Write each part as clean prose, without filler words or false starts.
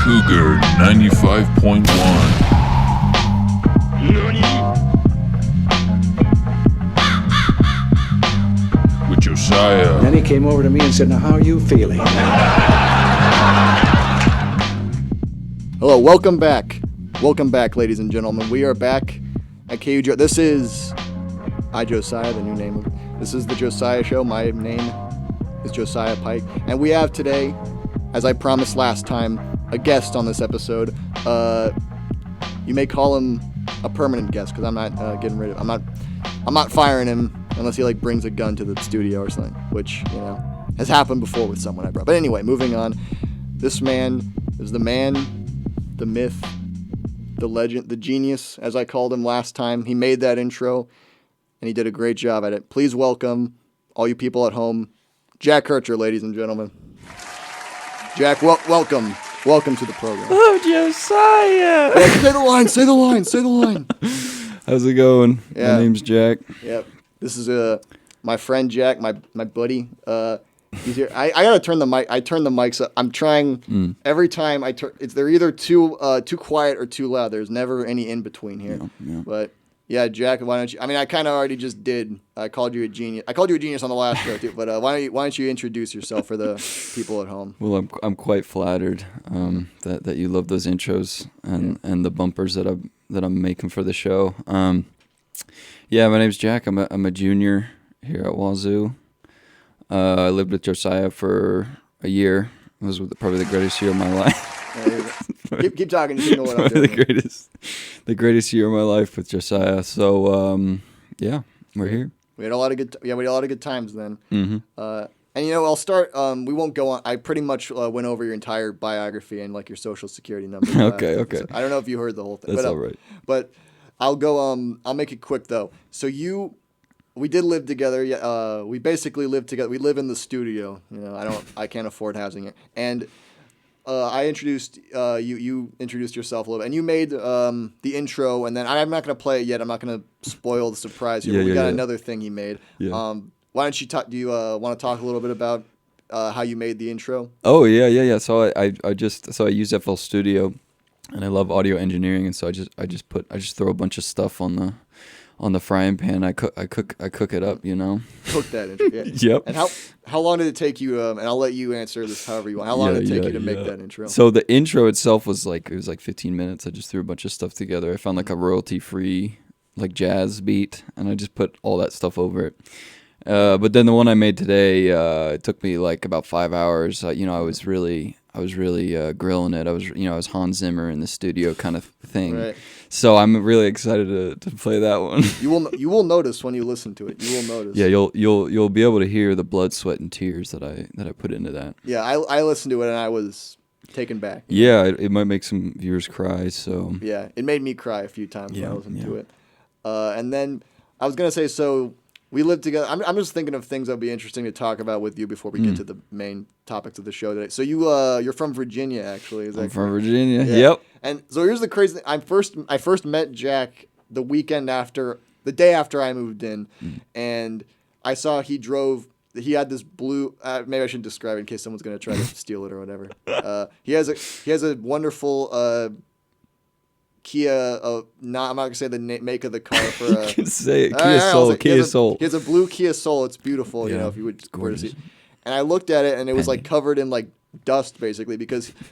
Cougar 95.1. With Josiah. Then he came over to me and said, "Now, how are you feeling?" Hello, welcome back. Welcome back, ladies and gentlemen. We are back at KUJ. This is Josiah, the new name. This is the Josiah Show. My name is Josiah Pike. And we have today, as I promised last time, a guest on this episode. You may call him a permanent guest because I'm not getting rid of him. I'm not firing him unless he brings a gun to the studio or something, which, has happened before with someone I brought. But anyway, moving on. This man is the man, the myth, the legend, the genius, as I called him last time. He made that intro, and he did a great job at it. Please welcome, all you people at home, Jack Kircher, ladies and gentlemen. Jack, welcome. Welcome to the program. Oh, Josiah! Yeah, say the line. How's it going? Yeah. My name's Jack. Yep. This is my friend Jack, my buddy. He's here. I gotta turn the mic. I turn the mics up. I'm trying every time I turn. They're either too quiet or too loud. There's never any in between here. Yeah. But yeah, Jack, why don't you? I mean, I kind of already just did. I called you a genius. I called you a genius on the last show too. But why don't you introduce yourself for the people at home? Well, I'm quite flattered that you love those intros and the bumpers that I'm making for the show. Yeah, my name's Jack. I'm a junior here at Wazoo. I lived with Josiah for a year. It was probably the greatest year of my life. Keep talking. You know what I'm doing. The greatest year of my life with Josiah. So yeah, we're here. We had a lot of good times then. Mm-hmm. And I'll start. We won't go on. I pretty much went over your entire biography and your social security number. Okay. So I don't know if you heard the whole thing. That's all right. But I'll go. I'll make it quick though. So we did live together. Yeah. We basically lived together. We live in the studio. I can't afford housing here. And I introduced you. You introduced yourself a little bit, and you made the intro. And then I'm not gonna play it yet. I'm not gonna spoil the surprise here. But we got another thing he made. Yeah. Why don't you talk? Do you want to talk a little bit about how you made the intro? Oh yeah. So I use FL Studio, and I love audio engineering, and so I just throw a bunch of stuff on the frying pan. I cook it up, Cook that intro. Yeah. Yep. And how long did it take you? And I'll let you answer this however you want. How long did it take you to make that intro? So the intro itself was 15 minutes. I just threw a bunch of stuff together. I found a royalty free jazz beat, and I just put all that stuff over it. But then the one I made today, it took me about 5 hours. I was really grilling it. I was Hans Zimmer in the studio kind of thing. Right. So I'm really excited to play that one. You will notice when you listen to it. You will notice. Yeah, you'll be able to hear the blood, sweat, and tears that I put into that. Yeah, I listened to it and I was taken back. Yeah, it might make some viewers cry. So yeah, it made me cry a few times when I listened to it. Yeah. And then I was gonna say, so we lived together. I'm just thinking of things that would be interesting to talk about with you before we get to the main topics of the show today. So you're from Virginia, actually. Is that I'm correct? from Virginia. Yeah. Yep. And so here's the crazy thing. I first met Jack the day after I moved in, and I saw he had this blue. Maybe I shouldn't describe it in case someone's gonna try to steal it or whatever. He has a wonderful Kia. I'm not gonna say the make of the car for. You can say it. Kia Soul. He has a blue Kia Soul. It's beautiful. If you would were to see. And I looked at it, and it was covered in dust basically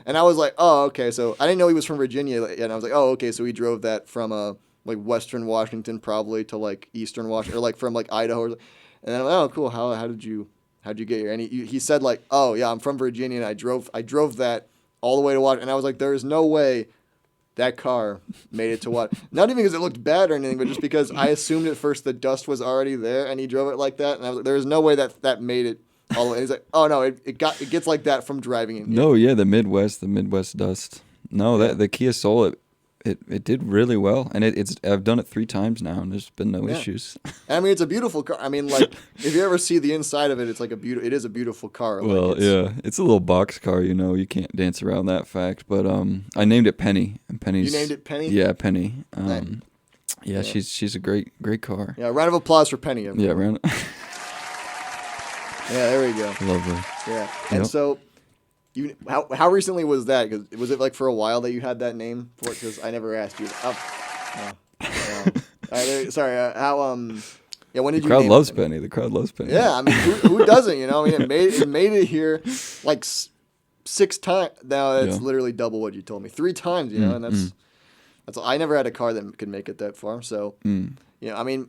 and I was like, oh, okay. So I didn't know he was from Virginia, and I was like, oh, okay. So he drove that from Western Washington probably to Eastern Washington or from Idaho. And then I'm like, oh, cool. How'd you get here? And he said oh yeah, I'm from Virginia, and I drove that all the way to Washington. And I was like, there is no way that car made it to what? Not even because it looked bad or anything, but just because I assumed at first the dust was already there, and he drove it like that, and I was like, there is no way that made it all the way. And he's like, oh no, it gets like that from driving in here. No, yeah, the Midwest dust. No, the Kia Soul, it did really well, and I've done it 3 times now, and there's been no issues. I mean, it's a beautiful car. I mean, if you ever see the inside of it, it's it is a beautiful car. Well, it's a little box car, you can't dance around that fact. But I named it Penny, and Penny's. You named it Penny? Yeah, Penny. Nice. Yeah, she's a great car. Yeah, round of applause for Penny. Everyone. Yeah, round. Yeah, there we go. Lovely. Yeah, and Yep. so How recently was that? 'Cause was it like for a while that you had that name for it? Because I never asked you. Sorry. Yeah. When did The you? crowd name loves it? Penny. The crowd loves Penny. Yeah. I mean, who doesn't? You know. I mean, it made it here like 6 times. Now it's literally double what you told me. 3 times. You know, and that's. I never had a car that could make it that far. So, I mean.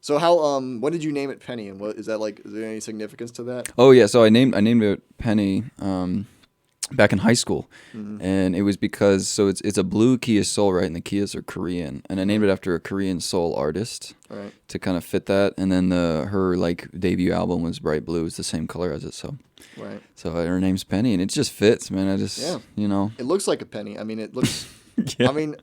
So how when did you name it Penny, and what is that like? Is there any significance to that? Oh yeah, so I named it Penny back in high school, and it was because it's a blue Kia Soul, right? And the Kias are Korean, and I named it after a Korean soul artist to kind of fit that. And then her like debut album was bright blue, it's the same color as it, so her name's Penny, and it just fits, man. I just it looks like a penny. I mean, it looks. I mean,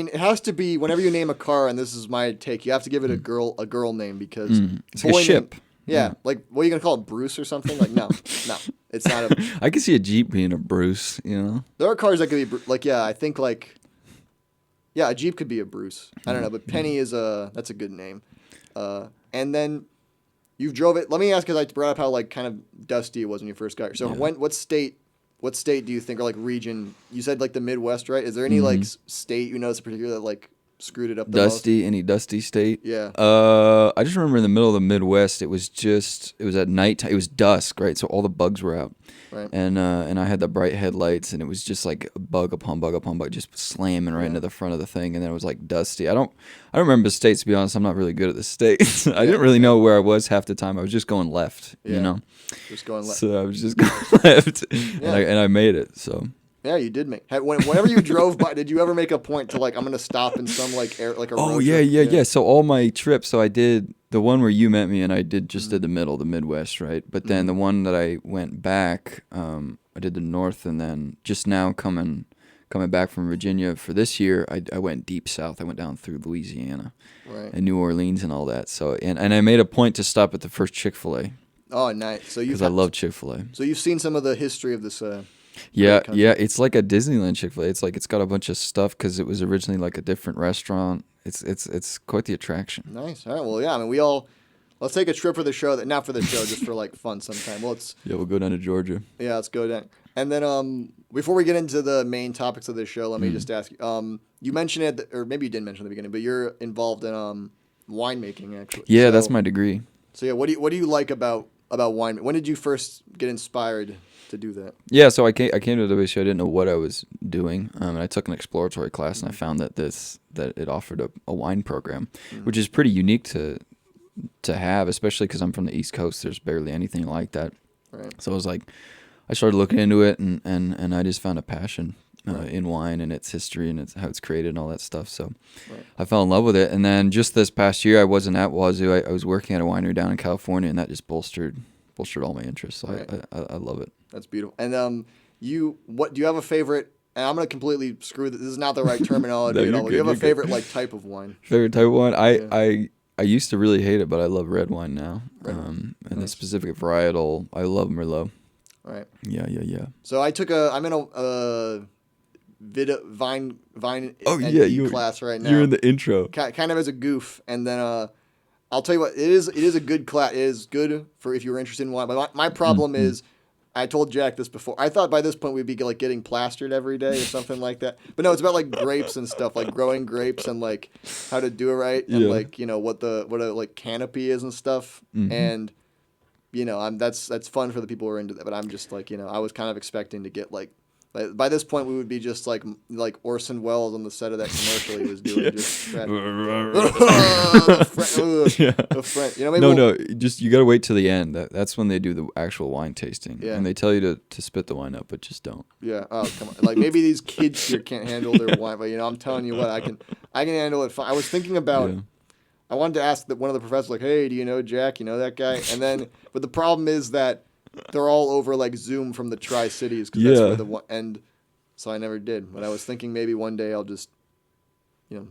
it has to be whenever you name a car, and this is my take. You have to give it a girl name because it's like a ship. Yeah, like what are you gonna call it, Bruce or something? Like no, it's not a. I could see a Jeep being a Bruce. You know, there are cars that could be like I think like. Yeah, a Jeep could be a Bruce. I don't know, but Penny that's a good name. And then you drove it. Let me ask, because I brought up how like kind of dusty it was when you first got here. So what state do you think, or like region? You said like the Midwest, right? Is there any like state you notice in particular that like screwed it up the most? Any dusty state? Yeah. I just remember in the middle of the Midwest, it was at night. It was dusk, right? So all the bugs were out. Right. And I had the bright headlights, and it was just like bug upon bug upon bug, just slamming right into the front of the thing, and then it was like dusty. I don't remember the states, to be honest. I'm not really good at the states. I didn't really know where I was half the time. I was just going left, you know. Just going left. So I was just going left, and I made it. So. Yeah, you did make. Whenever you drove by, did you ever make a point to like, I'm gonna stop in some like a road yeah. So all my trips, so I did the one where you met me, and I did the middle, the Midwest, right? But then the one that I went back, I did the North, and then just now coming back from Virginia for this year, I went deep south. I went down through Louisiana, and New Orleans and all that. So and I made a point to stop at the first Chick-fil-A. Oh, nice. So because I love Chick-fil-A. So you've seen some of the history of this. Yeah. It's like a Disneyland Chick-fil-A. It's like it's got a bunch of stuff because it was originally like a different restaurant. It's quite the attraction. Nice. All right. Well, yeah. I mean, let's take a trip for the show. Not for the show, just for like fun sometime. Well, we'll go down to Georgia. Yeah, let's go down. And then before we get into the main topics of this show, let me just ask you. You mentioned it, or maybe you didn't mention it at the beginning, but you're involved in winemaking actually. Yeah, so, that's my degree. So yeah, what do you like about wine? When did you first get inspired to do that? Yeah, so I came to the WC. I didn't know what I was doing, and I took an exploratory class, and I found that it offered a wine program, which is pretty unique to have, especially because I'm from the East Coast. There's barely anything like that. Right. So I started looking into it, and I just found a passion in wine and its history and how it's created and all that stuff. So I fell in love with it, and then just this past year, I wasn't at Wazoo. I was working at a winery down in California, and that just bolstered all my interests. So I love it. That's beautiful. And do you have a favorite? And I'm gonna completely screw this. This is not the right terminology at all. But do you have a favorite like type of wine? Favorite type of wine? I used to really hate it, but I love red wine now. And the specific varietal, I love Merlot. Right. Yeah. So I'm in a vine class right now. You're in the intro. Kind of as a goof, and then I'll tell you what, it is a good class. It is good for if you're interested in wine. But my problem is, I told Jack this before. I thought by this point we'd be like getting plastered every day or something like that. But no, it's about like grapes and stuff, like growing grapes and like how to do it right, and like what a like canopy is and stuff. And that's fun for the people who are into that. But I'm just like I was kind of expecting to get like. By this point, we would be just like Orson Welles on the set of that commercial he was doing. Just the friend. Just you gotta wait till the end. That's when they do the actual wine tasting. Yeah. And they tell you to spit the wine up, but just don't. Yeah. Oh, come on. Like maybe these kids here can't handle their wine, but I'm telling you what, I can handle it fine. I was thinking about. Yeah. I wanted to ask one of the professors, like, hey, do you know Jack? You know that guy? And then, but the problem is that. They're all over like Zoom from the Tri-Cities because that's where and so I never did. But I was thinking maybe one day I'll just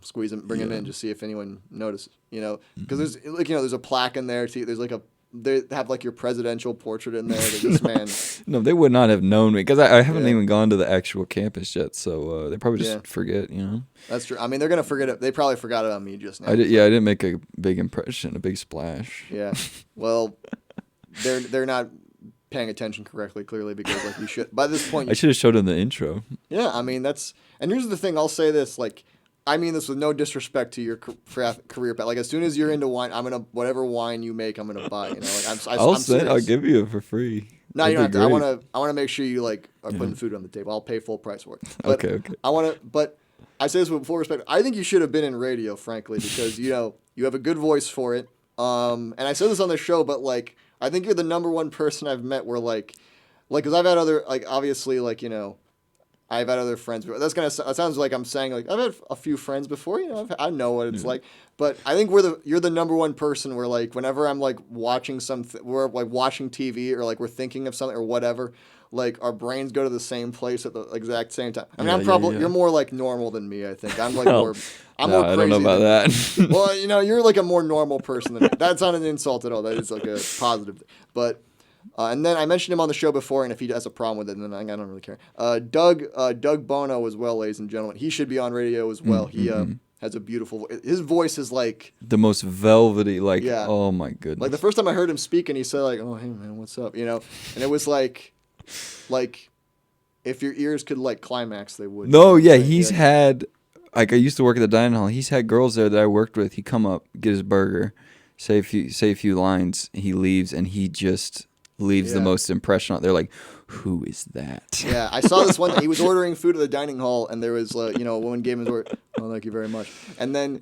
squeeze him, bring him in, just see if anyone notices. Because there's there's a plaque in there. There's like they have like your presidential portrait in there. This man. No, they would not have known me because I haven't even gone to the actual campus yet. So they probably just forget. That's true. I mean, they're gonna forget it. They probably forgot about me just now. I didn't make a big impression, a big splash. Yeah. Well, they're not. paying attention correctly, clearly, because like you should. By this point, I should have showed him the intro. yeah, I mean that's. And here's the thing: I'll say this, like, I mean this with no disrespect to your career path. Like, as soon as you're into wine, I'm gonna whatever wine you make, I'm gonna buy. You know, like I'll serious. give you it for free. No, you That'd don't have be to. great. I wanna make sure you like are putting food on the table. I'll pay full price for it. But Okay. But I say this with full respect. I think you should have been in radio, frankly, because you have a good voice for it. And I said this on the show, but like I think you're the number one person I've met where like because I've had other like obviously like I've had other friends. That sounds like I'm saying like I've had a few friends before. I know what it's like. But I think you're the number one person where like whenever I'm like watching we're like watching TV or like we're thinking of something or whatever, like our brains go to the same place at the exact same time. I mean, you're more like normal than me. I think I'm like more. I'm more crazy. I don't know about that. Well, you're like a more normal person than me. That's not an insult at all. That is like a positive. But. And then I mentioned him on the show before, and if he has a problem with it, then I don't really care. Doug Bono as well, ladies and gentlemen. He should be on radio as well. He has a beautiful voice. His voice is like... the most velvety, like, oh my goodness. Like the first time I heard him speak, and he said like, oh, hey man, what's up? And it was like if your ears could like climax, they would. No, yeah, he's had... Like, I used to work at the dining hall. He's had girls there that I worked with. He'd come up, get his burger, say a few lines, he leaves, and he just... leaves the most impression on. They're like, who is that? Yeah, I saw this one. He was ordering food at the dining hall, and there was a woman gave him his order. Oh, thank you very much. And then,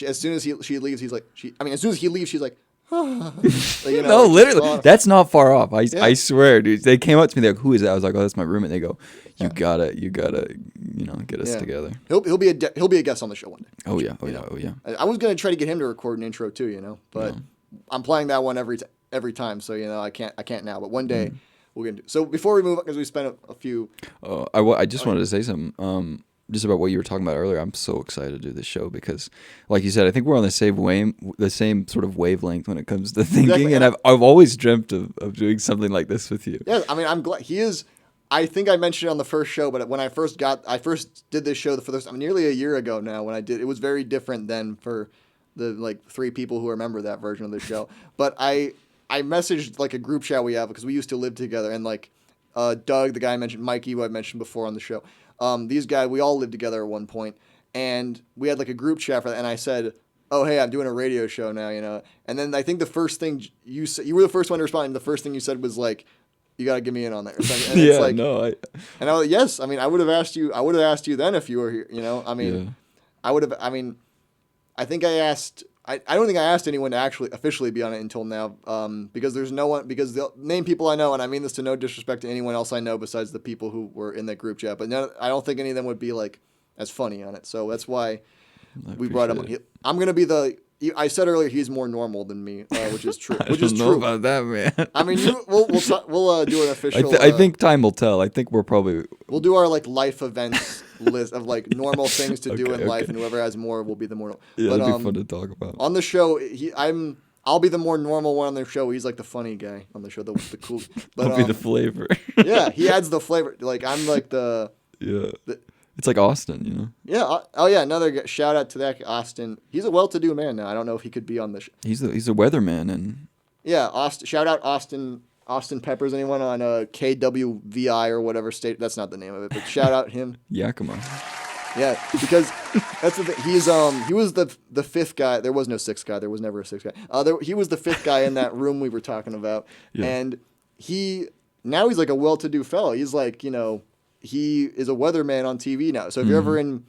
as soon as she leaves, he's like, as soon as he leaves, she's like, like, no, literally, that's not far off. I swear, dude. They came up to me, they're like, who is that? I was like, oh, that's my roommate. They go, you gotta, get us together. He'll be a guest on the show one day. Oh yeah. I was gonna try to get him to record an intro too, but I'm playing that one every time, so I can't now. But one day we're gonna do. So before we move on, because we spent a few. I just wanted to say something. Just about what you were talking about earlier. I'm so excited to do this show because, like you said, I think we're on the same sort of wavelength when it comes to thinking. Exactly. And I've always dreamt of doing something like this with you. Yeah, I mean, I'm glad he is. I think I mentioned it on the first show, but when I first did this show for the first time, nearly a year ago now. When I did, it was very different than for the like 3 people who remember that version of the show. But I messaged like a group chat we have because we used to live together, and like Doug, the guy I mentioned, Mikey, who I mentioned before on the show. These guys, we all lived together at one point, and we had like a group chat for that. And I said, "Oh, hey, I'm doing a radio show now, And then I think the first thing you said, you were the first one to respond. And the first thing you said was like, "You gotta get me in on that." Or something. And it's like, no, and I was yes. I mean, I would have asked you. I would have asked you then if you were here. I mean, I would have. I mean, I think I asked. I don't think I asked anyone to actually officially be on it until now, because there's no one, because the main people I know, and I mean this to no disrespect to anyone else I know besides the people who were in that group chat, but I don't think any of them would be like as funny on it. So that's why we brought him on. I'm going to be I said earlier he's more normal than me, which is true. I don't know about that, man. I mean, we'll do an official. I think time will tell. I think we'll do our like life events list of like normal things to do in life, and whoever has more will be the more. Yeah, but, it'd be fun to talk about. On the show, I'll be the more normal one on the show. He's like the funny guy on the show, the cool. But, I'll be the flavor. Yeah, he adds the flavor. Like I'm like the. Yeah. It's like Austin, Yeah. Oh yeah. Another shout out to that Austin. He's a well-to-do man now. I don't know if he could be on the show. He's a weatherman and. Yeah, Austin. Shout out Austin. Austin Peppers. Anyone on KWVI or whatever state? That's not the name of it, but shout out him. Yakima. Yeah, because that's the thing. He was the fifth guy. There was no sixth guy. There was never a sixth guy. He was the fifth guy in that room we were talking about, and he's like a well-to-do fellow. He's like he is a weatherman on TV now. So if you're ever in,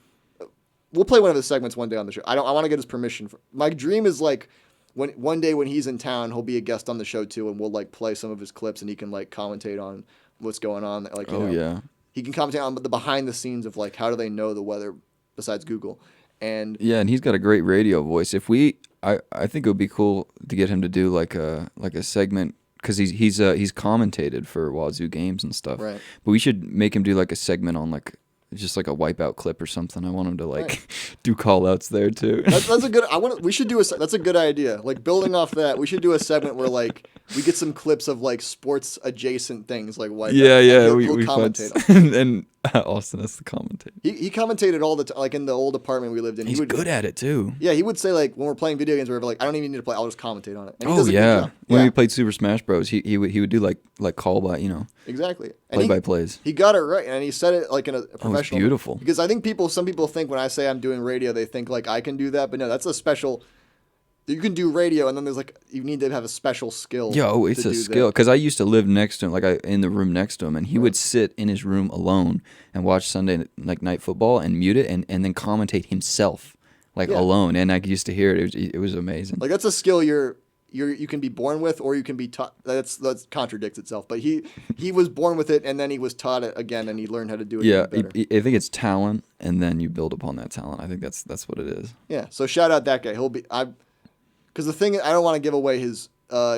we'll play one of his segments one day on the show. I want to get his permission. My dream is like one day when he's in town, he'll be a guest on the show too, and we'll like play some of his clips, and he can like commentate on what's going on. Like he can commentate on the behind the scenes of like how do they know the weather besides Google, and he's got a great radio voice. I think it would be cool to get him to do like a segment. Because he's commentated for Wazoo games and stuff, right? But we should make him do like a segment on like just like a wipeout clip or something. I want him to like do call outs there too. That's a good. We should do that's a good idea. Like building off that, we should do a segment where like we get some clips of like sports adjacent things like wipeout. Yeah, we'll we commentate. and Austin as the commentator. He commentated all the time, like in the old apartment we lived in. He's good at it too. Yeah, he would say like when we're playing video games, we're like, I don't even need to play. I'll just commentate on it. And he Oh does a good yeah, job. when Yeah, we played Super Smash Bros, he would do like call by exactly. And play by plays. He got it right, and he said it like in a professional. beautiful. Because I think some people think when I say I'm doing radio, they think like I can do that, but no, that's a special. You can do radio, and then there's like you need to have a special skill. Yo, it's a skill. Because I used to live next to him, in the room next to him, and he would sit in his room alone and watch Sunday night football and mute it, and then commentate himself alone. And I used to hear it. It was amazing. Like that's a skill you can be born with, or you can be taught. That contradicts itself. But he was born with it, and then he was taught it again, and he learned how to do it. Yeah, better. I think it's talent, and then you build upon that talent. I think that's what it is. Yeah. So shout out that guy. Because the thing I don't want to give away his. No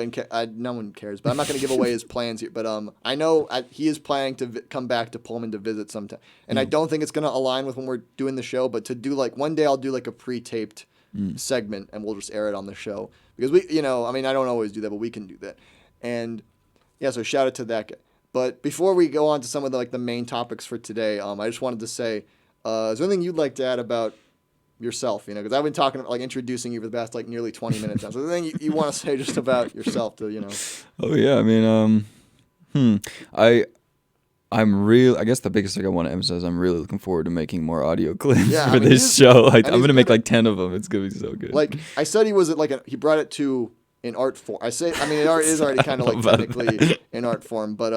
one cares, but I'm not going to give away his plans here. But I know he is planning to come back to Pullman to visit sometime, and I don't think it's going to align with when we're doing the show. But to do one day, I'll do a pre-taped segment, and we'll just air it on the show because I don't always do that, but we can do that. And yeah, so shout out to that guy. But before we go on to some of the main topics for today, I just wanted to say, is there anything you'd like to add about yourself, because I've been talking about introducing you for the past nearly 20 minutes now. So the thing you want to say just about yourself to. Oh yeah, I mean, I guess the biggest thing I want to emphasize, I'm really looking forward to making more audio clips for this show. I'm gonna make 10 of them. It's gonna be so good. I said he was he brought it to an art form. It is already kind of technically an art form, but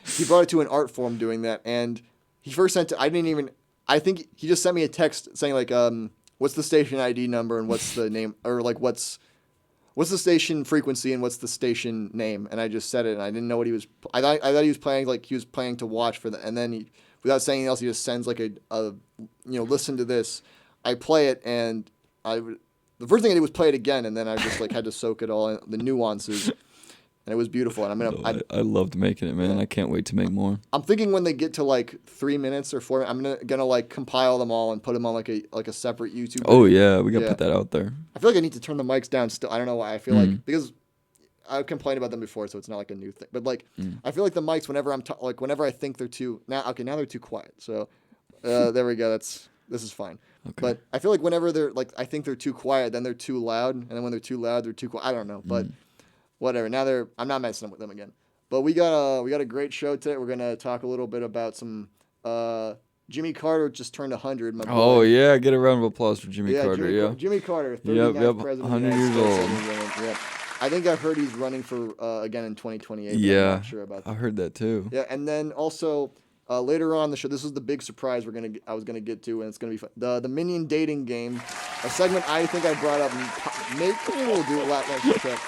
he brought it to an art form doing that, and he first sent it. I think he just sent me a text saying what's the station ID number and what's the name, or what's the station frequency and what's the station name, and I just said it, and I didn't know what he was. I thought he was playing he was planning to watch for that, and then he, without saying anything else, he just sends listen to this. I play it, and the first thing I did was play it again, and then I just had to soak it all in, the nuances. And it was beautiful, and I loved making it, man. Yeah. I can't wait to make more. I'm thinking when they get to 3 minutes or 4, I'm gonna compile them all and put them on a separate YouTube. Oh yeah, we gotta put that out there. I feel like I need to turn the mics down still. I don't know why. I feel because I've complained about them before, so it's not a new thing. But I feel like the mics whenever whenever I think they're too now they're too quiet. So there we go. This is fine. Okay. But I feel like whenever they're I think they're too quiet, then they're too loud, and then when they're too loud, they're too quiet. I don't know, but. Whatever. Now I'm not messing with them again. But we got a great show today. We're gonna talk a little bit about some Jimmy Carter just turned 100. My boy. Oh yeah, get a round of applause for Jimmy Carter. Jimmy Carter, 39th president. 100 years old. Yep. I think I've heard he's running for again in 2028. Yeah, I'm not sure about that. I heard that too. Yeah, and then also later on the show, this is the big surprise I was gonna get to, and it's gonna be fun. The Minion Dating Game, a segment I think I brought up. Maybe we'll do it next week.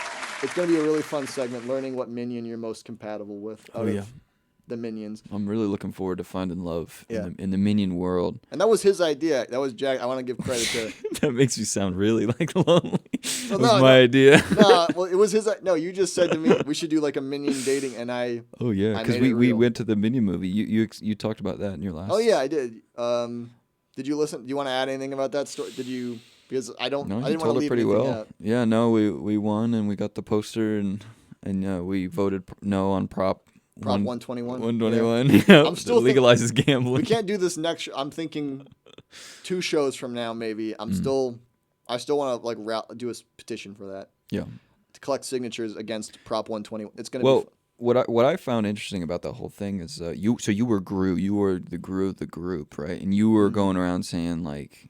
It's going to be a really fun segment, learning what minion you're most compatible with out of the minions. I'm really looking forward to finding love in the minion world. And that was his idea. That was Jack. I want to give credit to. That makes you sound really lonely. That was my idea. Well, it was his. No, you just said to me we should do a minion dating, and I. Oh yeah, because we went to the Minion movie. You talked about that in your last. Oh yeah, I did. Did you listen? Do you want to add anything about that story? Did you? Because I don't. No, I didn't told want to it pretty anything well. out. Yeah, no, we won and we got the poster and we voted no on Prop 121. 121. Yeah. I'm still legalizes gambling. We can't do this next. I'm thinking 2 shows from now maybe. I still want to do a petition for that. Yeah. To collect signatures against Prop 121. It's gonna be. What I found interesting about that whole thing is you were Gru, you were the Gru of the group, right? And you were going around saying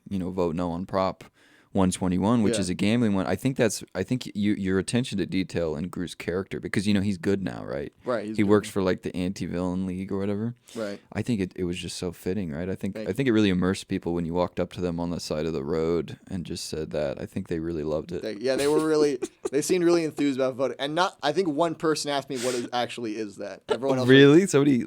vote no on Prop 121, which is a gambling one. I think your attention to detail in Gru's character, because he's good now, right? Right. He works for the anti-villain league or whatever. Right. I think it was just so fitting, right? I think it really immersed people when you walked up to them on the side of the road and just said that. I think they really loved it. They were really. They seemed really enthused about voting, and I think one person asked me what actually is that. Everyone else really? Somebody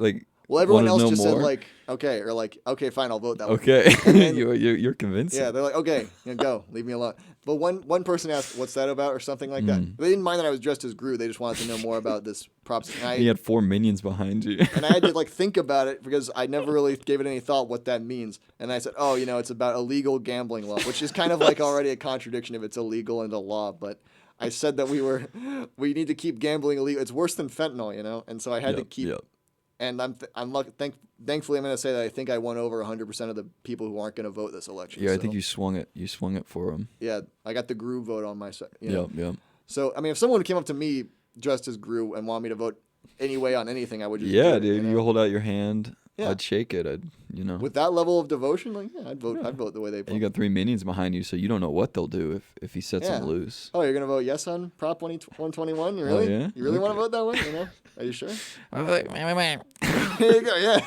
Well, everyone else just more? said okay, or okay, fine, I'll vote that way. Okay, then, you're convinced. Yeah, they're like, okay, go, leave me alone. But one person asked, "What's that about?" or something like that. They didn't mind that I was dressed as Gru. They just wanted to know more about this props. He had 4 minions behind you, and I had to think about it because I never really gave it any thought what that means. And I said, "Oh, it's about illegal gambling law," which is kind of already a contradiction if it's illegal in the law, but. I said that we need to keep gambling illegal. It's worse than fentanyl, and so I had to keep. Yep. And thankfully, I'm going to say that I think I won over 100% of the people who aren't going to vote this election. Yeah, I think you swung it. You swung it for him. Yeah, I got the Gru vote on my side. You know? Yep. So, I mean, if someone came up to me dressed as Gru and wanted me to vote anyway on anything, I would just do Yeah, it, dude. You hold out your hand. Yeah. I'd shake it. With that level of devotion, like, yeah, I'd vote the way they vote. And you got 3 minions behind you, so you don't know what they'll do if he sets them loose. Oh, you're going to vote yes on Prop 121? Really? Yeah? You really want to vote that way? You know? Are you sure? I'm like, There you go, yeah.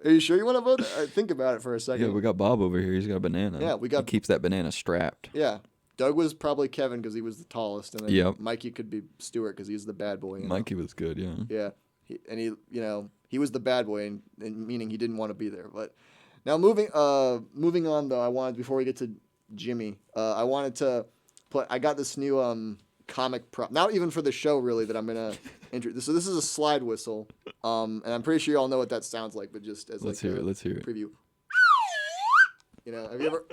Are you sure you want to vote? Think about it for a second. yeah, we got Bob over here. He's got a banana. Yeah, he keeps that banana strapped. Yeah. Doug was probably Kevin because he was the tallest, and then Yep. Mikey could be Stuart because he's the bad boy. You know? Mikey was good, yeah. Yeah, he was the bad boy, and meaning he didn't want to be there. But now moving on though, before we get to Jimmy, I wanted to play. I got this new comic prop, not even for the show really, that I'm gonna introduce. So this is a slide whistle, and I'm pretty sure you all know what that sounds like, but just as Let's hear it. preview. You know, have you ever?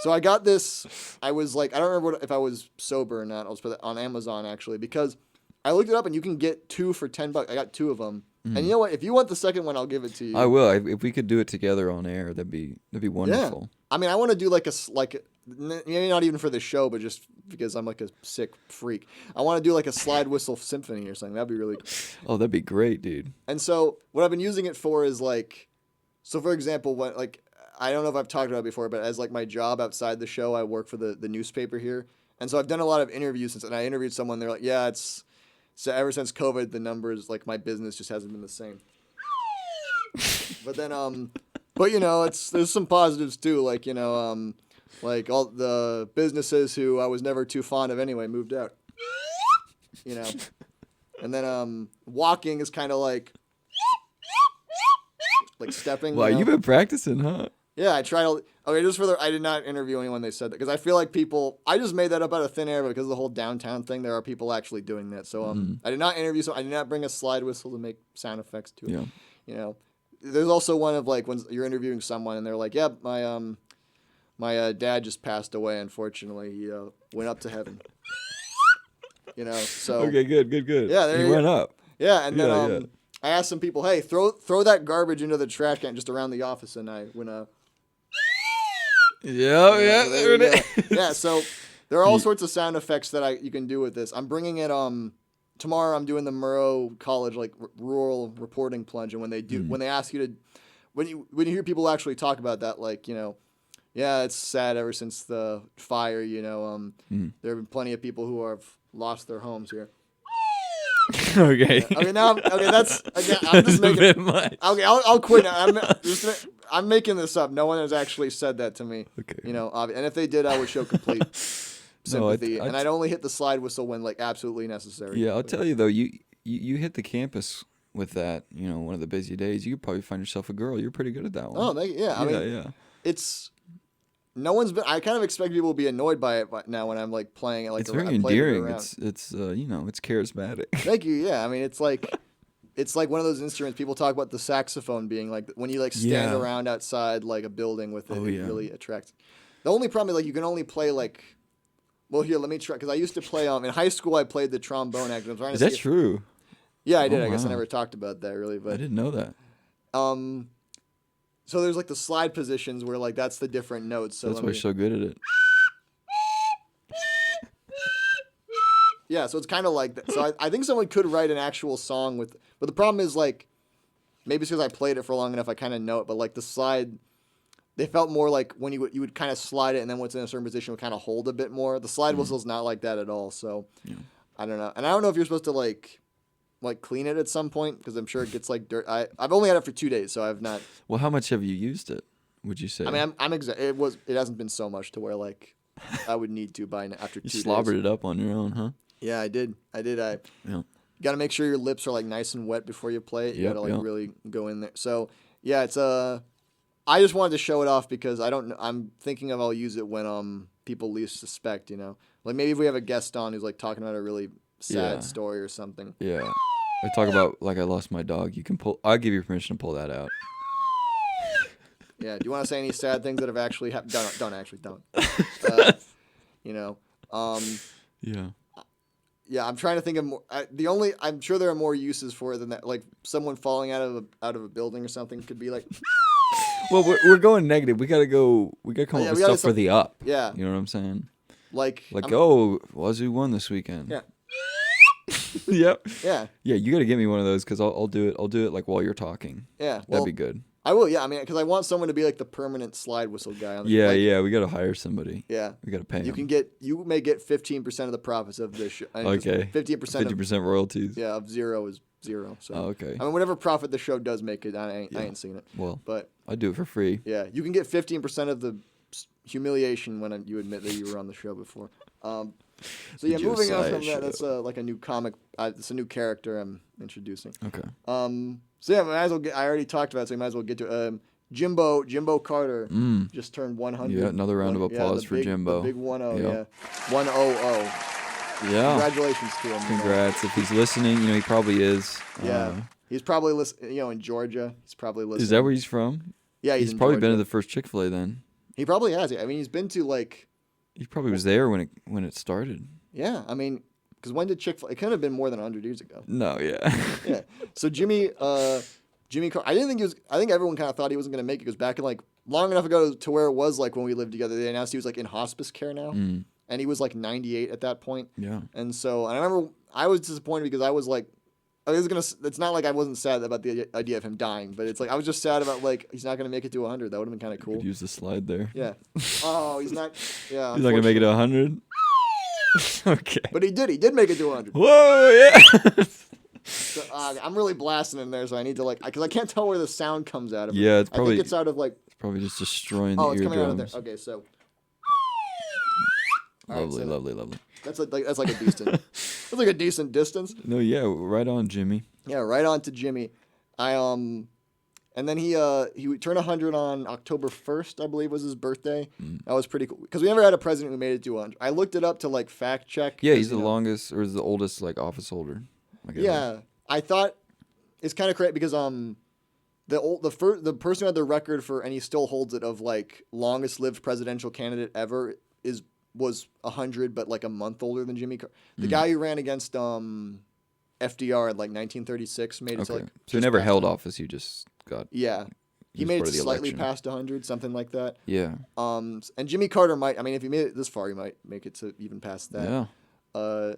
So I got this. I was like, I don't remember if I was sober or not. I was on Amazon actually because I looked it up and you can get 2 for $10. I got 2 of them. And you know what? If you want the second one, I'll give it to you. I will. If we could do it together on air, that'd be wonderful. Yeah. I mean, I want to do maybe not even for the show, but just because I'm like a sick freak. I want to do like a slide whistle symphony or something. That'd be really cool. Oh, that'd be great, dude. And so what I've been using it for is like, so for example, I don't know if I've talked about it before, but as like my job outside the show, I work for the newspaper here. And so I've done a lot of interviews and I interviewed someone. They're like, yeah, so ever since COVID, the numbers, like my business just hasn't been the same. But then, but you know, there's some positives too. Like, you know, like all the businesses who I was never too fond of anyway moved out. You know, and then walking is kind of like stepping. Wow, you've been practicing, huh? Yeah, I tried. Okay, just I did not interview anyone they said that because I feel like I just made that up out of thin air because of the whole downtown thing. There are people actually doing that. So I did not interview. So I did not bring a slide whistle to make sound effects to it. Yeah. You know, there's also one of like when you're interviewing someone and they're like, yeah, my dad just passed away. Unfortunately, he went up to heaven. You know, so okay, good. Yeah, he went up. Yeah, and then I asked some people, hey, throw that garbage into the trash can just around the office, and I went there it is. Yeah, so there are all sorts of sound effects that you can do with this. I'm bringing it tomorrow. I'm doing the Murrow College like rural reporting plunge, and when they ask you to, when you hear people actually talk about that, like, you know, yeah, it's sad ever since the fire. You know, there have been plenty of people who have lost their homes here. Okay. Yeah. Okay, now that's again. I'm just making a bit much. Okay, I'll quit now. I'm making this up. No one has actually said that to me. Okay. You know, and if they did, I would show complete sympathy, and I'd only hit the slide whistle when like absolutely necessary. Yeah, I'll tell you though, you hit the campus with that. You know, one of the busy days, you could probably find yourself a girl. You're pretty good at that one. Oh, I mean, it's. No one's been. I kind of expect people to be annoyed by it now when I'm like playing it. Like it's very endearing. It's you know, it's charismatic. Thank you. Yeah, I mean, it's like one of those instruments. People talk about the saxophone being like when you like stand around outside like a building with it. It really attracts. The only problem is like you can only play like. Well, here let me try because I used to play in high school. I played the trombone. Actually, is that true? Yeah, I did. I guess I never talked about that really, but I didn't know that. So there's like the slide positions where like that's the different notes. So that's why you're so good at it. Yeah, so it's kind of like that. So I think someone could write an actual song with, but the problem is like, maybe it's because I played it for long enough, I kind of know it. But like the slide, they felt more like when you would kind of slide it, and then once in a certain position would kind of hold a bit more. The slide whistle's not like that at all. So I don't know, and I don't know if you're supposed to like clean it at some point because I'm sure it gets like dirt. I've only had it for 2 days, so I've not. Well, how much have you used it? Would you say? I mean, it hasn't been so much to where like I would need to by after 2 days. You slobbered it up on your own, huh? Yeah, I did. You got to make sure your lips are like nice and wet before you play it. You got to like really go in there. So yeah, it's I just wanted to show it off because I'm thinking I'll use it when people least suspect. You know, like maybe if we have a guest on who's like talking about a really sad story or something. Yeah. I talk about like I lost my dog. You can pull. I'll give you permission to pull that out. Yeah. Do you want to say any sad things that have actually happened? Don't. You know. Yeah. Yeah, I'm trying to think of more. I'm sure there are more uses for it than that. Like someone falling out of a building or something could be like. Well, we're going negative. We gotta go. We gotta come up with stuff for the up. Yeah. You know what I'm saying? Like Wazoo won this weekend. Yeah. Yep. Yeah. Yeah, you gotta get me one of those because I'll do it. I'll do it like while you're talking. Yeah. That'd be good. I will. Yeah. I mean, because I want someone to be like the permanent slide whistle guy. Yeah. We gotta hire somebody. Yeah. We gotta pay him. You may get 15% of the profits of this show. Okay. 50% royalties. Yeah. Of zero is zero. So. Okay. I mean, whatever profit the show does make it, I ain't seen it. Well, but I'd do it for free. Yeah, you can get 15% of the humiliation when you admit that you were on the show before. So yeah, moving on from that, that's like a new comic. It's a new character I'm introducing. Okay. So yeah, might as well I already talked about it, so you might as well get to Jimbo Carter just turned 100. Yeah, another round of applause for Jimbo. The big 1-0, yeah. 1-0-0. Yeah. Congratulations to him. Congrats. If he's listening, he probably is. Yeah. He's probably listening, in Georgia. He's probably listening. Is that where he's from? Yeah, he's probably been to the first Chick-fil-A then. He probably has. I mean, he's been to like. He probably was there when it started. Yeah, I mean, because when did Chick-fil-A? It couldn't have been more than 100 years ago. No, yeah. Yeah. So Jimmy Carter. I didn't think he was. I think everyone kind of thought he wasn't going to make it because back in like long enough ago to where it was like when we lived together, they announced he was like in hospice care now, and he was like 98 at that point. Yeah. And so I remember I was disappointed because I was like. It's not like I wasn't sad about the idea of him dying, but it's like I was just sad about like he's not gonna make it to 100. That would have been kind of cool. Could use the slide there. Yeah. Oh, he's not. Yeah. He's not gonna make it to 100. Okay. But he did. He did make it to 100. Whoa! Yeah. So, I'm really blasting in there, so I need to like because I can't tell where the sound comes out of. Yeah, it's probably. I think it's out of like. It's probably just destroying the eardrums. eardrums. Coming out of there. Okay, so. Lovely, right, so lovely. That's like a decent. That's like a decent distance. No, yeah, right on, Jimmy. Yeah, right on to Jimmy. And then he turned 100 on October 1st, I believe was his birthday. That was pretty cool because we never had a president who made it to 100. I looked it up to like fact check. Yeah, he's the longest or the oldest like office holder. Yeah, I thought it's kind of crazy because the person who had the record for and he still holds it of like longest lived presidential candidate ever was 100 but like a month older than Jimmy Carter. The guy who ran against FDR in like 1936 made it to like. So he never held office. He just got. Yeah. He made it slightly election. past 100, something like that. Yeah. And Jimmy Carter might. I mean, if he made it this far, he might make it to even past that. Yeah.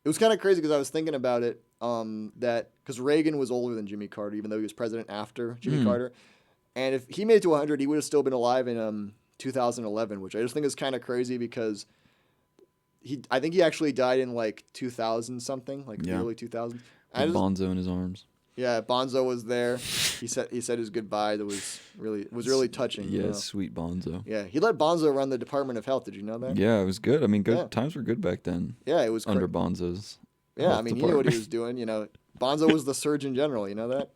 It was kind of crazy because I was thinking about it. That because Reagan was older than Jimmy Carter, even though he was president after Jimmy Carter, and if he made it to 100, he would have still been alive in 2011, which I just think is kind of crazy because I think he actually died in like 2000 something, like the early 2000s. Bonzo in his arms. Yeah, Bonzo was there. He said his goodbye. That was really touching. Yeah, you know? Sweet Bonzo. Yeah, he let Bonzo run the Department of Health. Did you know that? Yeah, it was good. I mean, times were good back then. Yeah, it was under Bonzo's. Yeah, I mean, he knew what he was doing. You know, Bonzo was the Surgeon General. You know that?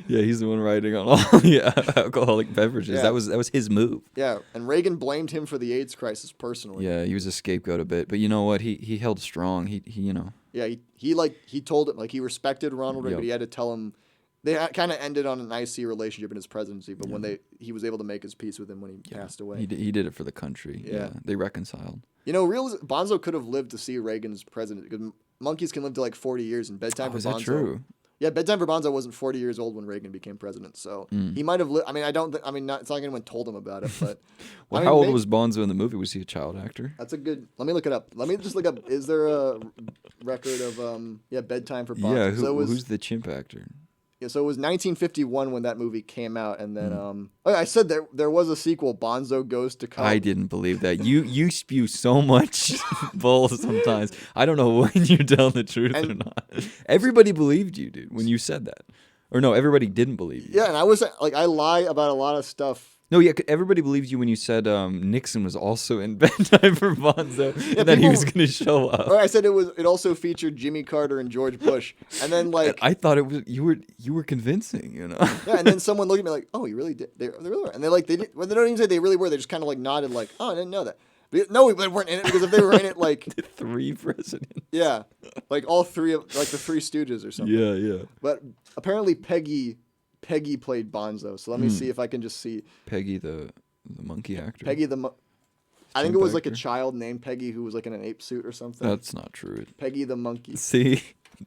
Yeah, he's the one writing on all the alcoholic beverages. Yeah. That was his move. Yeah, and Reagan blamed him for the AIDS crisis personally. Yeah, he was a scapegoat a bit, but you know what? He held strong. He you know. Yeah, he told him like he respected Ronald Reagan, but he had to tell him. They kind of ended on an icy relationship in his presidency, but when he was able to make his peace with him when he passed away. He did it for the country. Yeah, they reconciled. You know, Bonzo could have lived to see Reagan's president because monkeys can live to like 40 years, and bedtime for Bonzo. Is that true? Yeah, bedtime for Bonzo wasn't 40 years old when Reagan became president, so he might have lived. I mean, it's not like anyone told him about it, but. Well, how old was Bonzo in the movie? Was he a child actor? That's a good. Let me look it up. Let me just look up. Is there a record of bedtime for Bonzo? Yeah, who's the chimp actor? Yeah, so it was 1951 when that movie came out, and then I said there was a sequel, Bonzo Goes to College. I didn't believe that. You spew so much bull sometimes. I don't know when you're telling the truth or not. Everybody believed you, dude, when you said that. Or no, everybody didn't believe you. Yeah, and I was like, I lie about a lot of stuff. No, yeah, everybody believed you when you said Nixon was also in Bedtime for Bonzo, and that he was going to show up. Or I said it also featured Jimmy Carter and George Bush, and then like I thought it was you were convincing, you know. Yeah, and then someone looked at me like, oh, you really did. They really were, and they didn't. Well, they don't even say they really were. They just kind of like nodded like, oh, I didn't know that. No, they weren't in it because if they were in it, like the three presidents. Yeah, like all three of like the Three Stooges or something. Yeah, yeah. But apparently Peggy played Bonzo. So let me see if I can just see Peggy the monkey actor. Peggy the I think it was like a Factor? child named Peggy who was like in an ape suit or something. That's not true. Peggy the monkey. See,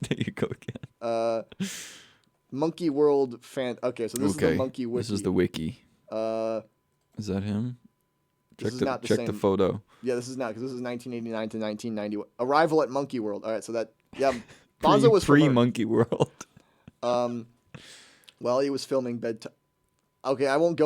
there you go again. Monkey World fan. Okay, so this is the monkey wiki. This is the wiki. Is that him? Check the photo. Yeah, this is not, because this is 1989 to 1990. Arrival at Monkey World. All right, so that, yeah, Bonzo was pre-Monkey World. Well, he was filming bedtime. Okay, I won't,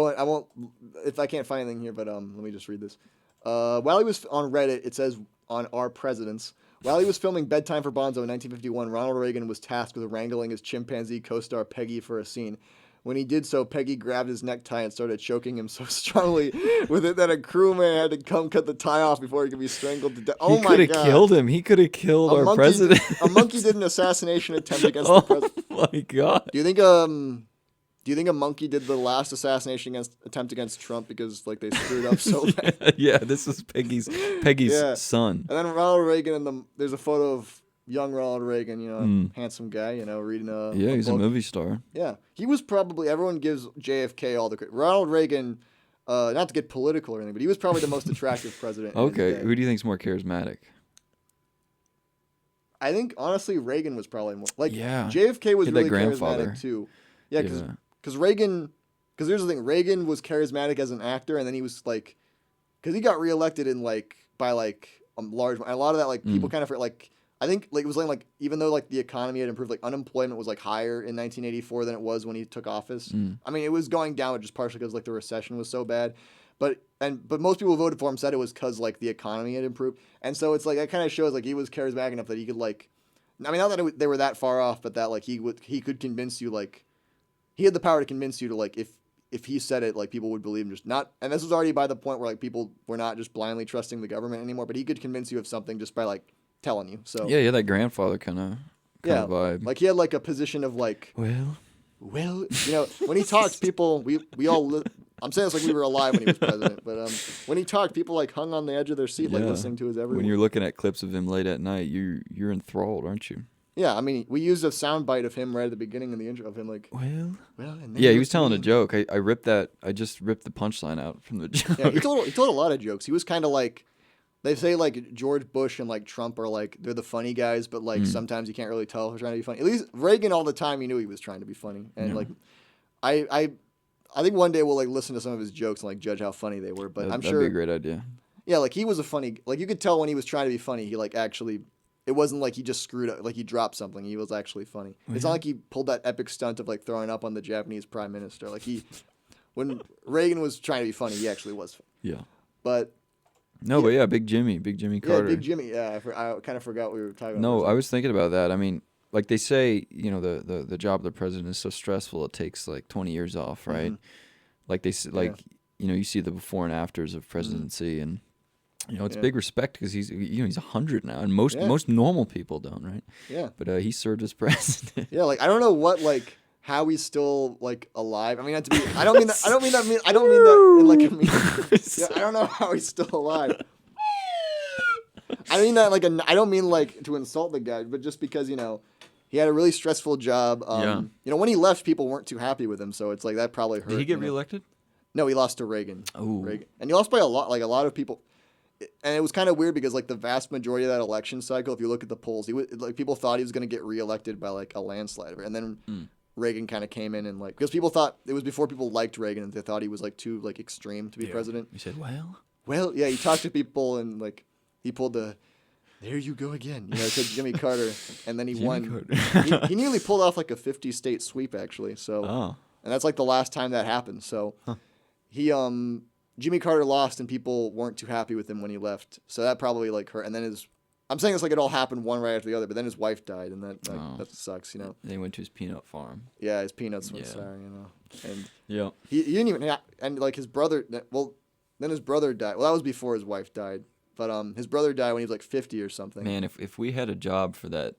if I can't find anything here, but let me just read this. While he was on Reddit, it says on Our Presidents, while he was filming Bedtime for Bonzo in 1951, Ronald Reagan was tasked with wrangling his chimpanzee co-star Peggy for a scene. When he did so, Peggy grabbed his necktie and started choking him so strongly with it that a crewman had to come cut the tie off before he could be strangled to death. Oh my God. He could have killed him. He could have killed our president. A monkey did an assassination attempt against the president. Oh my God. Do you think a monkey did the last assassination attempt against Trump because like they screwed up so bad? Yeah, this is Peggy's son. And then Ronald Reagan there's a photo of young Ronald Reagan, handsome guy, reading a he's book. a movie star. Yeah, he was probably, everyone gives JFK all the credit. Ronald Reagan, not to get political or anything, but he was probably the most attractive president. Okay, who do you think's more charismatic? I think honestly Reagan was probably more yeah. JFK was really grandfather charismatic too. Yeah, because Reagan, because here's the thing, Reagan was charismatic as an actor, and then he was like, because he got reelected in by a large, a lot of that people kind of I think it was even though the economy had improved, unemployment was higher in 1984 than it was when he took office. I mean, it was going down just partially because the recession was so bad, but most people who voted for him said it was because the economy had improved, and so it's that kind of shows he was charismatic enough that he could I mean, not that they were that far off, but that he could convince you he had the power to convince you to if he said it people would believe him, just not, and this was already by the point where people were not just blindly trusting the government anymore, but he could convince you of something just by telling you. So yeah, that grandfather kind of vibe. He had a position of well, when he talks, people we all I'm saying this we were alive when he was president, but when he talked, people hung on the edge of their seat listening to his every when word. you're looking at clips of him late at night, you're enthralled, aren't you? Yeah, I mean, we used a soundbite of him right at the beginning of the intro of him well, and yeah, he was telling a joke. I just ripped the punchline out from the joke. Yeah, he told a lot of jokes. He was kind of they say George Bush and Trump are they're the funny guys, but sometimes you can't really tell if they're trying to be funny. At least Reagan all the time, you knew he was trying to be funny, and I think one day we'll listen to some of his jokes and judge how funny they were. But I'm sure that'd be a great idea. Yeah, he was a funny. You could tell when he was trying to be funny, he actually. It wasn't he just screwed up, he dropped something. He was actually funny. Oh, it's not like he pulled that epic stunt of throwing up on the Japanese prime minister. When Reagan was trying to be funny, he actually was funny. Yeah. But. No, but yeah, Big Jimmy Carter. Yeah, Big Jimmy. Yeah, I kind of forgot what we were talking about. No, I was thinking about that. I mean, they say, the job of the president is so stressful it takes 20 years off, right? Mm-hmm. You see the before and afters of presidency, and it's big respect because he's 100 now, and most normal people don't, right? Yeah. But he served as president. Yeah, I don't know what how he's still alive. I mean, not to be. I don't mean that in a mean. Yeah, I don't know how he's still alive. I mean that I don't mean to insult the guy, but just because he had a really stressful job. When he left, people weren't too happy with him, so it's that probably hurt. Did he get reelected? No, he lost to Reagan. Oh, Reagan, and he lost by a lot. A lot of people. And it was kind of weird because the vast majority of that election cycle, if you look at the polls, he was people thought he was going to get reelected by a landslide, and then Reagan kind of came in and because people thought it was before people liked Reagan and they thought he was too extreme to be president. He said, well, yeah, he talked to people and he pulled the there you go again, said Jimmy Carter, and then he won. He nearly pulled off a 50-state sweep actually. So, and that's the last time that happened. So, he Jimmy Carter lost and people weren't too happy with him when he left. So that probably hurt. And then I'm saying it's it all happened one right after the other, but then his wife died, and that sucks, Then he went to his peanut farm. Yeah, his peanuts went sour, and yeah, he didn't even and his brother. Well, then his brother died. Well, that was before his wife died, but his brother died when he was 50 or something. Man, if we had a job for that,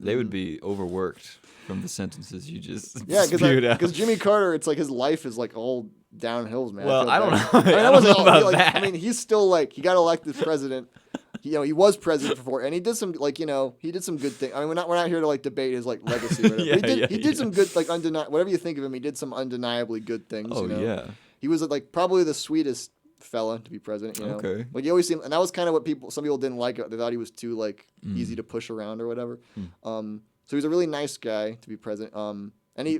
they would be overworked from the sentences you just spewed out. Because Jimmy Carter, it's his life is all downhills, man. Well, I don't know. I don't know about that. I mean, he's still he got elected president. He was president for 4, and he did some he did some good things. I mean, we're not here to debate his legacy. Or whatever. He did some good whatever you think of him, he did some undeniably good things. Oh yeah. He was probably the sweetest fella to be president. You know, Okay. like he always seemed, and that was kind of what some people didn't like. They thought he was too like easy to push around or whatever. So he's a really nice guy to be president. And he,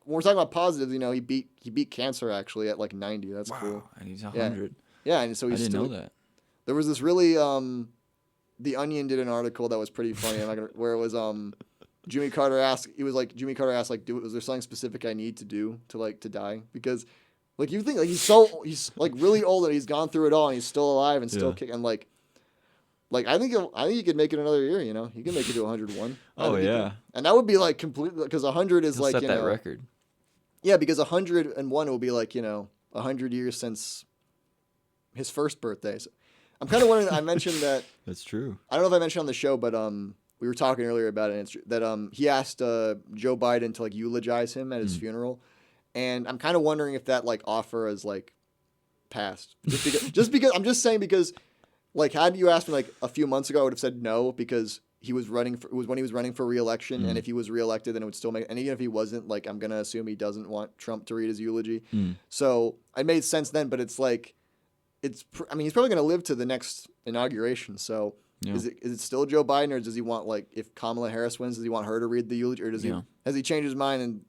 when we're talking about positives, you know, he beat cancer actually at like 90. That's cool. And he's 100. Yeah, and so I he's didn't still. know that. There was this really The Onion did an article that was pretty funny. Where it was Jimmy Carter asked like, was there something specific I need to do to die? Because like you think like he's like really old and he's gone through it all and he's still alive and still kicking. Like I think he could make it another year. You know, he could make it to 101. Oh yeah, and that would be like completely because 100 is He'll like set you that know record. yeah because 101 will be like 100 years since his first birthday. So I'm kind of wondering. I mentioned that. That's true. I don't know if I mentioned on the show, but we were talking earlier about it. And it's that he asked Joe Biden to like eulogize him at his funeral, and I'm kind of wondering if that like offer is like passed. Just because I'm just saying because like had you asked me like a few months ago, I would have said no because he was running for it was when he was running for re-election, and if he was reelected, then it would still make. And even if he wasn't, like I'm gonna assume he doesn't want Trump to read his eulogy. So it made sense then, but it's like. I mean, he's probably going to live to the next inauguration. So is it still Joe Biden, or does he want like if Kamala Harris wins, does he want her to read the eulogy, or has he changed his mind and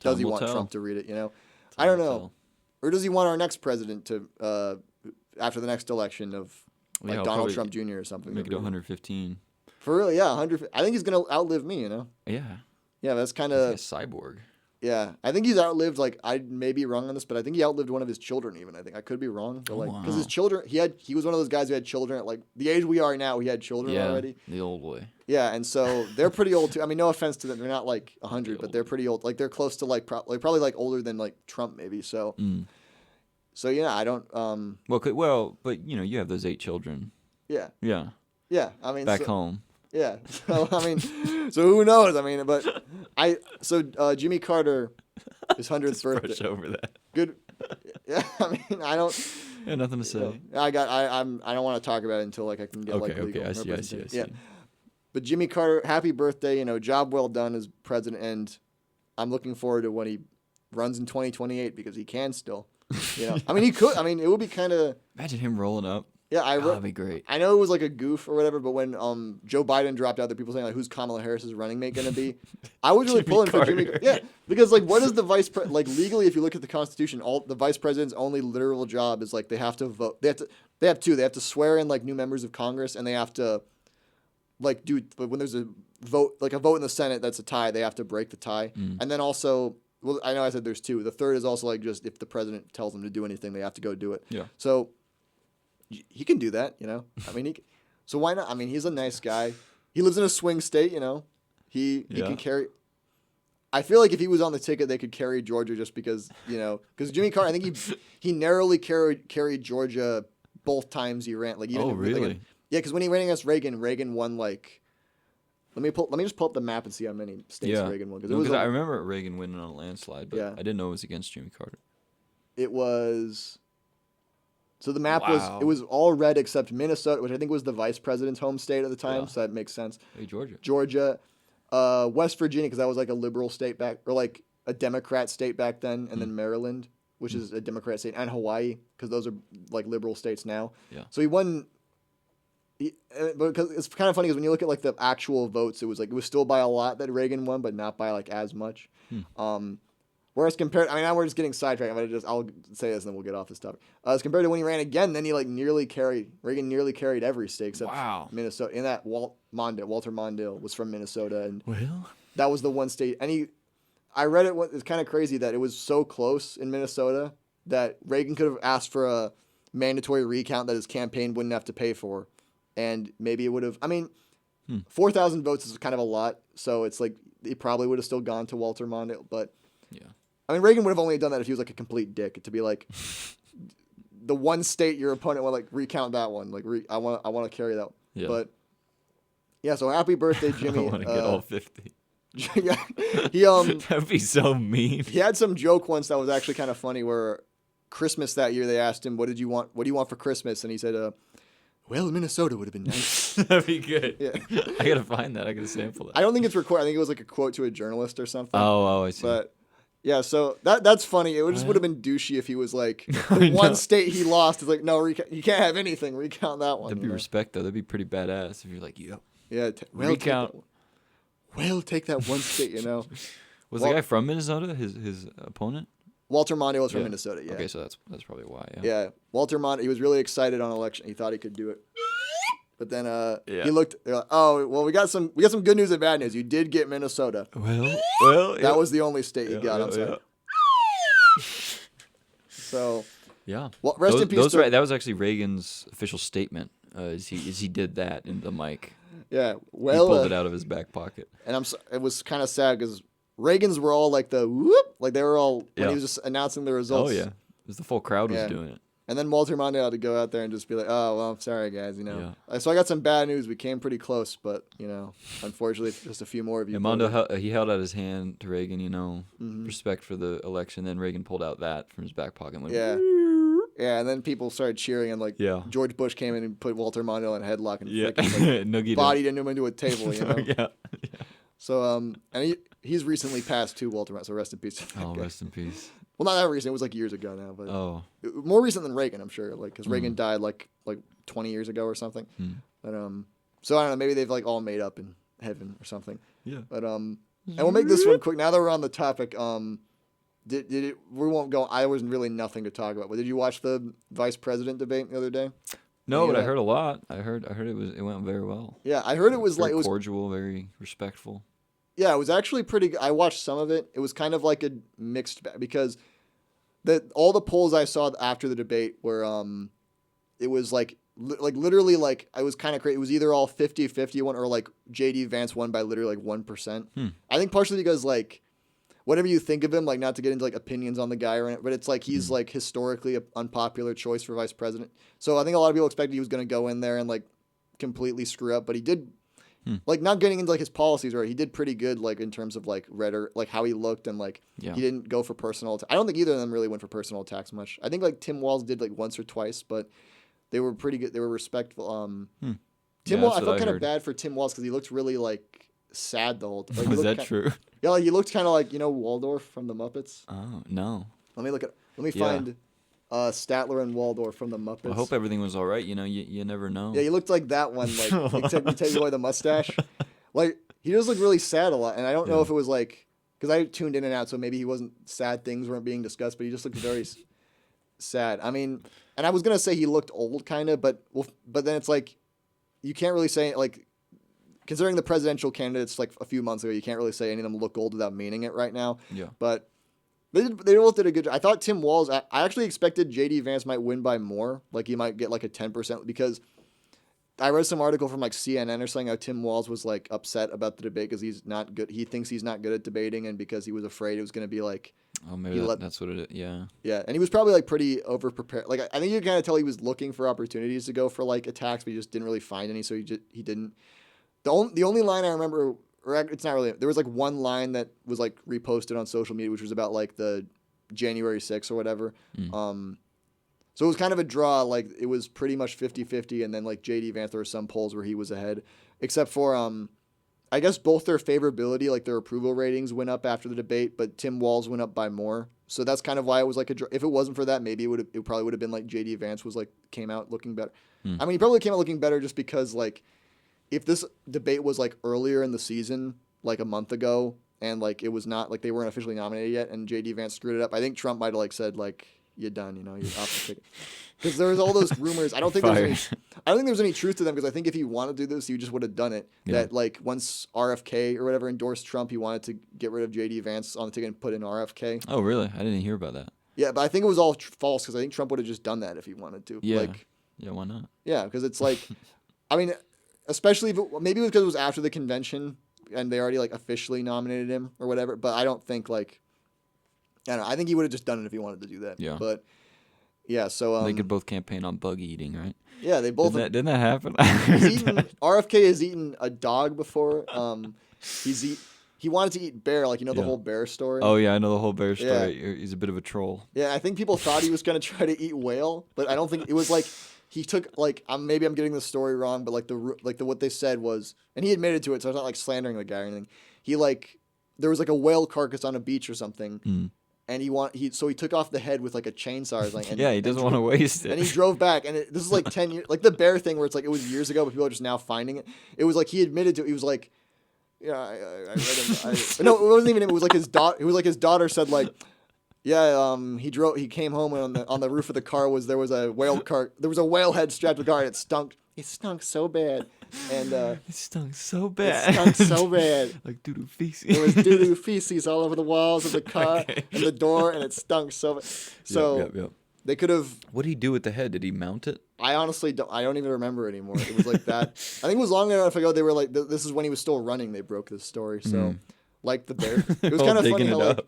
does he want Trump to read it? You know, I don't know, or does he want our next president to after the next election of like Donald Trump Jr. or something? Make it 115. For real, yeah, 100. I think he's going to outlive me. You know. Yeah. Yeah, that's kind of a cyborg. Yeah, I think he's outlived, like, I may be wrong on this, but I think he outlived one of his children even. I think I could be wrong. But like, because his children, he was one of those guys who had children at, like, the age we are now, he had children already. The old boy. Yeah, and so they're pretty old, too. I mean, no offense to them. They're not, like, 100, but they're pretty old. Like, they're close to, like, probably, like, older than, like, Trump, maybe. So, yeah, I don't, but, you know, you have those 8 children. Yeah. Yeah. Yeah, I mean. Back home. Yeah. So, I mean, so who knows? I mean, but Jimmy Carter, his 100th birthday. Brush over that. Good. Yeah, I mean, I don't. Yeah, nothing to say. I don't want to talk about it until like I can get like legal representation. I see. Yeah. But Jimmy Carter, happy birthday! You know, job well done as president, and I'm looking forward to when he runs in 2028 because he can still. You know, I mean, he could. I mean, it would be kind of. Imagine him rolling up. Yeah, that'd be great. I know it was like a goof or whatever, but when Joe Biden dropped out, there people saying like, "Who's Kamala Harris's running mate gonna be?" I was really pulling for Jimmy. Yeah, because like, what is the vice president like legally? If you look at the Constitution, all the vice president's only literal job is like they have to vote. They have two. They have to swear in like new members of Congress, and they have to like do. But when there's a vote in the Senate, that's a tie. They have to break the tie, and then also. Well, I know I said there's 2. The third is also like just if the president tells them to do anything, they have to go do it. Yeah. So he can do that, you know. I mean, so why not? I mean, he's a nice guy. He lives in a swing state, you know. He can carry. I feel like if he was on the ticket, they could carry Georgia just because because Jimmy Carter. I think he narrowly carried Georgia both times he ran. Like even really? Yeah, because when he ran against Reagan won like. Let me just pull up the map and see how many states Reagan won. Because I remember Reagan winning on a landslide, but I didn't know it was against Jimmy Carter. It was. So the map was all red except Minnesota, which I think was the vice president's home state at the time. So that makes sense. Hey, Georgia. West Virginia, because that was like a liberal state or like a Democrat state back then, and then Maryland, which is a Democrat state, and Hawaii, because those are like liberal states now. Yeah. So he won. Because it's kind of funny because when you look at like the actual votes, it was still by a lot that Reagan won, but not by like as much. Whereas compared, I mean, now we're just getting sidetracked. I'll say this and then we'll get off this topic. As compared to when he ran again, then he like Reagan nearly carried every state except Minnesota. And that Walter Mondale was from Minnesota, and that was the one state. And I read it. It's kind of crazy that it was so close in Minnesota that Reagan could have asked for a mandatory recount that his campaign wouldn't have to pay for. And maybe it would have. I mean, 4,000 votes is kind of a lot, so it's like it probably would have still gone to Walter Mondale. But I mean, Reagan would have only done that if he was like a complete dick to be like, the one state your opponent will like recount that one. Like I want to carry that. Yeah. But yeah, so happy birthday, Jimmy. I want to get all 50. Yeah, that'd be so mean. He had some joke once that was actually kind of funny. Where Christmas that year they asked him, "What do you want for Christmas?" And he said, well, Minnesota would have been nice. That'd be good. Yeah. I gotta find that. I gotta sample that. I don't think it's recorded. I think it was like a quote to a journalist or something. Oh, I see. But Yeah, so that's funny. It just would have been douchey if he was like, the one state he lost is like, no, you can't have anything. Recount that one. That'd be respect, though. That'd be pretty badass if you're like, yep. Yeah, Recount. Take that one state, Was the guy from Minnesota, his opponent? Walter Mondale was from Minnesota, yeah. Okay, so that's probably why, Yeah, Walter Mondale, he was really excited on election. He thought he could do it. But then he looked, oh, well, we got some good news and bad news. You did get Minnesota. Well, That was the only state you got, I'm sorry. So, yeah. Well, rest in peace. That was actually Reagan's official statement, is he did that in the mic. Yeah, well. He pulled it out of his back pocket. And it was kind of sad because Reagan's were all like the whoop, like they were all when he was just announcing the results. Oh yeah, it was the full crowd was doing it. And then Walter Mondale had to go out there and just be like, "Oh well, I'm sorry guys, So I got some bad news. We came pretty close, but unfortunately, just a few more of you." And Mondale he held out his hand to Reagan, Mm-hmm. respect for the election. Then Reagan pulled out that from his back pocket. And went, Yeah, and then people started cheering, and George Bush came in and put Walter Mondale in a headlock and freaking, bodied him into a table. Yeah. So and he's recently passed too, Walter Mondale. So rest in peace. Oh, rest in pease. Well, not that recent. It was like years ago now, but more recent than Reagan, I'm sure. Like because Reagan died like 20 years ago or something. But so I don't know. Maybe they've like all made up in heaven or something. Yeah. But and we'll make this one quick. Now that we're on the topic, did it? We won't go. I was really nothing to talk about. But did you watch the vice president debate the other day? No, but I heard a lot. I heard it went very well. Yeah, I heard it was very like cordial, very respectful. Yeah, it was actually pretty good. I watched some of it. It was kind of like a mixed bag because all the polls I saw after the debate were it was like literally like I was kind of crazy. It was either all 50-50 one or like JD Vance won by literally like 1%. I think partially because like whatever you think of him, like not to get into like opinions on the guy or anything, but it's like he's like historically an unpopular choice for vice president. So I think a lot of people expected he was going to go in there and like completely screw up, but he did. Like not getting into like his policies, right? He did pretty good, like in terms of like rhetoric, like how he looked, and like he didn't go for personal. I don't think either of them really went for personal attacks much. I think like Tim Walz did like once or twice, but they were pretty good. They were respectful. Tim Walz, I felt kind of bad for Tim Walz because he looked really like sad the whole time. Like, Was that true? Yeah, like he looked kind of like Waldorf from the Muppets. Oh no. Let me find Statler and Waldorf from the Muppets. Well, I hope everything was all right. You never know. Yeah, he looked like that one. Like you take away the mustache. Like he just looked really sad a lot, and I don't know if it was like because I tuned in and out, so maybe he wasn't sad things weren't being discussed, but he just looked very sad. I mean, and I was gonna say he looked old, kind of, but then it's like you can't really say like considering the presidential candidates like a few months ago, you can't really say any of them look old without meaning it right now. Yeah, but. They both did a good job. I thought Tim Walz, I actually expected JD Vance might win by more. Like he might get like a 10% because I read some article from like CNN or something how Tim Walz was like upset about the debate because he's not good. He thinks he's not good at debating and because he was afraid it was going to be like. Oh, maybe that's what it is. Yeah. Yeah. And he was probably like pretty over prepared. Like I think you can kind of tell he was looking for opportunities to go for like attacks, but he just didn't really find any. So he didn't. The only line I remember. Or it's not really. There was like one line that was like reposted on social media, which was about like the January 6th or whatever. So it was kind of a draw. Like it was pretty much 50-50, and then like JD Vance, there were some polls where he was ahead, except for I guess both their favorability, like their approval ratings, went up after the debate, but Tim Walz went up by more. So that's kind of why it was like a draw. If it wasn't for that, maybe it probably would have been like JD Vance was like came out looking better. I mean, he probably came out looking better just because like. If this debate was like earlier in the season, like a month ago, and like it was not like they weren't officially nominated yet, and JD Vance screwed it up, I think Trump might have like said like you're done, you're off the ticket. Because there was all those rumors. I don't think there's any truth to them. Because I think if he wanted to do this, he just would have done it. Yeah. That like once RFK or whatever endorsed Trump, he wanted to get rid of JD Vance on the ticket and put in RFK. Oh really? I didn't hear about that. Yeah, but I think it was all false because I think Trump would have just done that if he wanted to. Yeah. Like, yeah. Why not? Yeah, because it's like, I mean. Especially if maybe it was because it was after the convention and they already like officially nominated him or whatever. But I don't think like I don't know. I think he would have just done it if he wanted to do that. Yeah. But yeah, so they could both campaign on bug eating, right? Yeah, they both. Didn't that happen? RFK has eaten a dog before. He wanted to eat bear, like the whole bear story. Oh yeah, I know the whole bear story. Yeah. He's a bit of a troll. Yeah, I think people thought he was gonna try to eat whale, but I don't think it was like. He took like maybe I'm getting the story wrong, but like the what they said was, and he admitted to it, so it's not like slandering the guy or anything. He like there was like a whale carcass on a beach or something. And so he took off the head with like a chainsaw or something. Yeah, he doesn't want to waste it. And he drove back, and this is like 10 years, like the bear thing where it's like it was years ago, but people are just now finding it. It was like he admitted to it. He was like, yeah, I read him. No, it wasn't even him. It was like his daughter. It was like his daughter said like, yeah, he came home and on the roof of the car there was a whale head strapped to the car, and it stunk. It stunk so bad. And it stunk so bad. It stunk so bad. Like doo-doo feces. There was doo-doo feces all over the walls of the car and the door, and it stunk so bad. So Yep. they could have... What did he do with the head? Did he mount it? I honestly don't... I don't even remember anymore. It was like that. I think it was long enough ago. They were like... This is when he was still running. They broke this story. So, like the bear... It was kind of funny how, like,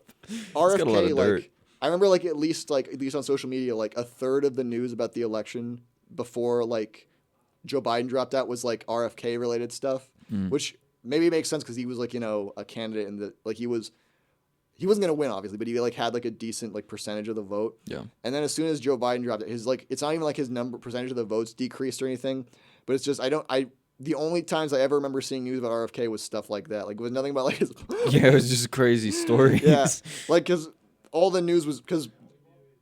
RFK, like... I remember, like, at least on social media, like, a third of the news about the election before, like... Joe Biden dropped out was like RFK related stuff, which maybe makes sense because he was like, a candidate and he wasn't going to win obviously, but he like had like a decent like percentage of the vote. Yeah. And then as soon as Joe Biden dropped it, it's not even like his percentage of the votes decreased or anything, but it's just, the only times I ever remember seeing news about RFK was stuff like that. Like it was nothing about like his. Yeah, it was just crazy stories. Yeah. Like, cause all the news was because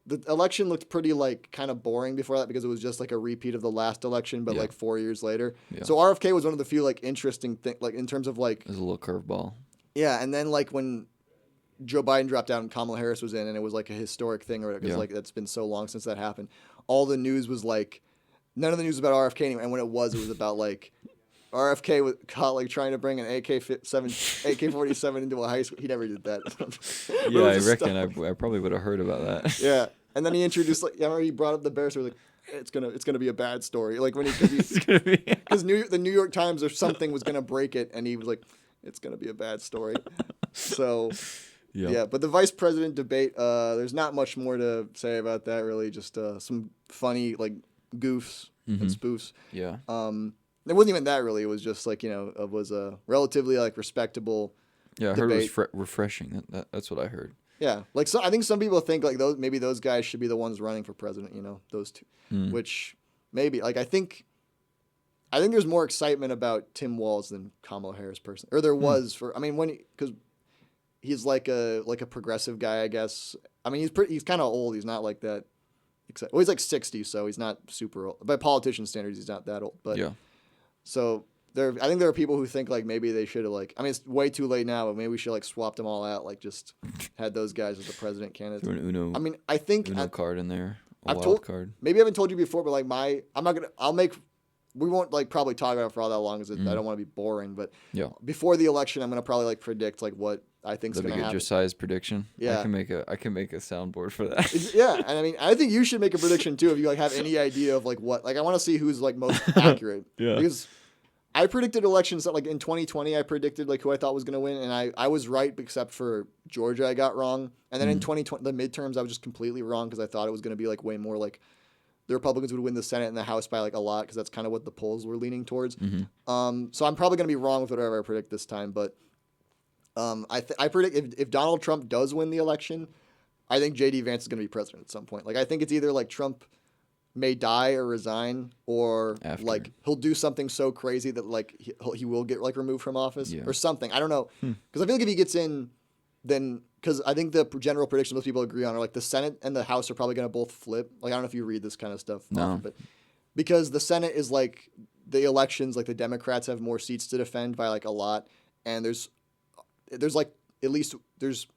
the election looked pretty like kind of boring before that because it was just like a repeat of the last election, but like 4 years later. Yeah. So RFK was one of the few like interesting things, like in terms of like. It was a little curveball. Yeah, and then like when Joe Biden dropped out and Kamala Harris was in, and it was like a historic thing, or because like that's been so long since that happened. All the news was like, none of the news was about RFK anymore, and when it was about like. RFK was caught like trying to bring an AK-47 into a high school. He never did that. Yeah, I reckon I probably would have heard about that. Yeah, and then he introduced I remember he brought up the bear story. Like, it's gonna be a bad story. Like when because the New York Times or something was gonna break it, and he was like, it's gonna be a bad story. So yeah, but the vice president debate, there's not much more to say about that really. Just some funny like goofs and spoofs. Yeah. It wasn't even that really. It was just like, it was a relatively like respectable. Yeah, I heard it was refreshing. That's what I heard. Yeah, like I think some people think like those guys should be the ones running for president. Those two, which maybe like I think there's more excitement about Tim Walz than Kamala Harris personally, or there was because he's like a progressive guy, I guess. I mean he's kind of old. He's not like that. Well, he's like 60, so he's not super old. By politician standards, he's not that old. But yeah. So I think there are people who think like maybe they should have it's way too late now, but maybe we should like swap them all out, like just had those guys as the president candidates. Throw an Uno. I mean, I think Uno card in there. Card. Maybe I haven't told you before, but like we won't like probably talk about it for all that long because I don't want to be boring. But before the election, I'm gonna probably like predict like what I think is gonna happen. Josiah's prediction. Yeah, I can make a soundboard for that. Yeah, and I mean, I think you should make a prediction too if you like have any idea of like what. Like, I want to see who's like most accurate. Yeah, because I predicted elections like in 2020. I predicted like who I thought was gonna win, and I was right except for Georgia. I got wrong, and then in 2020 the midterms I was just completely wrong because I thought it was gonna be like way more like the Republicans would win the Senate and the House by like a lot because that's kind of what the polls were leaning towards. So I'm probably gonna be wrong with whatever I predict this time, but. I predict if Donald Trump does win the election, I think J.D. Vance is going to be president at some point. Like I think it's either like Trump may die or resign, or like he'll do something so crazy that like he will get like removed from office or something. I don't know because I feel like if he gets in, then because I think the general prediction most people agree on are like the Senate and the House are probably going to both flip. Like I don't know if you read this kind of stuff, often, but because the Senate is like the elections, like the Democrats have more seats to defend by like a lot, and there's like at least there's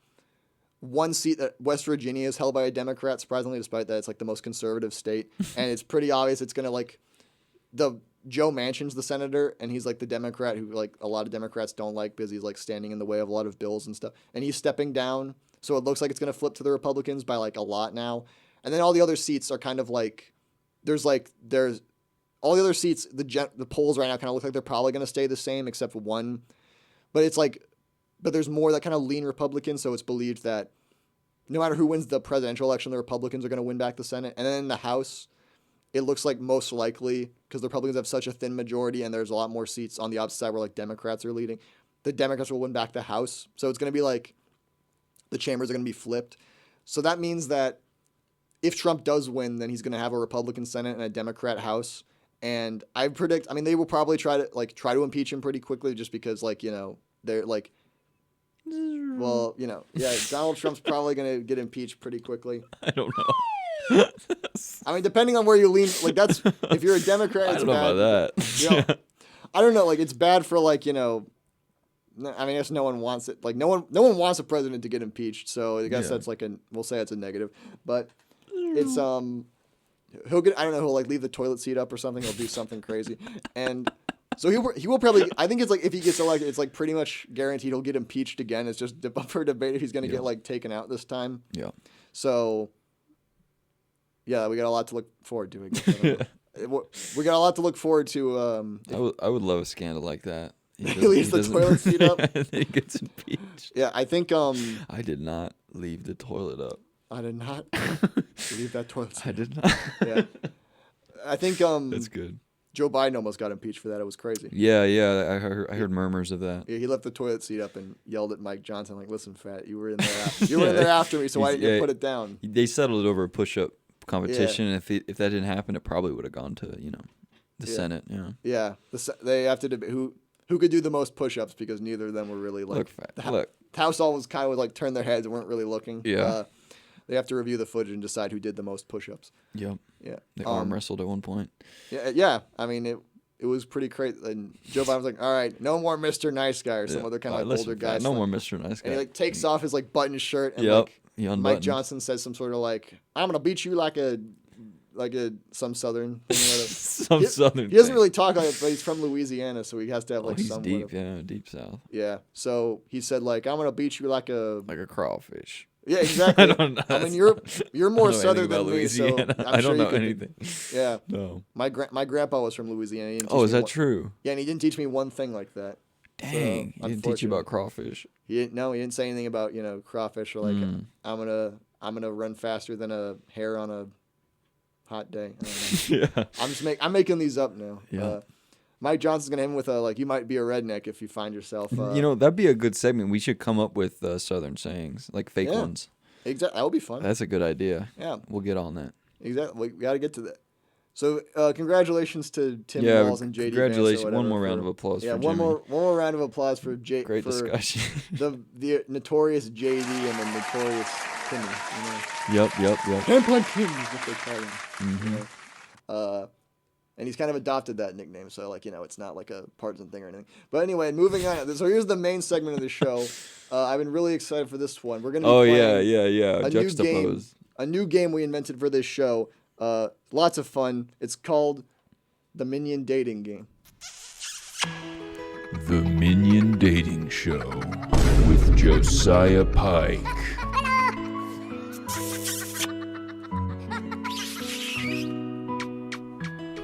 one seat that West Virginia is held by a Democrat, surprisingly, despite that it's like the most conservative state. And it's pretty obvious it's going to like Joe Manchin's the senator, and he's like the Democrat who like a lot of Democrats don't like because he's like standing in the way of a lot of bills and stuff. And he's stepping down. So it looks like it's going to flip to the Republicans by like a lot now. And then all the other seats are kind of like there's all the other seats, the polls right now kind of look like they're probably going to stay the same except for one. But it's like but there's more that kind of lean Republican, so it's believed that no matter who wins the presidential election, the Republicans are going to win back the Senate. And then in the House, it looks like most likely, because the Republicans have such a thin majority and there's a lot more seats on the opposite side where like Democrats are leading, the Democrats will win back the House. So it's going to be like the chambers are going to be flipped. So that means that if Trump does win, then he's going to have a Republican Senate and a Democrat House. And I predict, they will probably try to impeach him pretty quickly just because they're like, Well, Donald Trump's probably going to get impeached pretty quickly. I don't know. I mean, depending on where you lean, like that's if you're a Democrat, it's I don't know bad. about that. I don't know. Like it's bad for I mean, I guess no one wants it. Like no one wants a president to get impeached. So I guess that's we'll say it's a negative. But it's he'll get. I don't know. He'll leave the toilet seat up or something. He'll do something crazy, and so he will probably. I think it's if he gets elected, it's pretty much guaranteed he'll get impeached again. It's just up for debate if he's going to get taken out this time. Yeah. So. Yeah, we got a lot to look forward to. I guess. We got a lot to look forward to. I would love a scandal like that. He leaves the toilet seat up. And he gets impeached. Yeah, I think. I did not leave the toilet up. I did not leave that toilet seat. I did not. Yeah, I think. That's good. Joe Biden almost got impeached for that. It was crazy. Yeah. I heard murmurs of that. Yeah, he left the toilet seat up and yelled at Mike Johnson, "Listen, fat, you were in there. You were in there after me, so why didn't you put it down?" They settled it over a push-up competition, and if that didn't happen, it probably would have gone to the Senate. Yeah, they have to debate who could do the most push-ups because neither of them were really look. The House always kind of turned their heads and weren't really looking. Yeah, they have to review the footage and decide who did the most push-ups. Yep. Yeah, they arm wrestled at one point. Yeah. I mean it was pretty crazy. And Joe Biden was like, "All right, no more Mr. Nice Guy or some other kind of older guy." No more Mr. Nice Guy. And he takes off his button shirt and Mike Johnson says some sort of "I'm gonna beat you like a some southern thing." Southern. He doesn't really talk like it, but he's from Louisiana, so he has to have he's some. deep, deep south. Yeah, so he said "I'm gonna beat you like a crawfish." Yeah, exactly. I don't know. I mean, you're more southern than me, so I don't know anything. Yeah. No. My grandpa was from Louisiana. Is that true? Yeah, and he didn't teach me one thing like that. Dang, he didn't teach you about crawfish. He didn't say anything about crawfish or I'm gonna run faster than a hare on a hot day. I don't know. I'm making these up now. Yeah. Mike Johnson's gonna hit him with you might be a redneck if you find yourself. That'd be a good segment. We should come up with southern sayings, like fake ones. Exactly, that would be fun. That's a good idea. Yeah, we'll get on that. Exactly, we got to get to that. So, congratulations to Tim Walls and JD. Congratulations! One more round of applause. Yeah, for one Jimmy. more round of applause for J. Great discussion. the notorious JD and the notorious Timmy. Yep. Handplug Tim is what they call him. Mm-hmm. And he's kind of adopted that nickname, so it's not like a partisan thing or anything. But anyway, moving on. So here's the main segment of the show. I've been really excited for this one. We're gonna be playing Juxtapose. A new game we invented for this show. Lots of fun. It's called the Minion Dating Game. The Minion Dating Show with Josiah Pike.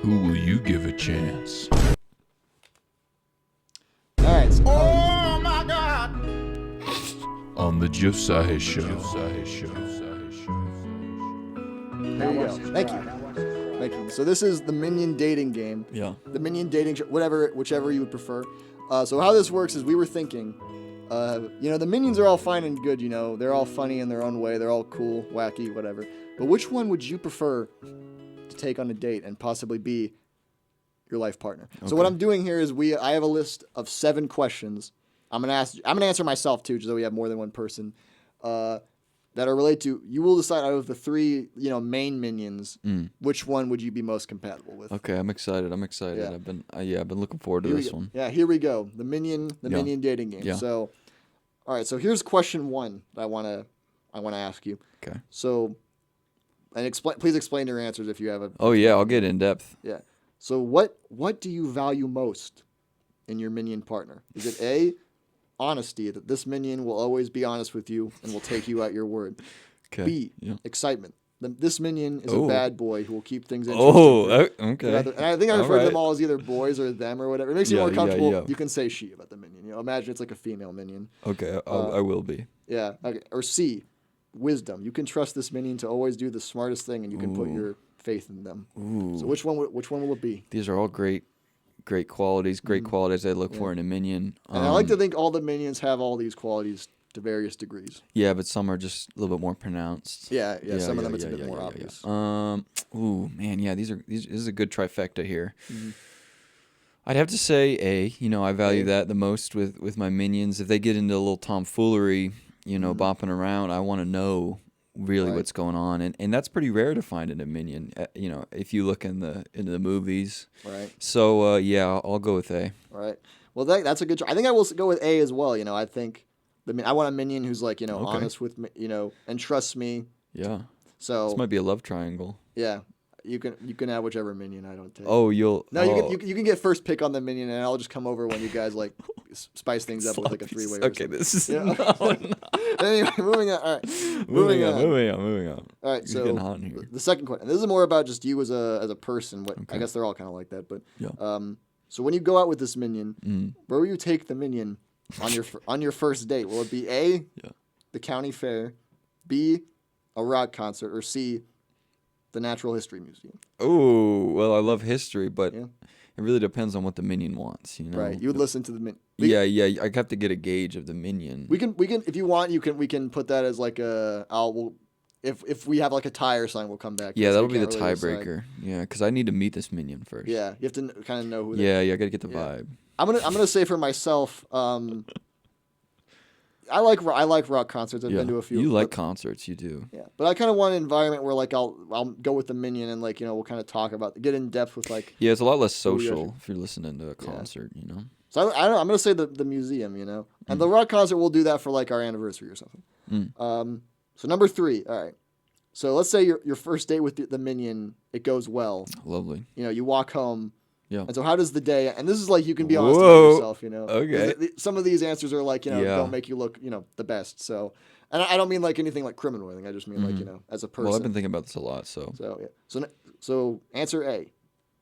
Who will you give a chance? All right. So, Oh my God! On the Josiah Show. there you go. Thank you. So this is the Minion Dating Game. Yeah. The Minion Dating Show, whichever you would prefer. So how this works is we were thinking, the Minions are all fine and good, they're all funny in their own way, they're all cool, wacky, whatever. But which one would you prefer to take on a date and possibly be your life partner? Okay. So what I'm doing here is I have a list of 7 questions. I'm gonna answer myself too, so we have more than one person. That are related to, you will decide out of the 3, main minions, which one would you be most compatible with. Okay, I'm excited. Yeah. I've been looking forward to this one. Yeah, here we go. The Minion Dating Game. Yeah. So, all right. So here's question 1 that I wanna ask you. Okay. So, and please explain your answers if you have a. Oh yeah, I'll get in depth. Yeah. So what do you value most in your minion partner? Is it A, honesty, that this minion will always be honest with you and will take you at your word? Okay. B, excitement. This minion is a bad boy who will keep things interesting. Okay. And I think I refer to them all as either boys or them or whatever. It makes you more comfortable. Yeah. You can say she about the minion. Imagine it's like a female minion. Okay, I will be. Yeah. Okay. Or C, wisdom. You can trust this minion to always do the smartest thing, and you can put your faith in them. Ooh. So which one will it be? These are all great qualities. Great qualities I look for in a minion. And I like to think all the minions have all these qualities to various degrees. Yeah, but some are just a little bit more pronounced. Yeah. Some of them it's a bit more obvious. Ooh, man, yeah, this is a good trifecta here. Mm-hmm. I'd have to say A. I value A. that the most with my minions. If they get into a little tomfoolery, bopping around, I want to know really Right. what's going on, and that's pretty rare to find in a minion. If you look into the movies. Right. So yeah, I'll go with A. Right. Well, that's a good. I think I will go with A as well. I think I want a minion who's like Okay. honest with me, and trusts me. Yeah. So This might be a love triangle. yeah, you can have whichever minion I don't take. Oh, you'll. No, oh. you can get first pick on the minion, and I'll just come over when you guys like spice things up with like a three-way. Okay, this is Yeah. no. Anyway, moving on. All right, Moving on. All right, It's so getting hot in here. the second question. This is more about just you as a person. I Okay. guess they're all kind of like that, but Yeah. so when you go out with this minion, Mm. where will you take the minion on your first date? Will it be A, Yeah. the county fair, B, a rock concert, or C, the Natural History Museum? Oh, well, I love history, but Yeah. it really depends on what the minion wants, Right, you would listen to the minion. Yeah, I have to get a gauge of the minion. We can if you want we can put that as like if we have like a tie or something, we'll come back. Yeah, So that'll we be the can't really decide. tiebreaker. Yeah, because I need to meet this minion first. Yeah, you have to kind of know who. Yeah, I gotta get the Yeah. vibe. I'm gonna say for myself, I like rock concerts. I've Yeah, been to a few. you like but, concerts, you do. yeah, but I kind of want an environment where like I'll go with the minion and like we'll kind of talk about get in depth with like. Yeah, it's a lot less Who we social if you're listening to a concert, So I don't know, I'm gonna say the museum, and the rock concert we'll do that for like our anniversary or something. Mm. So number 3, all right. So let's say your first date with the minion, it goes well. Lovely. You walk home. Yeah. And so how does the day? And this is like you can be honest Whoa. with yourself. 'Cause Okay. some of these answers are like Yeah. don't make you look the best. So, and I don't mean like anything like criminal or anything. I just mean like as a person. Well, I've been thinking about this a lot, so. So yeah. So answer A.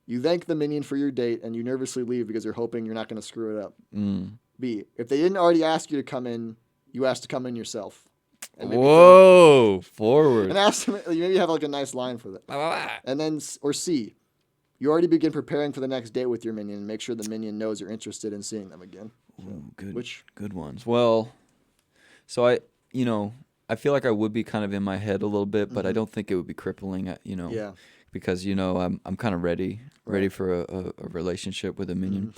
You thank the minion for your date and you nervously leave because you're hoping you're not going to screw it up. Mm. B. If they didn't already ask you to come in, you asked to come in yourself. And maybe Whoa, forward. And ask them, maybe you have like a nice line for that. And then, or C. You already begin preparing for the next date with your minion and make sure the minion knows you're interested in seeing them again. Ooh, Which good ones. Well, so I feel like I would be kind of in my head a little bit, but I don't think it would be crippling, Yeah. because I'm kind of ready Right. for a relationship with a minion.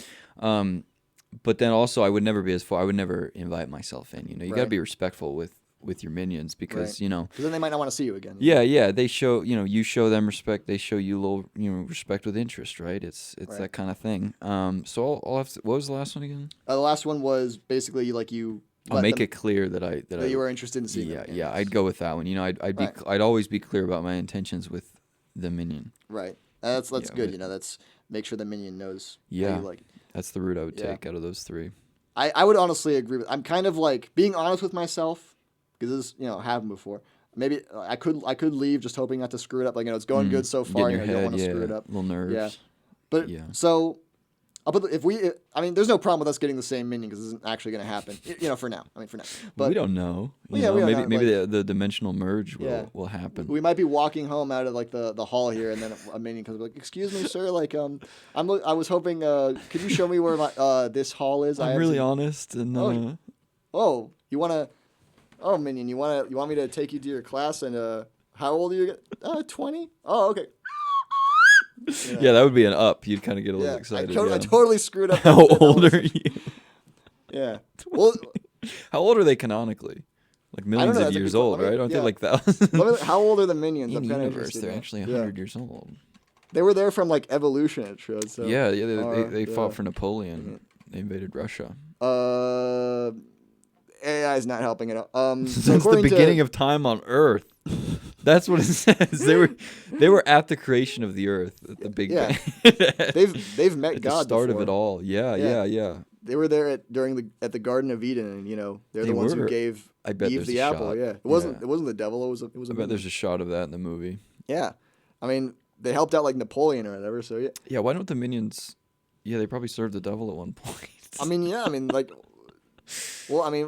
But then also I would never be as far. I would never invite myself in. You got to Right. be respectful with your minions because Right. Because then they might not want to see you again. Yeah, they show, you show them respect, they show you a little, respect with interest, right? It's Right. that kind of thing. So I'll have to, what was the last one again? The last one was basically like you. I'll let make them- it clear that that you were interested in seeing yeah, them again. yeah, I'd go with that one. Right. I'd always be clear about my intentions with the minion. Right. That's Yeah, good. but- That's make sure the minion knows. how Yeah. you like it. That's the route I would Yeah. take out of those three. I would honestly agree with. I'm kind of like being honest with myself because this happened before. Maybe I could leave just hoping not to screw it up. Like it's going good so Get far. in your You don't head, want to screw it up. little nerves. Yeah. But Yeah. so, I'll put there's no problem with us getting the same minion because this isn't actually going to happen. For now. For now. But we don't know. Well, You yeah, know, we don't maybe know, the dimensional merge Yeah. will happen. we might be walking home out of like the hall here, and then a minion comes like, "Excuse me, sir. Like I was hoping. Could you show me where my this hall is? I'm really honest and Oh, you wanna? Oh, minion, you want me to take you to your class? And how old are you? 20. Oh, okay. yeah, that would be an up. You'd kind of get a little Yeah, excited. I yeah. totally screwed up. How old are you? Yeah. Well, How old are they canonically? Like millions know, of that's a years good que- old, let me- right? Aren't yeah. they like thousands? how old are the minions? In I'm the kinda universe, interested they're now. actually Yeah. 100 years old. They were there from like evolution. It showed. So. Yeah, they yeah. fought for Napoleon. They invaded Russia. AI is not helping it out. So Since the according beginning of time on Earth. That's what it says. They were at the creation of the Earth at the Big Yeah. Bang. they've met at God the start before. of it all. Yeah. They were there at the Garden of Eden, and they're They the ones who were. gave I bet Eve there's the a apple. shot. Yeah, it wasn't Yeah. it wasn't the devil. It was a I bet minion. there's a shot of that in the movie. Yeah, I mean they helped out like Napoleon or whatever. So yeah, Yeah, why don't the minions? Yeah, they probably served the devil at one point.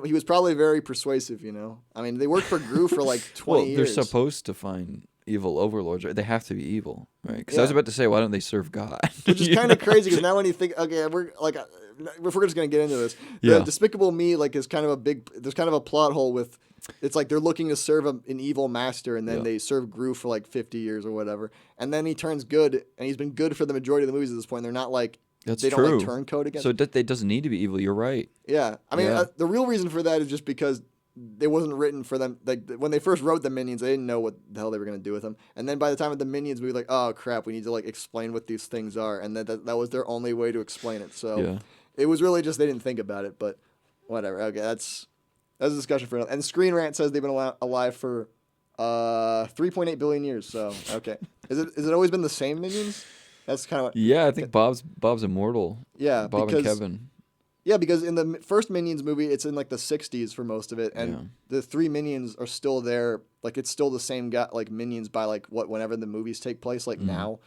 he was probably very persuasive. I mean they worked for Gru for like 20 well, years. they're supposed to find evil overlords, right? They have to be evil, right? Because I was Yeah. about to say, why don't they serve God? Which is kind of crazy because now when you think, okay, we're like, if we're just gonna get into this, Yeah. the Despicable Me like is kind of there's kind of a plot hole with, it's like they're looking to serve an evil master, and then Yeah. they serve Gru for like 50 years or whatever, and then he turns good, and he's been good for the majority of the movies at this point. They're not like That's they true. don't like turncoat against. So that they doesn't need to be evil. You're right. Yeah, I mean, Yeah. the real reason for that is just because it wasn't written for them. Like when they first wrote the Minions, they didn't know what the hell they were gonna do with them. And then by the time of the Minions, we were like, oh crap, we need to like explain what these things are, and that was their only way to explain it. So Yeah. it was really just they didn't think about it, but whatever. Okay, that's a discussion for another. And Screen Rant says they've been alive for 3.8 billion years. So okay, is it always been the same Minions? That's kind of what. Yeah, I think Bob's immortal. Yeah, Bob and Kevin. Yeah, because in the first Minions movie, it's in like the 60s for most of it, and Yeah. the three Minions are still there. Like it's still the same guy, like Minions by like whenever the movies take place, like now.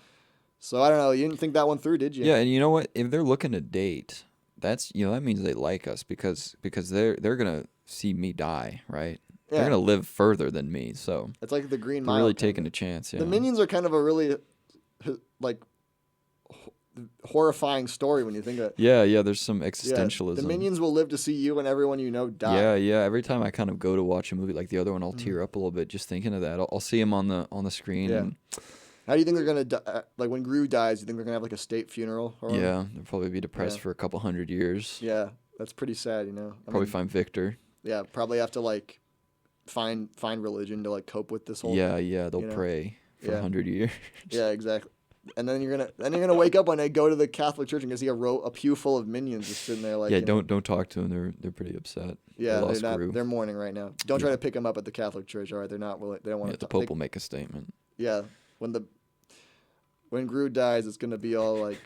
So I don't know. You didn't think that one through, did you? Yeah, and you know what? If they're looking to date, that's that means they like us because they're gonna see me die, right? Yeah. They're gonna live further than me, so It's like the Green they're Mile. really kind taking of. a chance. Yeah. The Minions are kind of a really like horrifying story when you think of it. Yeah. There's some Yeah, existentialism. the Minions will live to see you and everyone you know die. Yeah. Every time I kind of go to watch a movie like the other one, I'll tear up a little bit just thinking of that. I'll see him on the screen. Yeah. And How do you think they're gonna die? Like when Gru dies, you think they're gonna have like a state funeral? Or yeah, they'll probably be depressed Yeah. for a couple hundred years. Yeah, that's pretty sad. I Probably mean, find Victor. yeah, probably have to like find religion to like cope with this whole. Yeah, they'll you know? pray for Yeah. 100 years. Yeah, exactly. And then you're gonna wake up one day, go to the Catholic church, and gonna see a pew full of minions just sitting there like. Yeah, you know. don't talk to them. They're pretty upset. Yeah, They lost they're not. Gru. They're mourning right now. Don't try to pick them up at the Catholic church. All right, they're not willing. They don't want Yeah, to. the Pope will make a statement. Yeah, when Gru dies, it's gonna be all like,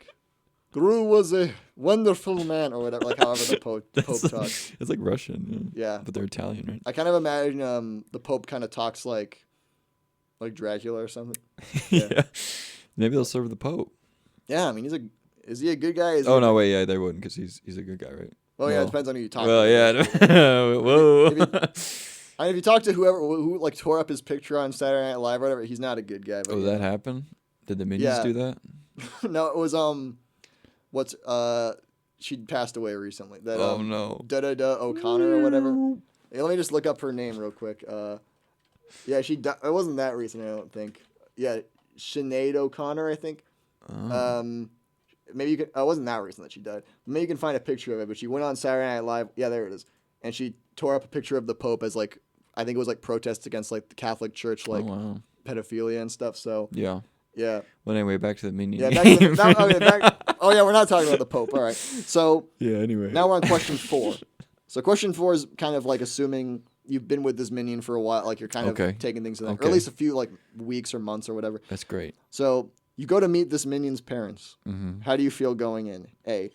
Gru was a wonderful man, or whatever. Like however the Pope talks. It's like Russian. Yeah. But they're Italian, right? I kind of imagine the Pope kind of talks like Dracula or something. Yeah. Maybe they'll serve the Pope. Yeah, I mean is he a good guy? Oh no, wait, yeah, they wouldn't because he's a good guy, right? Well, yeah, Well- it depends on who you talk Well, to. yeah. Whoa. I mean, if you talk to who like tore up his picture on Saturday Night Live or whatever, he's not a good guy. But Oh, yeah. that happened? Did the Minions Yeah. do that? No, it was she passed away recently. That Oh no. O'Connor or whatever. Hey, let me just look up her name real quick. Yeah, it wasn't that recent, I don't think. Yeah, Sinead O'Connor, I think. Oh. Maybe you can. It wasn't that recent that she died. Maybe you can find a picture of it. But she went on Saturday Night Live. Yeah, there it is. And she tore up a picture of the Pope as like, I think it was like protests against like the Catholic Church, like Oh, wow. pedophilia and stuff. So Yeah. yeah, Well, anyway, back to the Minion yeah. Game. Oh yeah, we're not talking about the Pope. All right. So Yeah, anyway. now we're on question 4. So question 4 is kind of like assuming you've been with this minion for a while, like you're kind of Okay. taking things to them, or Okay. at least a few like weeks or months or whatever. That's great. So you go to meet this minion's parents. Mm-hmm. How do you feel going in? A,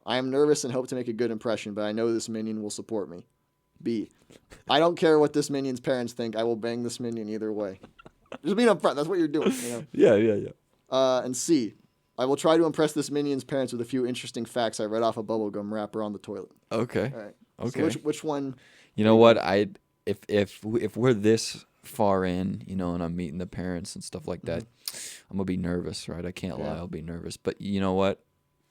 I am nervous and hope to make a good impression, but I know this minion will support me. B, I don't care what this minion's parents think. I will bang this minion either way. Just being upfront. That's what you're doing. Yeah. And C, I will try to impress this minion's parents with a few interesting facts I read off a bubblegum wrapper on the toilet. Okay. All right. Okay. So which one? You know what? If we're this far in, and I'm meeting the parents and stuff like that, I'm gonna be nervous, right? I can't lie, I'll be nervous. But you know what?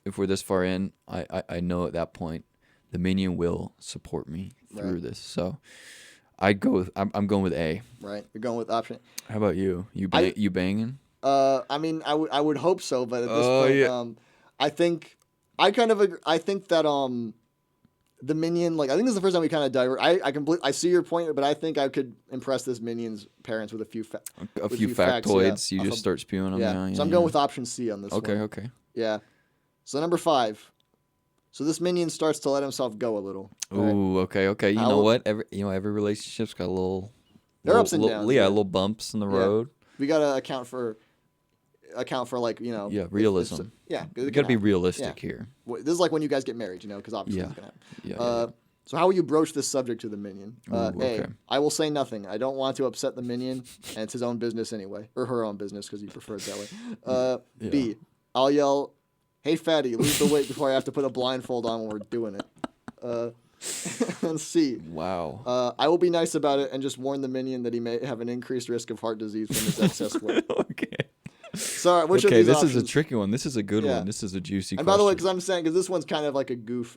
If we're this far in, I know at that point the minion will support me through this. So I'm going with A. Right. You're going with option. How about you? You banging? I mean, I would hope so, but at this Oh, point, yeah. I think I kind of agree. I think that the minion, like I think this is the first time we kind of diverge. I see your point, but I think I could impress this minion's parents with a few A few facts, factoids. yeah, You off just start spewing them. Yeah. Yeah. So I'm going with option C on this Okay. one. Okay. Yeah. So number 5. So this minion starts to let himself go a little. right? Ooh. Okay. You How- know what? Every relationship's got a little. They're ups and little- downs, Yeah, yeah. little bumps in the Yeah. road. We gotta account for like Yeah, if- realism. yeah, You got to be realistic here. This is like when you guys get married, because obviously it's gonna happen. Yeah. So how will you broach this subject to the minion? Ooh, okay. A, I will say nothing. I don't want to upset the minion, and it's his own business anyway, or her own business because he prefers that way. B, I'll yell, "Hey fatty, lose the weight before I have to put a blindfold on when we're doing it." And C, Wow. I will be nice about it and just warn the minion that he may have an increased risk of heart disease from his excess weight. Okay. Sorry, which of Okay, these this options? is a tricky one. This is a good Yeah. one. This is a juicy And question. by the way, because this one's kind of like a goof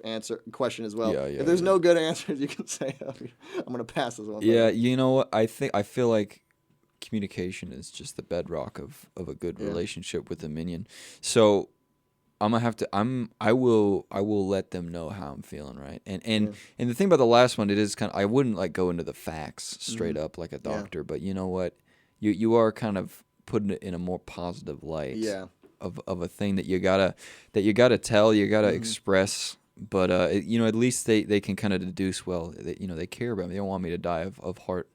question as well. Yeah, if there's no good answers, you can say, I'm going to pass this one. Yeah, you know what? I feel like communication is just the bedrock of a good relationship with a minion. So I'm gonna have to. I will let them know how I'm feeling, right? And the thing about the last one, it is kind of. I wouldn't like go into the facts straight up like a doctor, but you know what? You are kind of putting it in a more positive light. Yeah. Of a thing that you gotta tell, you gotta express. But at least they can kind of deduce. Well, they care about me. They don't want me to die of heart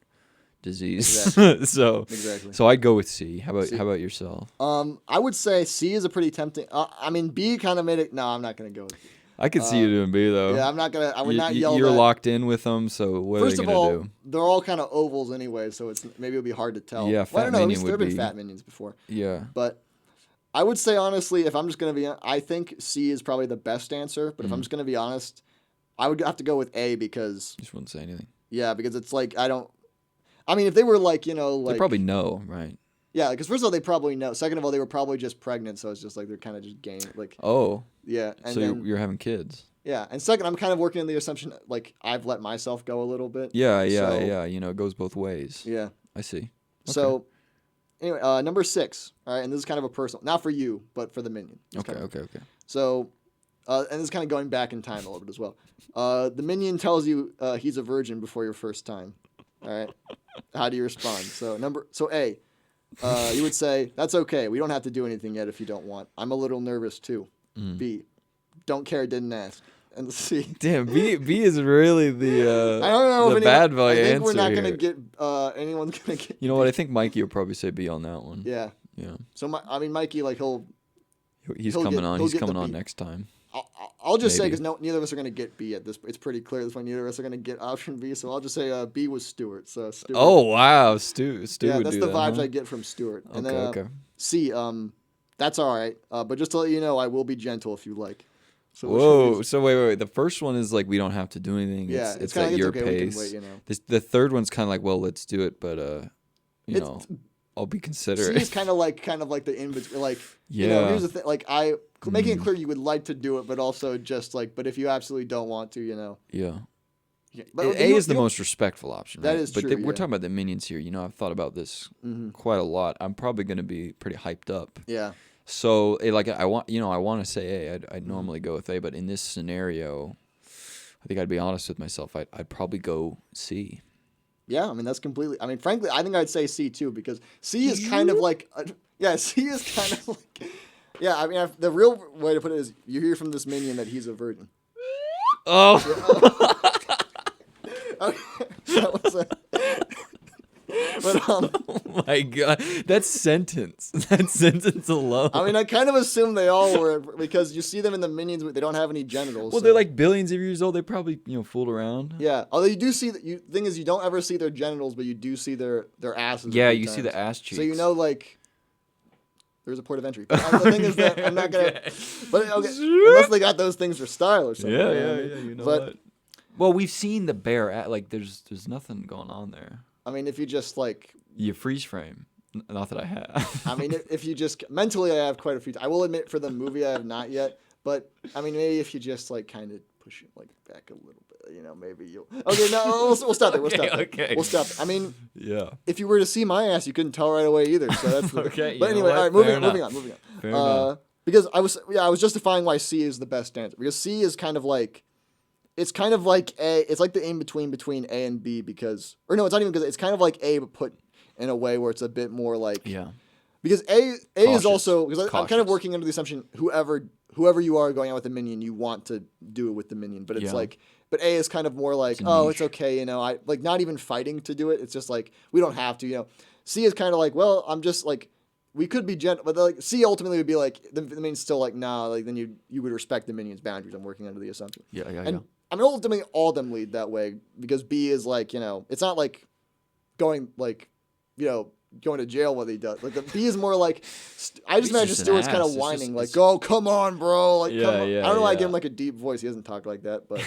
disease. Exactly. So I'd go with C. How about yourself? I would say C is a pretty tempting. I mean, B kind of made it. No, I'm not gonna go with B. I could see you doing B though. Yeah, I'm not gonna. I would not yell. You're that. locked in with them, so what First are of they all, gonna do? they're all kind of ovals anyway, so maybe it'll be hard to tell. Yeah, well, I don't know. At Minion least there have would been be- fat minions before. Yeah. But I would say honestly, if I'm just gonna be, I think C is probably the best answer. But if I'm just gonna be honest, I would have to go with A because Just wouldn't say anything. yeah, because it's like I don't. I mean, if they were like They probably know, right? yeah, because first of all they probably know. Second of all, they were probably just pregnant, so it's just like they're kind of just gaining like Oh, yeah. And so then you're having kids. yeah, and second, I'm kind of working on the assumption like I've let myself go a little bit. Yeah. So, It goes both ways. Yeah. I see. Okay. So anyway, number 6. All right, and this is kind of a personal, not for you, but for the minion. It's Okay. kind of- Okay. So, and this is kind of going back in time a little bit as well. The minion tells you he's a virgin before your first time. All right, how do you respond? So A, you would say that's okay. We don't have to do anything yet if you don't want. I'm a little nervous too. B, don't care, didn't ask. And C, Damn, B is really the I don't know the if bad boy I think answer we're not here. gonna get anyone's gonna get. You know what? I think Mikey will probably say B on that one. Yeah. Yeah. So Mikey, like He's He'll coming get- on. he'll He's get the coming on B. next time. I'll just say Maybe. because neither of us are gonna get B at this. It's pretty clear at this point. Neither of us are gonna get option B. So I'll just say B was Stuart. So Stuart. Oh wow, Stu yeah, would that's do the that, vibes huh? I get from Stuart. And Okay, then okay. C, that's all right. But just to let you know, I will be gentle if you like. So which one Whoa. is- So wait. The first one is like we don't have to do anything. Yeah, It's kinda at like, your okay, we can pace. wait, you know. The third one's kind of like, well, let's do it, but you It's- know, I'll be C considerate. is kind of like the in between. Like Yeah. here's the thing. Like making it clear you would like to do it, but also just like, but if you absolutely don't want to, Yeah. Yeah. A is the most respectful option. That right? is but true, we're yeah. talking about the minions here. I've thought about this Mm-hmm. quite a lot. I'm probably going to be pretty hyped up. Yeah. So, I want to say A. I'd Mm-hmm. normally go with A, but in this scenario, I think I'd be honest with myself. I'd probably go C. Yeah, I mean that's completely. I mean, frankly, I think I'd say C too because C is kind of like, C is kind of like, yeah. I mean, the real way to put it is you hear from this minion that he's a virgin. Oh, Okay, that was but oh my God. That sentence alone. I mean, I kind of assume they all were because you see them in the minions, but they don't have any genitals. well, so- they're like billions of years old. They probably, fooled around. Yeah, although you do see that. Thing is, you don't ever see their genitals, but you do see their asses. a Yeah, few you see times. the ass cheeks. So like there's a port of entry. But the thing is that I'm not gonna. Okay. But okay, unless they got those things for style or something. Yeah, you know yeah, what I mean? yeah. You know But what? Well, we've seen the bear there's nothing going on there. I mean, if you just like, You freeze frame. Not that I have. I mean, if you just mentally, I have quite a few. I will admit, for the movie, I have not yet. But I mean, maybe if you just like kind of push it like back a little bit, maybe you'll. Okay, no, we'll stop there. We'll stop there. Okay. We'll stop. I mean, Yeah. if you were to see my ass, you couldn't tell right away either. So that's the, Okay, But you know anyway, what? all right, Fair moving enough. on. Fair enough. Because I was justifying why C is the best answer because C is kind of like. It's kind of like A. It's like the in between A and B because, or no, it's not even because it's kind of like A but put in a way where it's a bit more like Yeah. because A Cautious. is also because I'm kind of Cautious. working under the assumption whoever you are going out with the minion, you want to do it with the minion, but it's Yeah. like, but A is kind of more like, It's a oh, niche. it's okay, I like not even fighting to do it. It's just like we don't have to, C is kind of like, well, I'm just like. We could be gentle, but like C ultimately would be like the minion's still like nah, like then you would respect the minion's boundaries. I'm working under the assumption. Yeah. And I mean, ultimately, all of them lead that way because B is like, it's not like going like, going to jail what he does. Like the B is more like, I just He's imagine just an Stuart's kind ass. of It's whining, just- like, "Oh, come on, bro!" Like, Yeah, come on. yeah, I don't know why I give yeah. him like a deep voice. He doesn't talk like that, but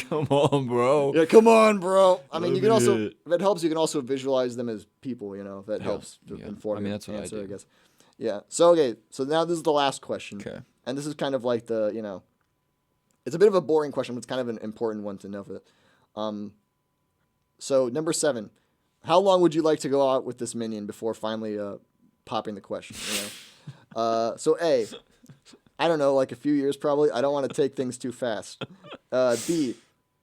Come on, bro. yeah, come on, bro. I mean, Let you can me also, hit. if it helps, you can also visualize them as people. If that helps to yeah. inform. I mean, your that's what I answer, do. guess. Yeah. So so now this is the last question. Okay. And this is kind of like it's a bit of a boring question, but it's kind of an important one to know for that. So number 7, how long would you like to go out with this minion before finally popping the question? So A, I don't know, like a few years probably. I don't want to take things too fast. B,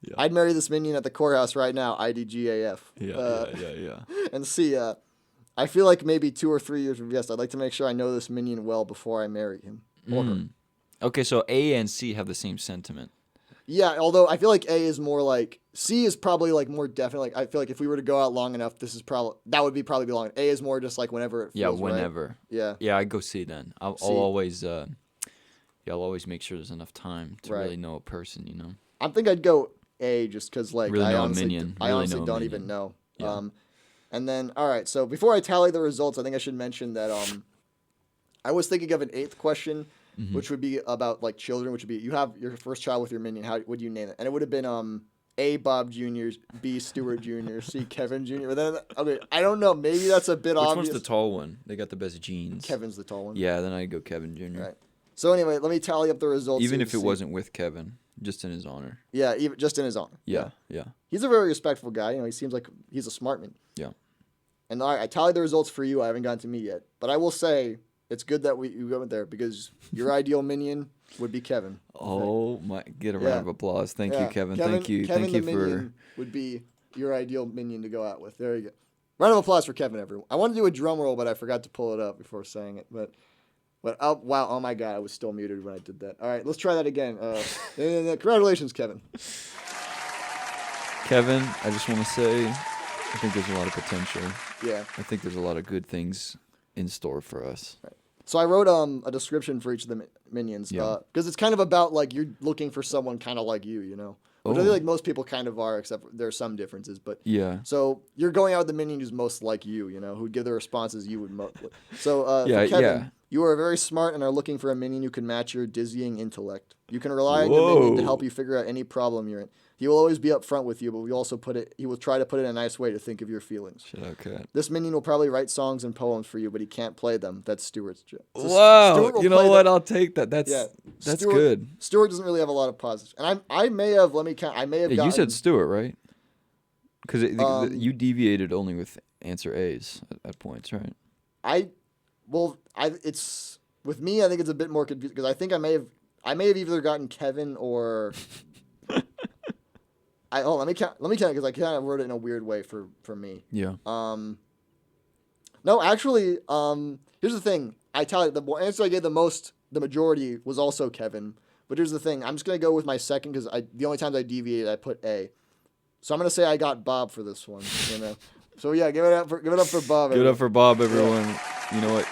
Yeah. I'd marry this minion at the courthouse right now. IDGAF. Yeah. And C, I feel like maybe 2 or 3 years would be best. I'd like to make sure I know this minion well before I marry him or her. Okay, so A and C have the same sentiment. Yeah, although I feel like A is more like C is probably like more definite. Like I feel like if we were to go out long enough, this is probably be long. A is more just like whenever it feels right. Whenever. Yeah. Yeah, I go C then. I'll always make sure there's enough time to really know a person. You know. I think I'd go A just because like really I know honestly, a minion. I really honestly know a don't minion. even know. Yeah. And then all right, so before I tally the results, I think I should mention that I was thinking of an 8th question. Which would be about like children, which would be you have your first child with your minion. How would you name it? And it would have been A. Bob Jr., B. Stuart Jr., C. Kevin Jr. But then okay, I don't know. Maybe that's a bit obvious. Which one's the tall one? They got the best genes. Kevin's the tall one. Yeah, then I'd go Kevin Jr. Right. So anyway, let me tally up the results. Even if it wasn't with Kevin, just in his honor. Yeah, even just in his honor. Yeah. He's a very respectful guy. You know, he seems like he's a smart man. Yeah. And all right, I tallied the results for you. I haven't gotten to me yet, but I will say. It's good that you went there because your ideal minion would be Kevin. Oh my! Get a round of applause. Thank you, Kevin. Thank you. Kevin Thank you the for. Minion would be your ideal minion to go out with. There you go. Round of applause for Kevin, everyone. I wanted to do a drum roll, but I forgot to pull it up before saying it. But oh, wow! Oh my God! I was still muted when I did that. All right, let's try that again. Congratulations, Kevin. Kevin, I just want to say, I think there's a lot of potential. Yeah. I think there's a lot of good things in store for us. Right. So I wrote a description for each of the minions because it's kind of about like you're looking for someone kind of like you know, which I feel like most people kind of are, except there are some differences. But yeah, so you're going out with the minion who's most like you know, who'd give the responses you would most. So for Kevin, you are very smart and are looking for a minion who can match your dizzying intellect. You can rely on your minion to help you figure out any problem you're in. He will always be upfront with you, but he will try to put it in a nice way to think of your feelings. Okay. This minion will probably write songs and poems for you, but he can't play them. That's Stuart's job. So wow, you know what? I'll take that. That's Stuart, good. Stuart doesn't really have a lot of positives, and I may have. Let me count. I may have. You said Stuart, right? Because you deviated only with answer A's at points, right? It's with me. I think it's a bit more confusing because I think I may have either gotten Kevin or. Let me count because I kind of wrote it in a weird way for me. Yeah. No, actually, here's the thing. I tell you, the answer I gave the majority was also Kevin. But here's the thing. I'm just gonna go with my second because the only times I deviated, I put A. So I'm gonna say I got Bob for this one. You know. So yeah, give it up for Bob. Give it up for Bob, everyone. Yeah. You know what?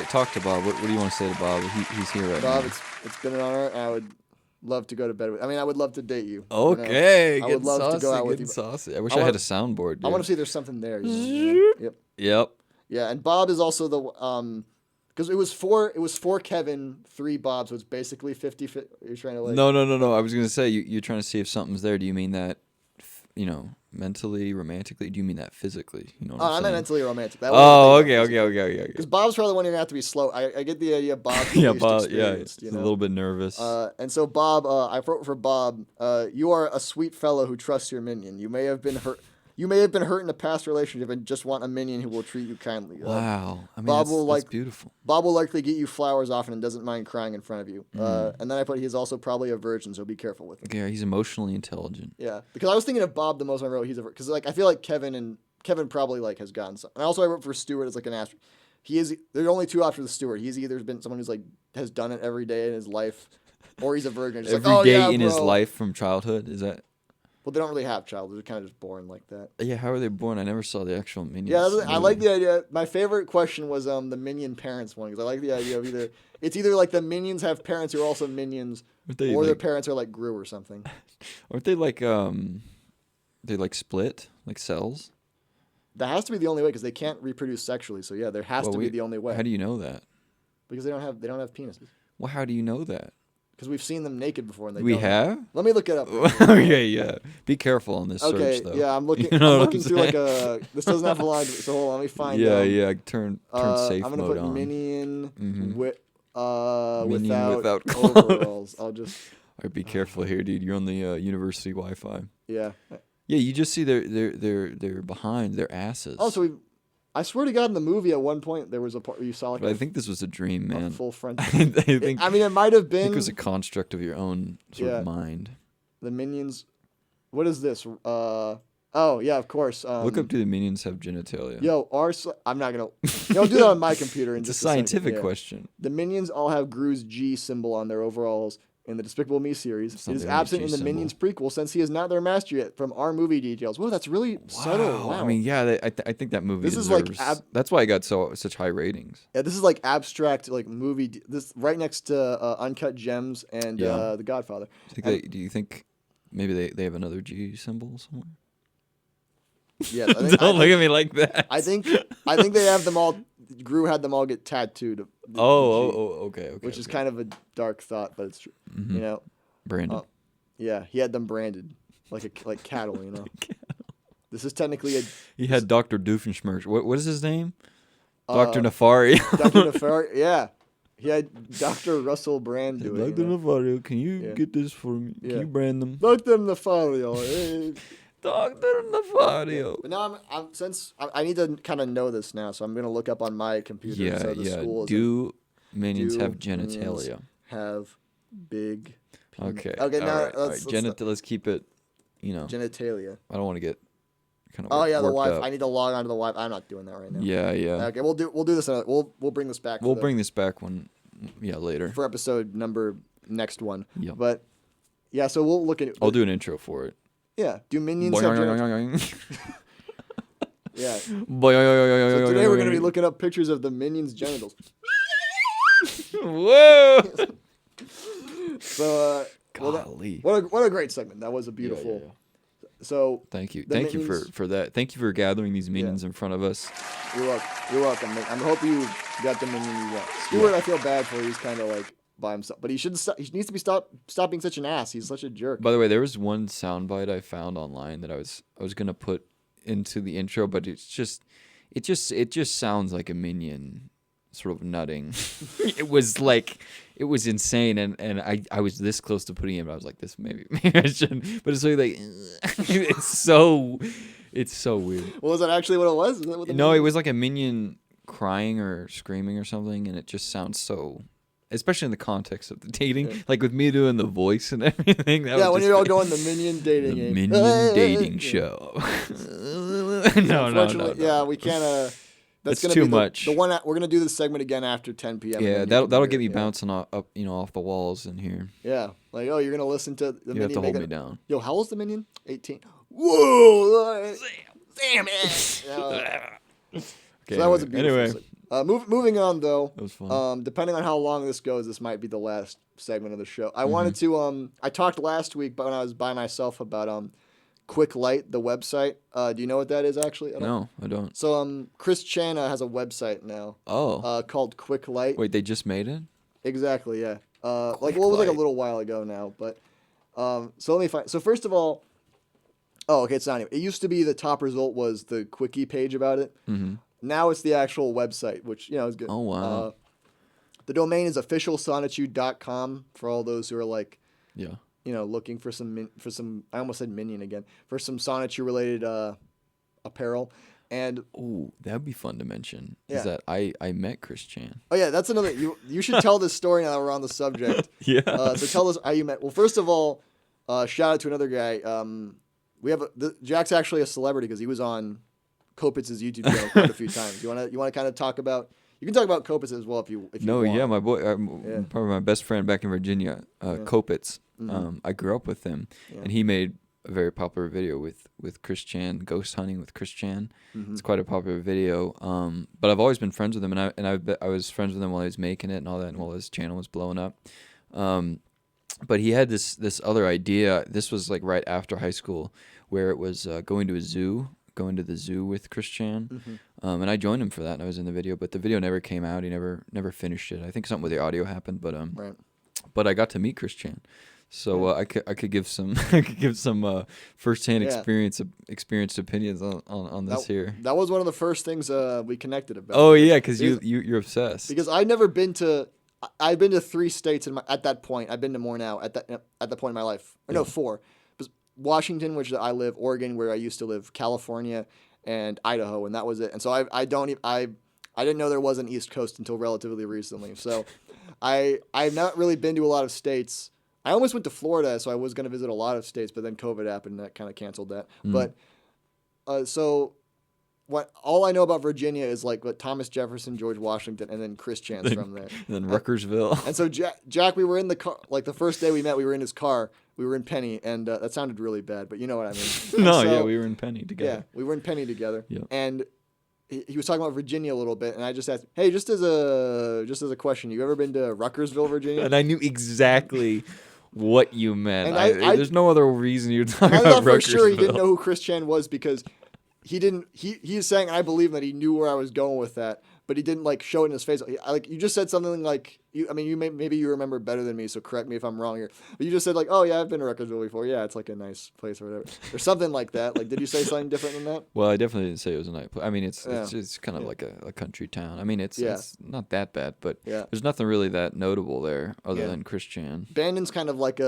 Talk to Bob. What do you want to say to Bob? He's here right now. Bob, it's been an honor. And I would love to go to bed with. I mean, I would love to date you. Okay, you know? I would love to go out with you. Saucy. I wish I had a soundboard. Dude. I want to see there's something there. You know? Yep. Yeah, and Bob is also the because it was four Kevin, 3 Bob, so it's basically 50-50. You're trying to like. No. I was gonna say you're trying to see if something's there. Do you mean that, mentally, romantically? Do you mean that physically? You know what I I'm meant mentally romantic. Okay. Because Bob's probably the one you're gonna have to be slow. I get the idea. Bob. Bob. Yeah, he's a little bit nervous. And so Bob, I wrote for Bob. You are a sweet fellow who trusts your minion. You may have been hurt. You may have been hurt in a past relationship and just want a minion who will treat you kindly. Wow. I mean, Bob that's beautiful. Bob will likely get you flowers often and doesn't mind crying in front of you. And then I put he's also probably a virgin, so be careful with him. Yeah, he's emotionally intelligent. Yeah, because I was thinking of Bob the most when I wrote because I feel like Kevin probably has gotten some. And also I wrote for Stuart as like an asterisk. There's only 2 options with Stuart. He's either been someone who's has done it every day in his life, or he's a virgin. Just every day in his life from childhood, is that? Well, they don't really have childhood. They're kind of just born like that. Yeah, how are they born? I never saw the actual minions. Yeah, I like the idea. My favorite question was the minion parents one because I like the idea of either like the minions have parents who are also minions, or their parents are like Gru or something. Aren't they they split like cells? That has to be the only way because they can't reproduce sexually. So yeah, there has to be the only way. How do you know that? Because they don't have penises. Well, how do you know that? Because we've seen them naked before. And we have? Let me look it up. Okay, yeah. Be careful on this search, though. Yeah, I'm looking. I'm looking through this doesn't have a line. So hold on, let me find. Yeah. Turn safe mode on. I'm gonna put minion without overalls. I'll just. All right, be careful here, dude. You're on the university Wi-Fi. Yeah. Yeah, you just see they're behind their asses. Oh, so I swear to God, in the movie at one point there was a part where you saw like But I think this was a dream, a man. full front. I think. I mean, it might have I been think it was a construct of your own sort Yeah. of mind. the Minions. What is this? Oh yeah, of course. Look up, do the Minions have genitalia? Yo, I'm not gonna. I'll do that on my computer in It's a just a second. scientific Yeah. question. The Minions all have Gru's G symbol on their overalls in the Despicable Me series. not It is the only absent G in the symbol. Minions prequel since he is not their master yet. From our movie details. Whoa, that's really subtle. Wow. I mean, yeah, I think that movie This is like deserves. That's why it got such high ratings. yeah, this is like abstract like movie. This right next to Uncut Gems and Yeah. The Godfather. Do you think maybe they have another G symbol somewhere? Yeah, Don't look at me like that. I think they have them all. Gru had them all get tattooed. Okay. Which is kind of a dark thought, but it's true. Mm-hmm. You know, Brandon. yeah, he had them branded like cattle. You know, this is technically a He had Dr. Doofenshmirtz. What is his name? Dr. Nefari. Dr. Nefari. Yeah, he had Dr. Russell Brand do it. Dr. You know? Nefari, can you Yeah. get this for me? Yeah. Can you brand them? Dr. Nefari. Dr. Nefari. But now I need to kind of know this now, so I'm gonna look up on my computer. Yeah, so the school is Do Minions do have Minions genitalia? have big. Penis. Okay. Okay. all Now right, all right. Let's keep it. Genitalia. I don't want to get kind of. Oh yeah, the worked Wi-Fi. up. I need to log onto the Wi-Fi. I'm not doing that right now. Yeah. Okay, we'll do this. We'll bring this back. We'll bring this back later. for episode number next one. Yeah. But yeah, so we'll look at it. I'll do an intro for it. Yeah. Do Minions have genitalia? Yeah. So today we're gonna be looking up pictures of the Minions' genitals. Whoa! So Golly. what a great segment. That was a beautiful. Yeah. So Thank you. the Thank you Minions- for that. Thank you for gathering these minions in front of us. You're welcome. I hope you got the minion you want. Stuart, I feel bad for. He's kind of like by himself, but he should. He needs to be stop being such an ass. He's such a jerk. By the way, there was one soundbite I found online that I was gonna put into the intro, but it just sounds like a minion sort of nutting. It was insane, and I was this close to putting it, but I was like, this maybe I shouldn't. But it's really like it's so weird. Well, was that actually what it was? Is that what the No, minion- it was like a minion crying or screaming or something, and it just sounds so. Especially in the context of the dating, like with me doing the voice and everything. That Yeah, was when just you're all great. going the Minion Dating The Game. Minion Dating Yeah. Show. No. Unfortunately, yeah, we can't. That's It's gonna too be much. The one we're gonna do this segment again after 10 p.m. and Yeah, then you that'll can get me hear it, bouncing up, off the walls in here. Yeah, like you're gonna listen to the You Minion. have to hold make me a- down. Yo, how old's the Minion? 18. Whoa! Damn it! Okay, So that was a beautiful. Anyway, Moving on though. that was fun. Depending on how long this goes, this might be the last segment of the show. I wanted to. I talked last week, but when I was by myself about CWClight, the website. Do you know what that is actually? No, I don't. So Chris Chana has a website now. Oh, Called CWClight. wait, they just made it? Exactly. Yeah. It was like a CWClight. little while ago now, but so let me find. So first of all. Oh, okay. It's not even. It used to be the top result was the quickie page about it. Mm-hmm. Now it's the actual website, which is good. Oh, wow. The domain is officialsonitude.com for all those who are like, Yeah. looking for some I almost said Minion again, for some Sonichu related apparel. And Oh, that'd be fun to mention. Yeah. Is that I met Chris Chan. oh yeah, that's another. You should tell this story now that we're on the subject. Yeah. So tell us how you met. Well, first of all, shout out to another guy. We have Jack's actually a celebrity because he was on Kopitz's YouTube channel quite a few times. You want to kind of talk about? You can talk about Kopitz as well if you No, want. yeah, my boy, Yeah. probably my best friend back in Virginia, Kopitz. I grew up with him, and he made a very popular video with Chris Chan, ghost hunting with Chris Chan. It's quite a popular video. But I've always been friends with him, and I was friends with him while he was making it and all that, and while his channel was blowing up. But he had this other idea. This was like right after high school, where it was going to the zoo with Chris Chan. And I joined him for that, and I was in the video, but the video never came out. He never finished it. I think something with the audio happened, but Right. but I got to meet Chris Chan, so I could give some firsthand experienced opinions on this here. That was one of the first things we connected about. Oh yeah, because you're obsessed. Because I've never been to. I've been to 3 states at that point. I've been to more now at the point in my life. Or no, 4. Washington, which I live, Oregon, where I used to live, California, and Idaho, and that was it. And so I didn't know there was an East Coast until relatively recently. So I've not really been to a lot of states. I almost went to Florida, so I was going to visit a lot of states, but then COVID happened, and that kind of canceled that. But so all I know about Virginia is like what Thomas Jefferson, George Washington, and then Chris Chan's from there. And then Ruckersville. And so Jack, we were in the car, like the first day we met, we were in his car. We were in Penny, and that sounded really bad, but you know what I mean. No, yeah, we were in Penny together. Yeah, we were in Penny together. Yeah. And he was talking about Virginia a little bit, and I just asked, hey, just as a question, you ever been to Ruckersville, Virginia? And I knew exactly what you meant. And there's no other reason you're talking I about thought for sure he didn't Ruckersville. know who Chris Chan was because he is saying, and I believe that he knew where I was going with that, but he didn't like show it in his face. Like you just said something like maybe you remember better than me, so correct me if I'm wrong here. But you just said like, oh yeah, I've been to Ruckersville before. Yeah, it's like a nice place or whatever, or something like that. Like, did you say something different than that? Well, I definitely didn't say it was a nice place. I mean, it's kind of like a country town. I mean, it's not that bad, but there's nothing really that notable there other than Chris Chan. Bandon's kind of like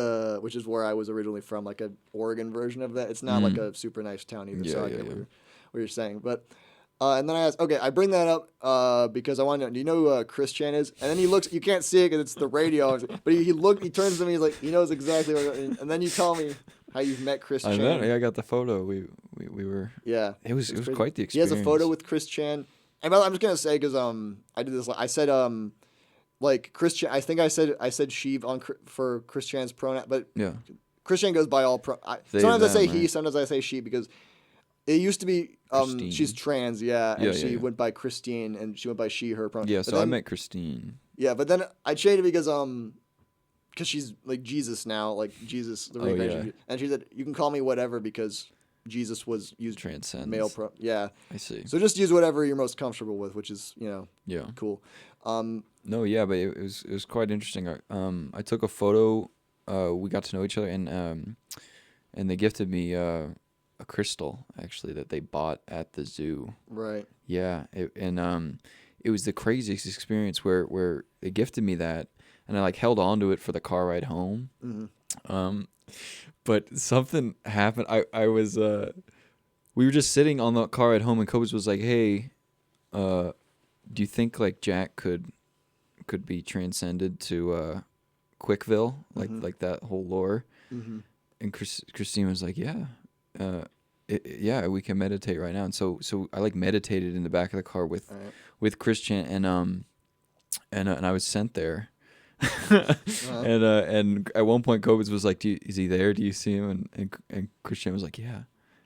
which is where I was originally from, like a Oregon version of that. It's not like a super nice town either. So I get what you're saying, but. And then I asked, okay, I bring that up because I want to know, do you know who Chris Chan is? And then he looks, you can't see it because it's the radio, but he turns to me, he's like, he knows exactly what, and then you tell me how you've met Chris Chan. I got the photo. We were. Yeah. It was quite the experience. He has a photo with Chris Chan. And I'm just going to say, because I did this, I said, like, Chris Chan, I think I said she for Chris Chan's pronoun, but Chris Chan goes by all sometimes I say he, sometimes I say she, because it used to be she's trans, and she went by Christine, and she went by she, her pronoun. Yeah, so I met Christine. Yeah, but then I changed it because she's like Jesus now, like Jesus, the reincarnation. And she said, you can call me whatever because Jesus was used transcends male I see. So just use whatever you're most comfortable with, which is cool. No, yeah, but it was quite interesting. I took a photo. We got to know each other, and they gifted me a crystal actually that they bought at the zoo. Right. Yeah, it was the craziest experience where they gifted me that, and I like held on to it for the car ride home. Mm-hmm. But something happened. I was we were just sitting on the car ride home, and Cobus was like, "Hey, do you think like Jack could be transcended to Quickville, like that whole lore?" Mm-hmm. And Christine was like, "Yeah." We can meditate right now, and so I like meditated in the back of the car with Christian, and I was sent there, and at one point Cobus was like, is he there? Do you see him? And Christian was like, yeah,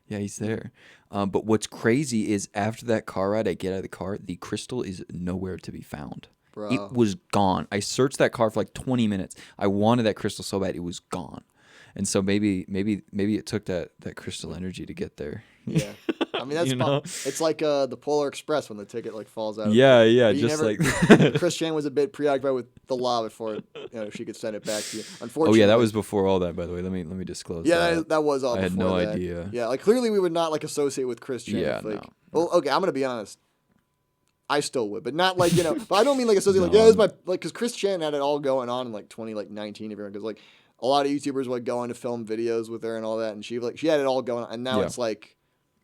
he's there. But what's crazy is after that car ride, I get out of the car, the crystal is nowhere to be found. Bro. It was gone. I searched that car for like 20 minutes. I wanted that crystal so bad, it was gone. And so maybe it took that crystal energy to get there. Yeah, I mean that's it's like the Polar Express when the ticket like falls out. Yeah, just like Chris Chan was a bit preoccupied with the law before she could send it back to you. Unfortunately, that was before all that. By the way, let me disclose. Yeah, that was all. I had no idea. Yeah, like clearly we would not like associate with Chris Chan. Yeah, no. Well, okay, I'm gonna be honest. I still would, but not like but I don't mean like associate this is my because Chris Chan had it all going on in like 2019 because like. A lot of YouTubers would go in to film videos with her and all that, and she had it all going on, and now it's like,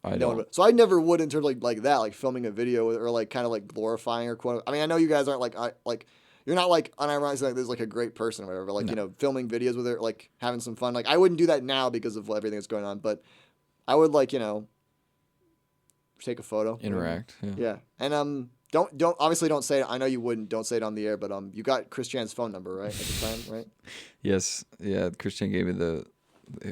so I never would in terms of like that, like filming a video with her, or like kind of like glorifying her. Quote. I mean, I know you guys aren't like you're not like unironically like this like a great person or whatever, but like filming videos with her, like having some fun. Like I wouldn't do that now because of everything that's going on, but I would like take a photo, interact, and don't say it. I know you wouldn't. Don't say it on the air, but you got Chris Chan's phone number right at the time, right? Yes, yeah. Christine gave me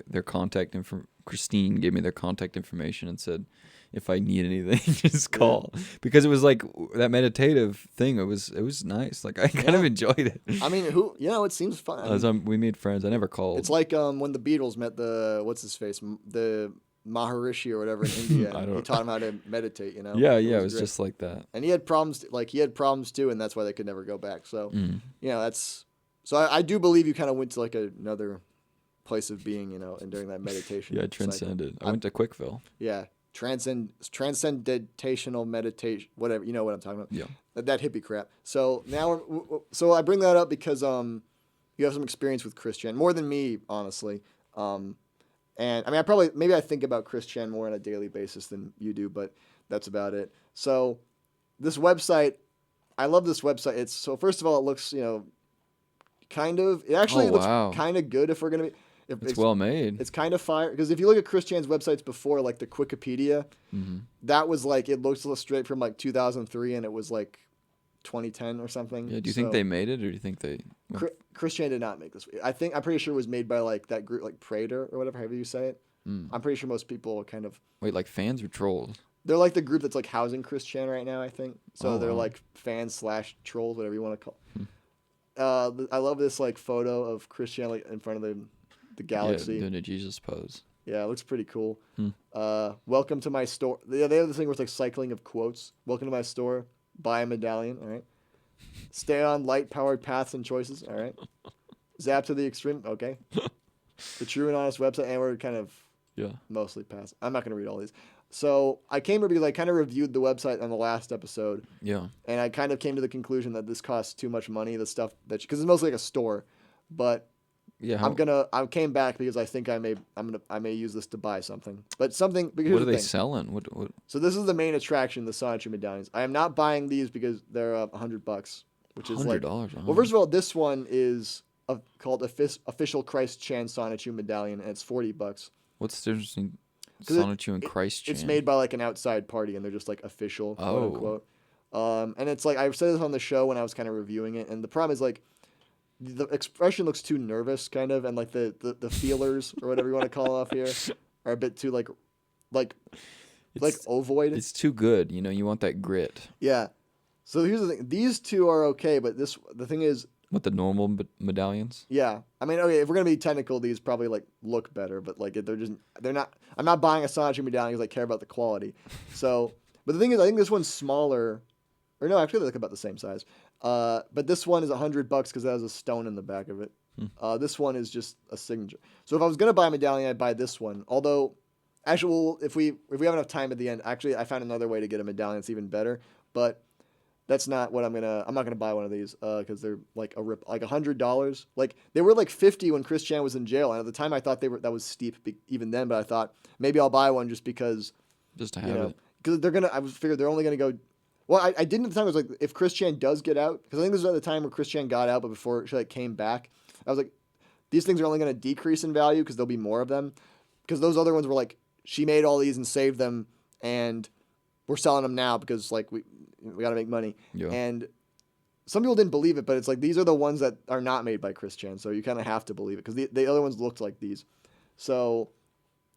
their contact Christine gave me their contact information and said, if I need anything, just call. Because it was like that meditative thing. It was nice. Like I kind of enjoyed it. I mean, it seems fun. We made friends. I never called. It's like when the Beatles met what's his face, the Maharishi or whatever in India. He taught him how to meditate, Yeah, it was just like that. And he had problems too, and that's why they could never go back. So, that's. So I do believe you kind of went to like another place of being, and during that meditation. Yeah, I transcended. I went to Quickville. Yeah, transcendentational meditation, whatever. You know what I'm talking about. Yeah. That hippie crap. So now, I bring that up because you have some experience with Chris Chan, more than me, honestly. And I mean, maybe I think about Chris Chan more on a daily basis than you do, but that's about it. So this website, I love this website. So first of all, it looks, it actually looks wow. kind of good if we're going to be. It's well made. It's kind of fire. Because if you look at Chris Chan's websites before, like the Wikipedia, that was like, it looks straight from like 2003 and it was like 2010 or something. Yeah, do you think they made it or do you think they... Chris Chan did not make this. I'm pretty sure it was made by like that group, like Prater or whatever, however you say it. I'm pretty sure most people kind of... Wait, like fans or trolls? They're like the group that's like housing Chris Chan right now, I think. So they're like fans / trolls, whatever you want to call. I love this like photo of Chris Chan like in front of the galaxy. Yeah, doing a Jesus pose. Yeah, it looks pretty cool. Welcome to my store. They have this thing where it's like cycling of quotes. Welcome to my store. Buy a medallion. All right. Stay on light-powered paths and choices. All right. Zap to the extreme. Okay. The true and honest website. And we're kind of mostly past. I'm not going to read all these. So I came here because I kind of reviewed the website on the last episode. Yeah. And I kind of came to the conclusion that this costs too much money, the stuff because it's mostly like a store. But yeah, I came back because I think I may use this to buy something. But something. Because what are they selling? What? So this is the main attraction, the Sonetry medallions. I am not buying these because they're $100, which is like $100. Well, first of all, this one is called official Christ Chan Sonetry medallion, and it's $40. What's the difference between Sonetry and Christ Chan? It's made by like an outside party, and they're just like official, quote unquote. And it's like I've said this on the show when I was kind of reviewing it, and the problem is like the expression looks too nervous, kind of, and like the feelers or whatever you want to call off here are a bit too like ovoid. It's too good, you want that grit. Yeah. So here's the thing: these two are okay, but the thing is. What, the normal medallions? Yeah, I mean, okay, if we're gonna be technical, these probably like look better, but like they're not. I'm not buying a Sonetry medallion because I care about the quality. So, but the thing is, I think this one's smaller, or no, actually they look about the same size. But this one is $100 because it has a stone in the back of it. This one is just a signature. So if I was gonna buy a medallion, I'd buy this one. Although, actually, well, if we have enough time at the end, actually, I found another way to get a medallion that's even better, but. That's not what I'm not gonna buy one of these because they're like like $100. Like they were like $50 when Chris Chan was in jail, and at the time I thought that was steep even then. But I thought maybe I'll buy one just because to have it. Because I figured they're only gonna go. Well, I didn't at the time. I was like, if Chris Chan does get out, because I think this was at the time where Chris Chan got out, but before she like came back, I was like, these things are only gonna decrease in value because there'll be more of them. Because those other ones were like she made all these and saved them, and we're selling them now because like we got to make money. Yeah. And some people didn't believe it, but it's like these are the ones that are not made by Chris Chan, so you kind of have to believe it because the other ones looked like these. So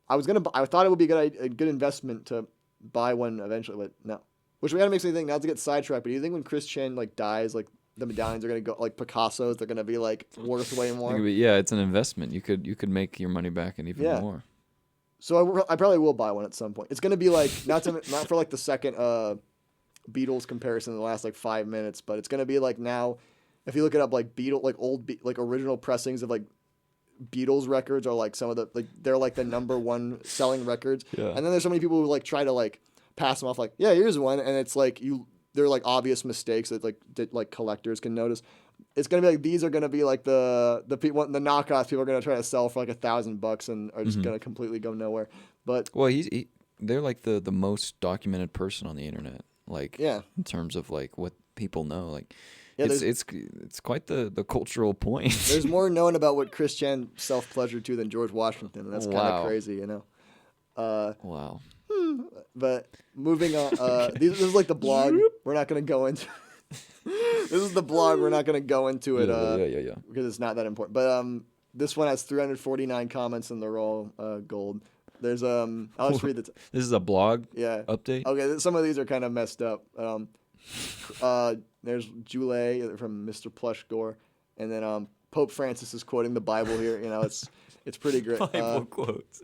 I thought it would be a good investment to buy one eventually, but no. Which kind of makes me think, not to get sidetracked, but do you think when Chris Chan like dies, like the medallions are gonna go like Picasso's, they're gonna be like worth way more? Yeah, it's an investment. You could make your money back and even more. So I probably will buy one at some point. It's gonna be like not for like the second Beatles comparison in the last like 5 minutes, but it's gonna be like now, if you look it up, like like original pressings of like Beatles records are like some of the they're like the #1 selling records. Yeah. And then there's so many people who like try to like pass them off like, yeah, here's one, and it's like they're like obvious mistakes that like collectors can notice. It's gonna be like these are gonna be like the knockoffs people are gonna try to sell for like $1,000 and are just gonna completely go nowhere. But they're like the most documented person on the internet. Like in terms of like what people know, like it's quite the cultural point. There's more known about what Chris Chan self-pleasured to than George Washington, and that's kind of crazy, Wow. But moving on, this is like the blog. We're not gonna go into. This is the blog. We're not gonna go into it. Yeah. Because it's not that important. But this one has 349 comments and they're all gold. There's I'll just read this is a blog update. Okay, some of these are kind of messed up. There's Jule from Mr. Plush Gore, and then Pope Francis is quoting the Bible here. It's pretty great. Bible quotes.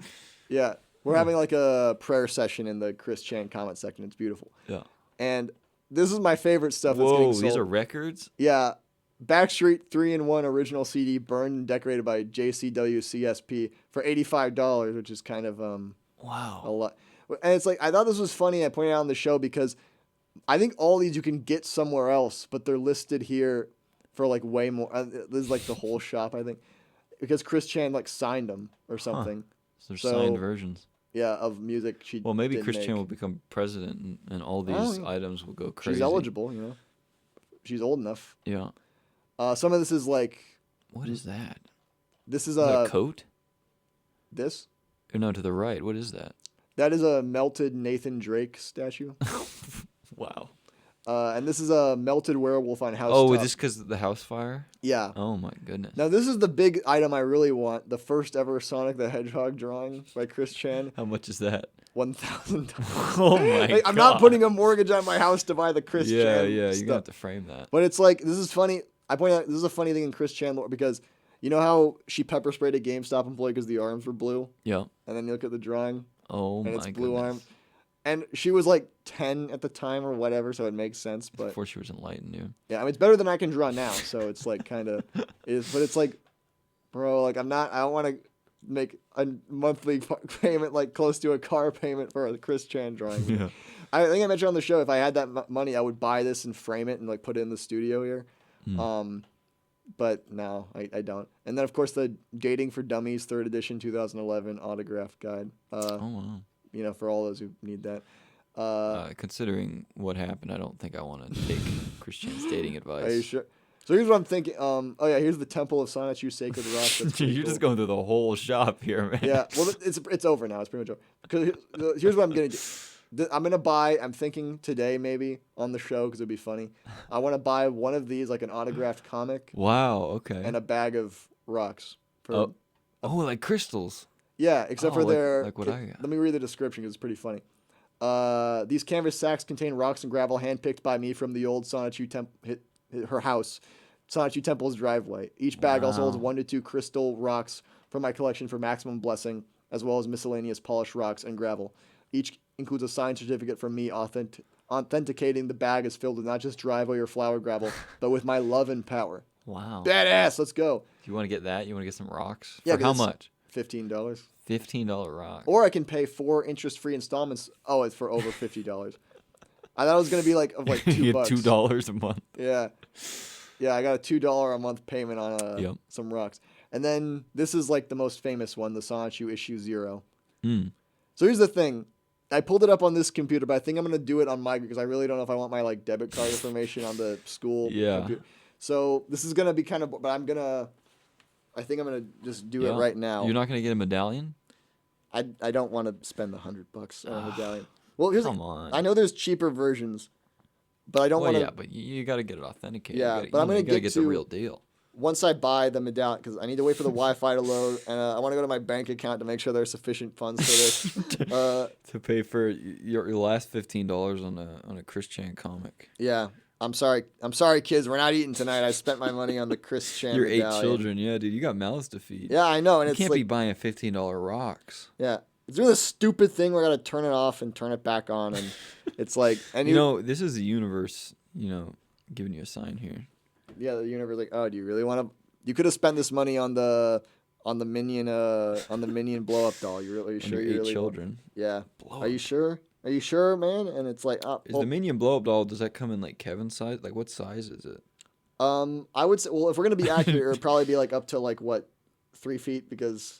Yeah, we're having like a prayer session in the Chris Chan comment section. It's beautiful. Yeah, and this is my favorite stuff. Whoa, that's getting sold. These are records. Yeah. Backstreet 3-in-1 original CD burned and decorated by CWCSP for $85, which is kind of a lot. And it's like I thought this was funny. I pointed out on the show because I think all these you can get somewhere else, but they're listed here for like way more. This is like the whole shop, I think, because Chris Chan like signed them or something. There's So- signed versions. Yeah, of music she. Well, maybe didn't Chris Chan make. will become president, and all these Oh, yeah. items will go crazy. She's eligible, you know. She's old enough. Yeah. Some of this is like What is that? this is Is that a coat? this. Or no, to the right. What is that? That is a melted Nathan Drake statue. Wow. And this is a melted werewolf on house. Oh, top. is this because of the house fire? Yeah. Oh my goodness. Now this is the big item I really want. The first ever Sonic the Hedgehog drawing by Chris Chan. How much is that? $1,000. Oh my god. I'm not putting a mortgage on my house to buy the Chris Yeah, Chan. yeah. You're stuff. gonna have to frame that. But it's like this is funny. I point out this is a funny thing in Chris Chan lore because you know how she pepper sprayed a GameStop employee because the arms were blue, Yeah. and then you look at the drawing Oh and my it's blue goodness. arm, and she was like 10 at the time or whatever, so it makes sense. But Before she was enlightened, yeah. yeah, I mean it's better than I can draw now, so it's like kind of is. But it's like, bro, like I don't want to make a monthly payment like close to a car payment for a Chris Chan drawing. Yeah. I think I mentioned on the show if I had that money, I would buy this and frame it and like put it in the studio here. But no, I don't. And then of course the Dating for Dummies 3rd edition 2011 autograph guide. Oh wow. You know, for all those who need that. Considering what happened, I don't think I want to take Christian's dating advice. Are you sure? So here's what I'm thinking. Oh yeah, here's the Temple of Sanachu Sacred Rock. That's pretty You're cool. just going through the whole shop here, man. Yeah, well, it's over now. It's pretty much over. Because here's what I'm gonna do. I'm gonna buy. I'm thinking today maybe on the show because it'd be funny. I want to buy one of these like an autographed comic Wow. Okay. and a bag of rocks. For, Oh, like crystals. Yeah, except Oh, for like- their. like what I got. Let me read the description because it's pretty funny. These canvas sacks contain rocks and gravel handpicked by me from the old Sanachu her house, Sanachu Temple's driveway. Each bag also holds Wow. 1 to 2 crystal rocks from my collection for maximum blessing, as well as miscellaneous polished rocks and gravel. Each includes a signed certificate from me authenticating the bag is filled with not just driveway or flower gravel, but with my love and power. Wow. Badass, let's go. Do you want to get that? You want to get some rocks? Yeah, For how 'cause much? $15. $15 rock. Or I can pay 4 interest-free installments. Oh, it's for over $50. I thought it was gonna be like of like You $2. get $2 a month. Yeah, yeah. I got a $2 a month payment on Yep. some rocks, and then this is like the most famous one, the Sanachu Issue 0. Mm. So here's the thing. I pulled it up on this computer, but I think I'm gonna do it on my because I really don't know if I want my like debit card information on the school Yeah. computer. So this is gonna be kind of, but I think I'm gonna just do it Yeah. right now. You're not going to get a medallion? I don't want to spend the $100 on a medallion. Well, here's Come on. I know there's cheaper versions, but I don't Well, want to. yeah, but you got to get it authenticated. Yeah, you gotta, but I'm gonna you gotta get get to- the real deal. Once I buy the medallion, because I need to wait for the Wi-Fi to load, and I want to go to my bank account to make sure there's sufficient funds for this. To pay for your last $15 on a Chris Chan comic. Yeah, I'm sorry, kids. We're not eating tonight. I spent my money on the Chris Chan Your 8 medallion. children, yeah, dude, you got mouths to feed. Yeah, I know, and You it's can't like, be buying $15 rocks. yeah, it's doing this stupid thing where I gotta turn it off and turn it back on, and it's like, and You know, this is the universe, giving you a sign here. yeah, the universe like, oh, do you really want to? You could have spent this money on the minion blow up doll. Are you On sure your you 8 really? children. Yeah. Blow Are you sure? Are you sure, man? And it's like, Is the Minion blow up doll, does that come in like Kevin's size? Like what size is it? I would say, well, if we're gonna be accurate, it would probably be like up to like what, 3 feet because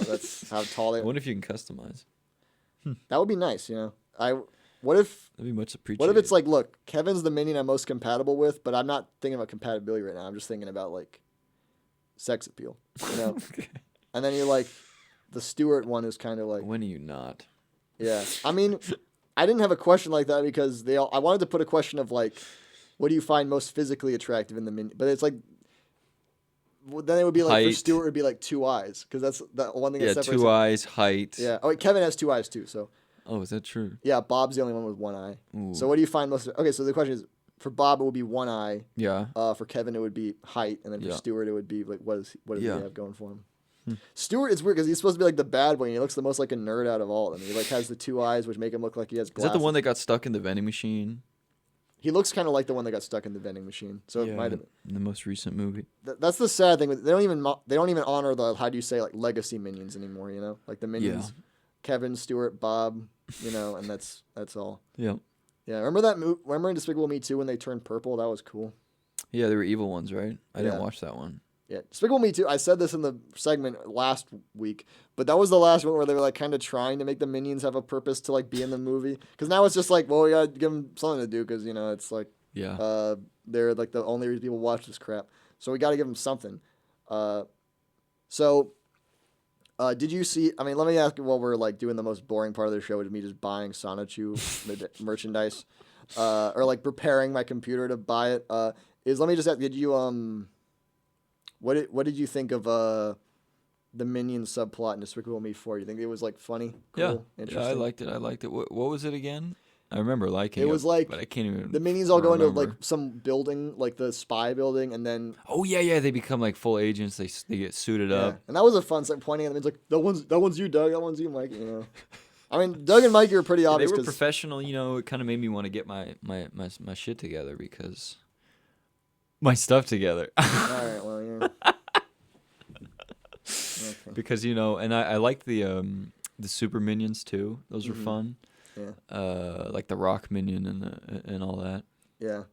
that's how tall they. I wonder if you can customize. That would be nice, What if That'd be much appreciated. what if it's like, look, Kevin's the minion I'm most compatible with, but I'm not thinking about compatibility right now. I'm just thinking about like sex appeal, Okay. And then you're like, the Stewart one is kind of like, When are you not? yeah. I mean, I didn't have a question like that because I wanted to put a question of like, what do you find most physically attractive in the minion? But it's like, well, then it would be like for Height. Stewart it would be like 2 eyes because that's the one thing that Yeah, separates. 2 eyes, height. Yeah. Oh, wait, Kevin has 2 eyes too. So Oh, is that true? yeah, Bob's the only one with 1 eye. Ooh. So what do you find most? Okay, so the question is, for Bob it would be 1 eye. Yeah. For Kevin it would be height, and then for Yeah. Stewart it would be like what does Yeah. he have going for him? Stewart is weird because he's supposed to be like the bad boy, and he looks the most like a nerd out of all of them. He like has the 2 eyes, which make him look like he has Is glasses. that the one that got stuck in the vending machine? He looks kind of like the one that got stuck in the vending machine. So it might have been. in the most recent movie. That's the sad thing. They don't even honor the, how do you say, like legacy minions anymore. Like the minions, Kevin, Stewart, Bob. And that's all. Yeah. Yeah, remember that movie? Remember in Despicable Me 2 when they turned purple? That was cool. Yeah, they were evil ones, right? I Yeah. didn't watch that one. Yeah, Despicable Me 2, I said this in the segment last week, but that was the last one where they were like kind of trying to make the Minions have a purpose to like be in the movie. Because now it's just like, well, we gotta give them something to do because, it's like, Yeah. they're like the only reason people watch this crap. So we gotta give them something. So, did you see, I mean, let me ask you while we're like doing the most boring part of the show, which is me just buying Sonichu merchandise, or like preparing my computer to buy it, let me just ask, did you, what did you think of the Minion subplot in Despicable Me 4? You think it was like funny, cool, interesting? Yeah, I liked it. What was it again? I remember liking it. It was like but I can't even. The Minions all go into remember. like some building, like the spy building, and then Oh yeah, they become like full agents. They get suited up. and that was a fun like pointing at them. It's like that one's you, Doug. That one's you, Mike. I mean, Doug and Mike are pretty obvious. They were 'cause- professional. It kind of made me want to get my shit together because my stuff together. All right, well, yeah. Okay. Because and I liked the super minions too. Those were fun. Yeah. Like the rock minion and all that. Yeah.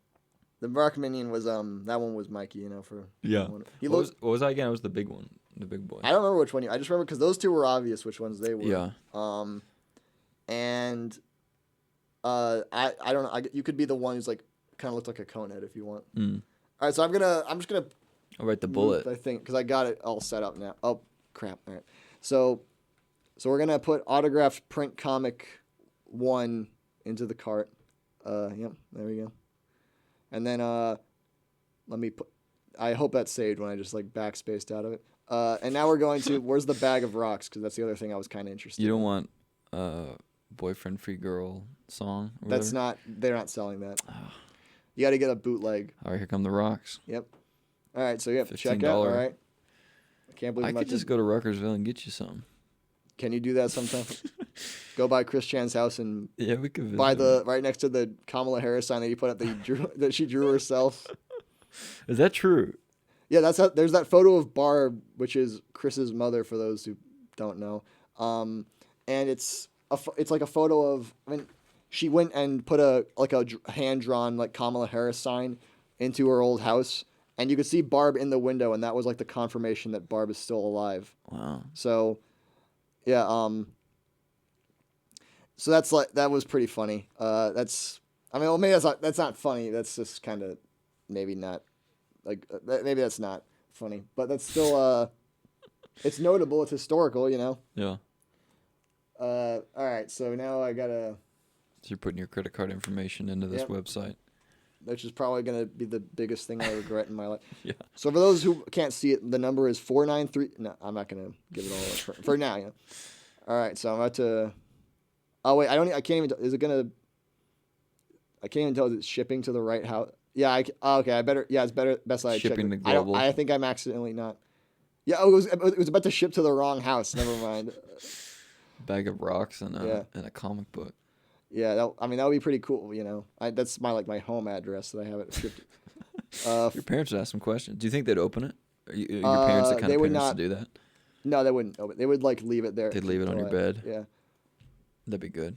The Rock Minion was that one was Mikey, for Yeah. He What looks. was I again? It was the big one, the big boy. I don't remember which one. I just remember because those two were obvious which ones they were. Yeah. And I don't know. You could be the one who's like kind of looked like a conehead if you want. Mm. All right, so I'm just gonna I'll write the move, bullet. I think because I got it all set up now. Oh crap! All right, so we're gonna put autographed print comic 1 into the cart. Yep, there we go. And then let me put. I hope that's saved when I just like backspaced out of it. And now we're going to where's the bag of rocks because that's the other thing I was kind of interested. You don't want boyfriend free girl song? Or That's whatever? not. They're not selling that. You got to get a bootleg. All right, here come the rocks. Yep. All right, so yeah, check $15. out. All right. I can't believe I could just go to Ruckersville and get you some. Can you do that sometime? Go by Chris Chan's house and Yeah, we could visit. by right next to the Kamala Harris sign that you put up that she drew herself. Is that true? Yeah, there's that photo of Barb, which is Chris's mother for those who don't know. And it's like a photo of. I mean, she went and put a hand drawn like Kamala Harris sign into her old house, and you could see Barb in the window, and that was like the confirmation that Barb is still alive. Wow. So, yeah. So that was pretty funny. Well, maybe that's not funny. That's just kind of maybe not like maybe that's not funny, but that's still it's notable. It's historical, Yeah. All right, so now I gotta. So you're putting your credit card information into this Yep. website. Which is probably gonna be the biggest thing I regret in my life. Yeah. So for those who can't see it, the number is 493. No, I'm not gonna give it all for now. All right, so I'm about to. Oh wait, I can't even. Is it gonna? I can't even tell. Is it shipping to the right house? Yeah. Okay. I better. Yeah, it's better. Best I check. Shipping to I don't. global. I think I'm accidentally not. Yeah. Oh, it was about to ship to the wrong house. Never mind. Bag of rocks and Yeah. a comic book. Yeah. That would be pretty cool. That's my home address that I have it shipped. Your parents would ask some questions. Do you think they'd open it? Are your parents the kind they of would parents not. to do that? No, they wouldn't open. They would like leave it there. They'd leave it on your until bed? Yeah. That'd be good.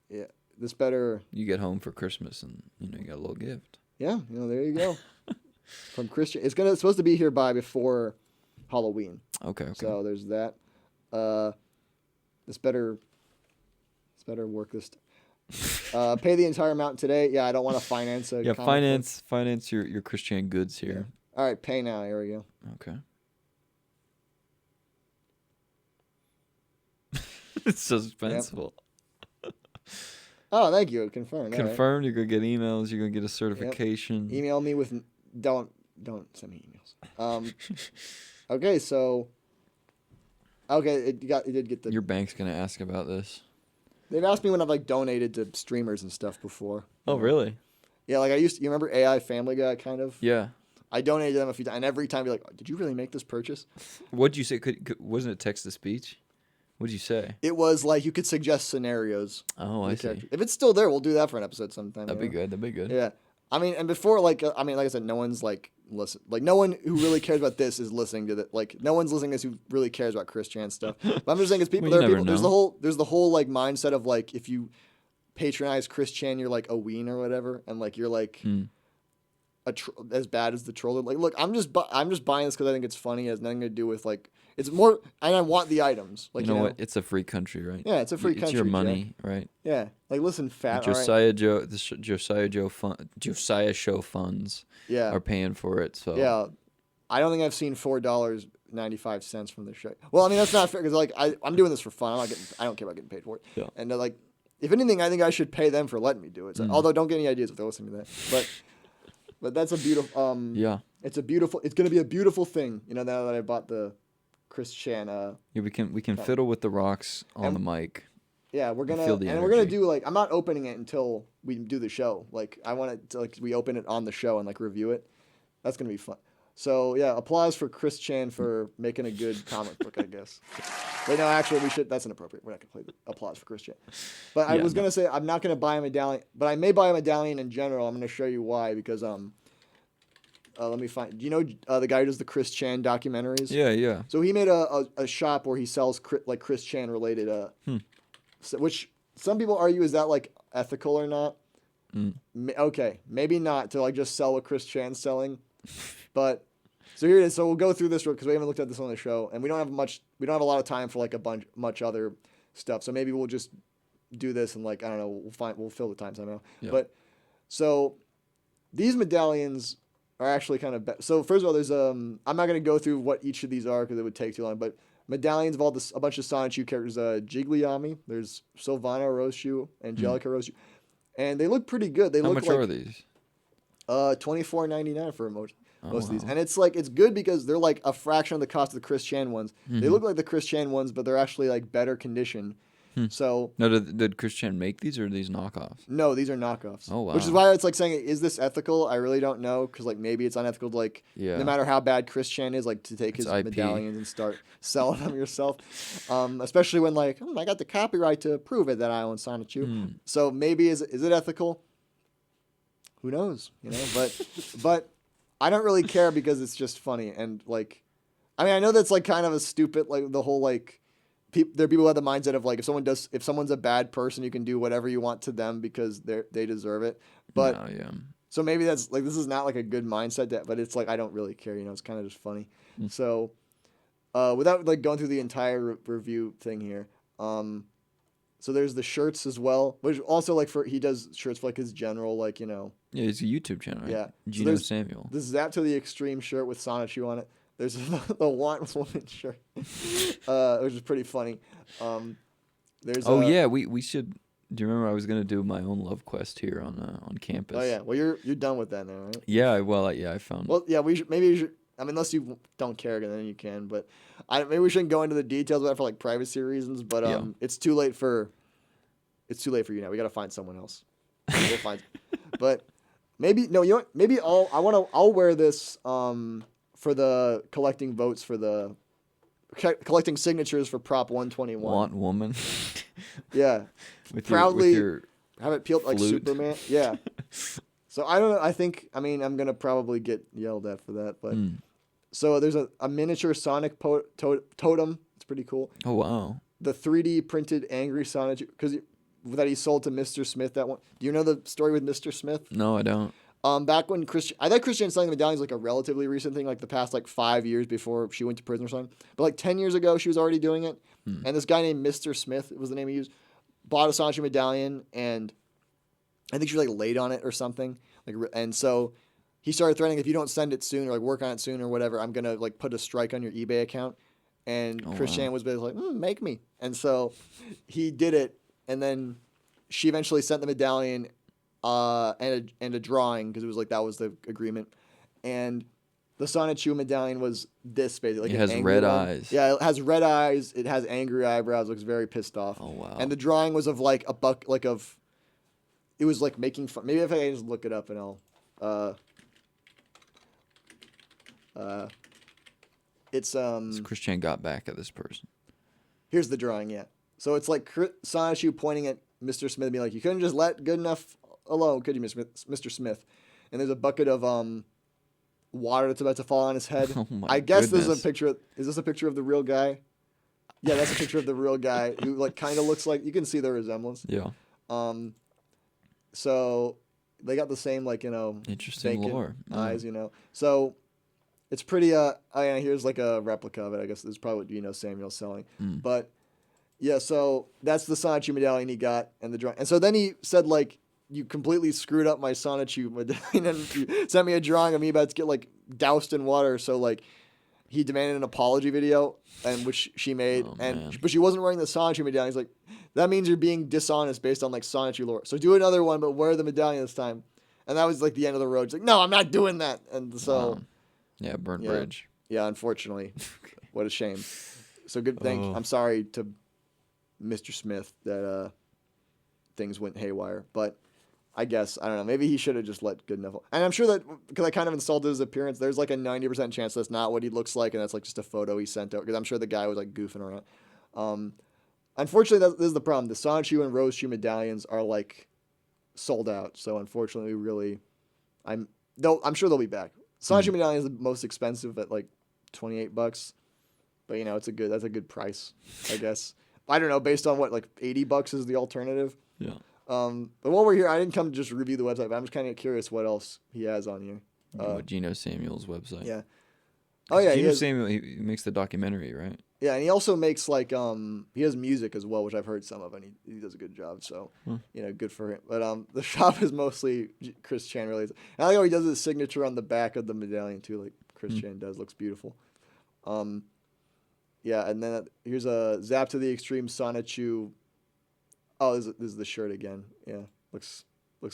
Yeah. This better. You get home for Christmas and you got a little gift. Yeah. There you go. From Christian. It's supposed to be here before Halloween. Okay. So there's that. This better work this. Pay the entire amount today. Yeah, I don't want to finance a. Yeah, comic book. finance your Christian goods here. All right, pay now. Here we go. Okay. It's suspenseful. Oh, thank you. Confirmed. All right. Confirmed. You're gonna get emails. You're gonna get a certification. Email me with. Don't send me emails. Okay, so. Okay, it did get the. Your bank's gonna ask about this. They've asked me when I've like donated to streamers and stuff before. Oh, really? Yeah, like you remember AI Family Guy kind of? Yeah. I donated to them a few times, and every time be like, did you really make this purchase? What'd you say? Wasn't it text to speech? What'd you say? It was like you could suggest scenarios. Oh, I see. If it's still there, we'll do that for an episode sometime. That'd be good. That'd be good. Yeah. I mean, and before, like I said, no one's like listen, like no one who really cares about this is listening to that. Like no one's listening to this who really cares about Christian stuff. But I'm just saying, it's people. Well, you there are never people. know. There's the whole like mindset of like if you patronize Christian, you're like a ween or whatever, and like you're like, as bad as the troller. Like, look, I'm just buying this because I think it's funny. It has nothing to do with like it's more, and I want the items. Like, you know what? It's a free country, right? Yeah, it's a free country. It's your money, Jack. right? Yeah, like listen, fat. Josiah Joe, the Josiah Show funds, yeah, are paying for it. So yeah, I don't think I've seen $4.95 from the show. Well, I mean that's not fair because like I'm doing this for fun. I don't care about getting paid for it. Yeah. And like, if anything, I think I should pay them for letting me do it. So, although don't get any ideas if they're listening to that, but that's a beautiful. yeah. It's going to be a beautiful thing, now that I bought the Chris Chan. Yeah, we can fiddle with the rocks on the mic. Yeah, we're gonna do like I'm not opening it until we do the show. Like I want it to like we open it on the show and like review it. That's gonna be fun. So yeah, applause for Chris Chan for making a good comic book, I guess. Wait, no, actually we should. That's inappropriate. We're not gonna play the applause for Chris Chan. But I was gonna say I'm not gonna buy a medallion, but I may buy a medallion in general. I'm gonna show you why because let me find. Do you know the guy who does the Chris Chan documentaries? Yeah, yeah. So he made a shop where he sells like Chris Chan related which some people argue is that like ethical or not. Okay, maybe not to like just sell what Chris Chan's selling, but so here it is. So we'll go through this because we haven't looked at this on the show, and we don't have a lot of time for like much other stuff. So maybe we'll just do this and like I don't know. We'll fill the time somehow. Yeah. But so these medallions are actually kind of so first of all, there's I'm not gonna go through what each of these are because it would take too long, but medallions of a bunch of Sonichu characters. Jigglyami, there's Sylvana Roshu, Angelica Roshu, and they look pretty good. How much are these? $24.99 for most of these, and it's good because they're like a fraction of the cost of the Chris Chan ones. They look like the Chris Chan ones, but they're actually like better condition. So no, did Chris Chan make these or are these knockoffs? No, these are knockoffs. Oh wow! Which is why it's like saying, is this ethical? I really don't know because like maybe it's unethical to like no matter how bad Chris Chan is, like to take his medallions and start selling them yourself. Especially when like I got the copyright to prove it that I own Sonichu. So maybe is it ethical? Who knows? But I don't really care because it's just funny and like I mean I know that's like kind of a stupid like the whole like. There are people who have the mindset of like if someone's a bad person, you can do whatever you want to them because they deserve it. But so maybe that's like this is not like a good mindset, but it's like I don't really care. It's kind of just funny. So without like going through the entire review thing here, so there's the shirts as well, which also like he does shirts for like his general like Yeah, it's a YouTube channel. Right? Yeah, Gino Samuel. The Zap to the Extreme shirt with Sonichu on it. There's the Want Woman shirt, which is pretty funny. There's we should. Do you remember I was gonna do my own love quest here on campus? Oh yeah, well you're done with that now, right? Yeah, well I found. Well, yeah, maybe you should. I mean, unless you don't care, then you can. But maybe we shouldn't go into the details of that for like privacy reasons. But it's too late for you now. We got to find someone else. We'll find. But maybe no, you know what? Maybe I'll wear this. For the collecting votes for the collecting signatures for Prop 121. Want woman. Yeah. Proudly have it peeled like Superman. Yeah. So I don't know. I think I'm gonna probably get yelled at for that. But so there's a miniature Sonic totem. It's pretty cool. Oh wow. The 3D printed angry Sonic because that he sold to Mr. Smith. That one. Do you know the story with Mr. Smith? No, I don't. Back when I thought Christian selling the medallions like a relatively recent thing, like the past like 5 years before she went to prison or something. But like 10 years ago, she was already doing it. And this guy named Mr. Smith was the name he used. Bought a Sonichu medallion, and I think she was like late on it or something. And so he started threatening if you don't send it soon or like work on it soon or whatever, I'm gonna like put a strike on your eBay account. And Christian was basically like, make me. And so he did it, and then she eventually sent the medallion. And a drawing because it was like that was the agreement, and the Sonichu medallion was this basically. Like it has red eyes. Yeah, it has red eyes. It has angry eyebrows. Looks very pissed off. Oh wow! And the drawing was of like a buck, like of. It was like making fun. Maybe if I just look it up and I'll. It's So Christian got back at this person. Here's the drawing. Yeah, so it's like Sonichu pointing at Mr. Smith, and being like, "You couldn't just let good enough." Hello, could you, Mr. Smith? And there's a bucket of water that's about to fall on his head. Oh my I guess goodness. This is a picture. Is this a picture of the real guy? Yeah, that's a picture of the real guy who like kind of looks like you can see the resemblance. Yeah. So they got the same like Interesting vacant lore. eyes, So it's pretty. Oh yeah, here's like a replica of it. I guess this is probably what Gino Samuel's selling, but. Yeah, so that's the Sonichu medallion he got and the drawing. And so then he said, like, you completely screwed up my Sonichu medallion and you sent me a drawing of me about to get, like, doused in water. So, like, he demanded an apology video, and which she made. But she wasn't wearing the Sonichu medallion. He's like, that means you're being dishonest based on, like, Sonichu lore. So do another one, but wear the medallion this time. And that was, like, the end of the road. She's like, no, I'm not doing that. And so. Wow. Yeah, burnt bridge. Yeah, unfortunately. What a shame. So good thing. I'm sorry to Mr. Smith that things went haywire, but I guess I don't know. Maybe he should have just let good enough. And I'm sure that because I kind of insulted his appearance, there's like a 90% chance that's not what he looks like, and that's like just a photo he sent out. Because I'm sure the guy was like goofing around. Unfortunately, this is the problem. The Sonichu and Rose Shoe medallions are like sold out. So unfortunately, I'm sure they'll be back. Sonichu medallion is the most expensive at like $28, but that's a good price, I guess. I don't know, based on what, like $80 is the alternative. Yeah. But while we're here, I didn't come to just review the website, but I'm just kind of curious what else he has on here. Gino Samuel's website. Yeah. Oh yeah, Gino Samuel, he makes the documentary, right? Yeah, and he also makes like he has music as well, which I've heard some of, and he does a good job. So good for him. But the shop is mostly Chris Chan related. And I like how he does his signature on the back of the medallion too, like Chris Chan does. Looks beautiful. Yeah, and then here's a Zap to the Extreme Sonichu. Oh, this is the shirt again. Yeah, looks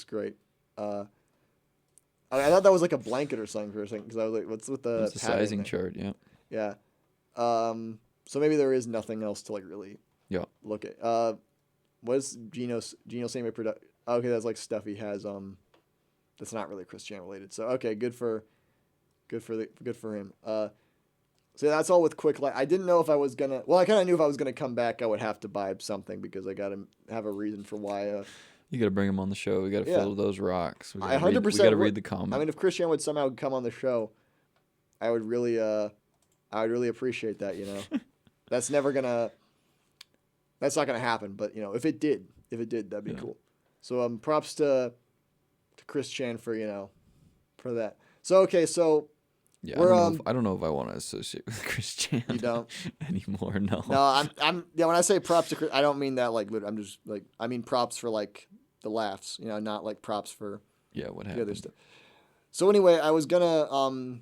great. I thought that was like a blanket or something for a second because I was like, what's with the sizing chart? Yeah. Yeah. So maybe there is nothing else to like really look at. What is Gino Samuel product? Okay, that's like stuff he has. That's not really Christian related. So okay, good for him. So that's all with CWClight. I didn't know if I was gonna. Well, I kind of knew if I was gonna come back, I would have to buy something because I gotta have a reason for why. You gotta bring him on the show. We gotta fill those rocks. We gotta 100%. We gotta read the comment. I mean, if Christian would somehow come on the show, I would really appreciate that. That's never gonna. That's not gonna happen. But if it did, that'd be cool. So props to Chris Chan for that. So okay, so. Yeah, I don't know if I want to associate with Chris Chan. You don't anymore. No. No, I'm. Yeah, when I say props to Chris, I don't mean that like. I'm just like. I mean props for like the laughs. Not like props for. Yeah, what the other happened? stuff. So anyway, I was gonna. So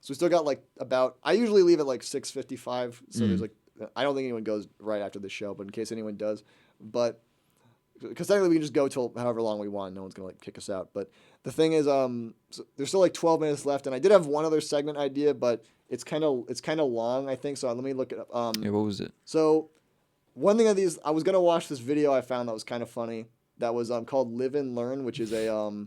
we still got like about. I usually leave at like 6:55. So there's like. I don't think anyone goes right after the show, but in case anyone does, but. Because technically we can just go till however long we want. No one's gonna like kick us out. But the thing is, so there's still like 12 minutes left, and I did have one other segment idea, but it's kind of long, I think. So let me look it up. Yeah, what was it? So one thing of these, I was gonna watch this video I found that was kind of funny. That was called Live and Learn, which is a I don't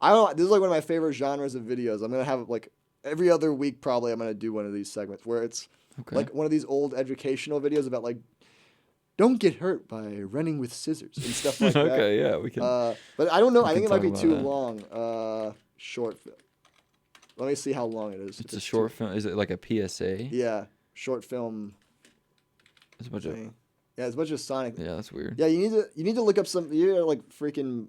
know. This is like one of my favorite genres of videos. I'm gonna have like every other week probably. I'm gonna do one of these segments where it's like one of these old educational videos about like. Don't get hurt by running with scissors and stuff like that. Okay, yeah, we can. But I don't know. I think it might be too long. Short film. Let me see how long it is. It's a short film. Is it like a PSA? Yeah, short film. It's a bunch of. Yeah, it's a bunch of Sonic. Yeah, that's weird. Yeah, you need to look up some. You need to like freaking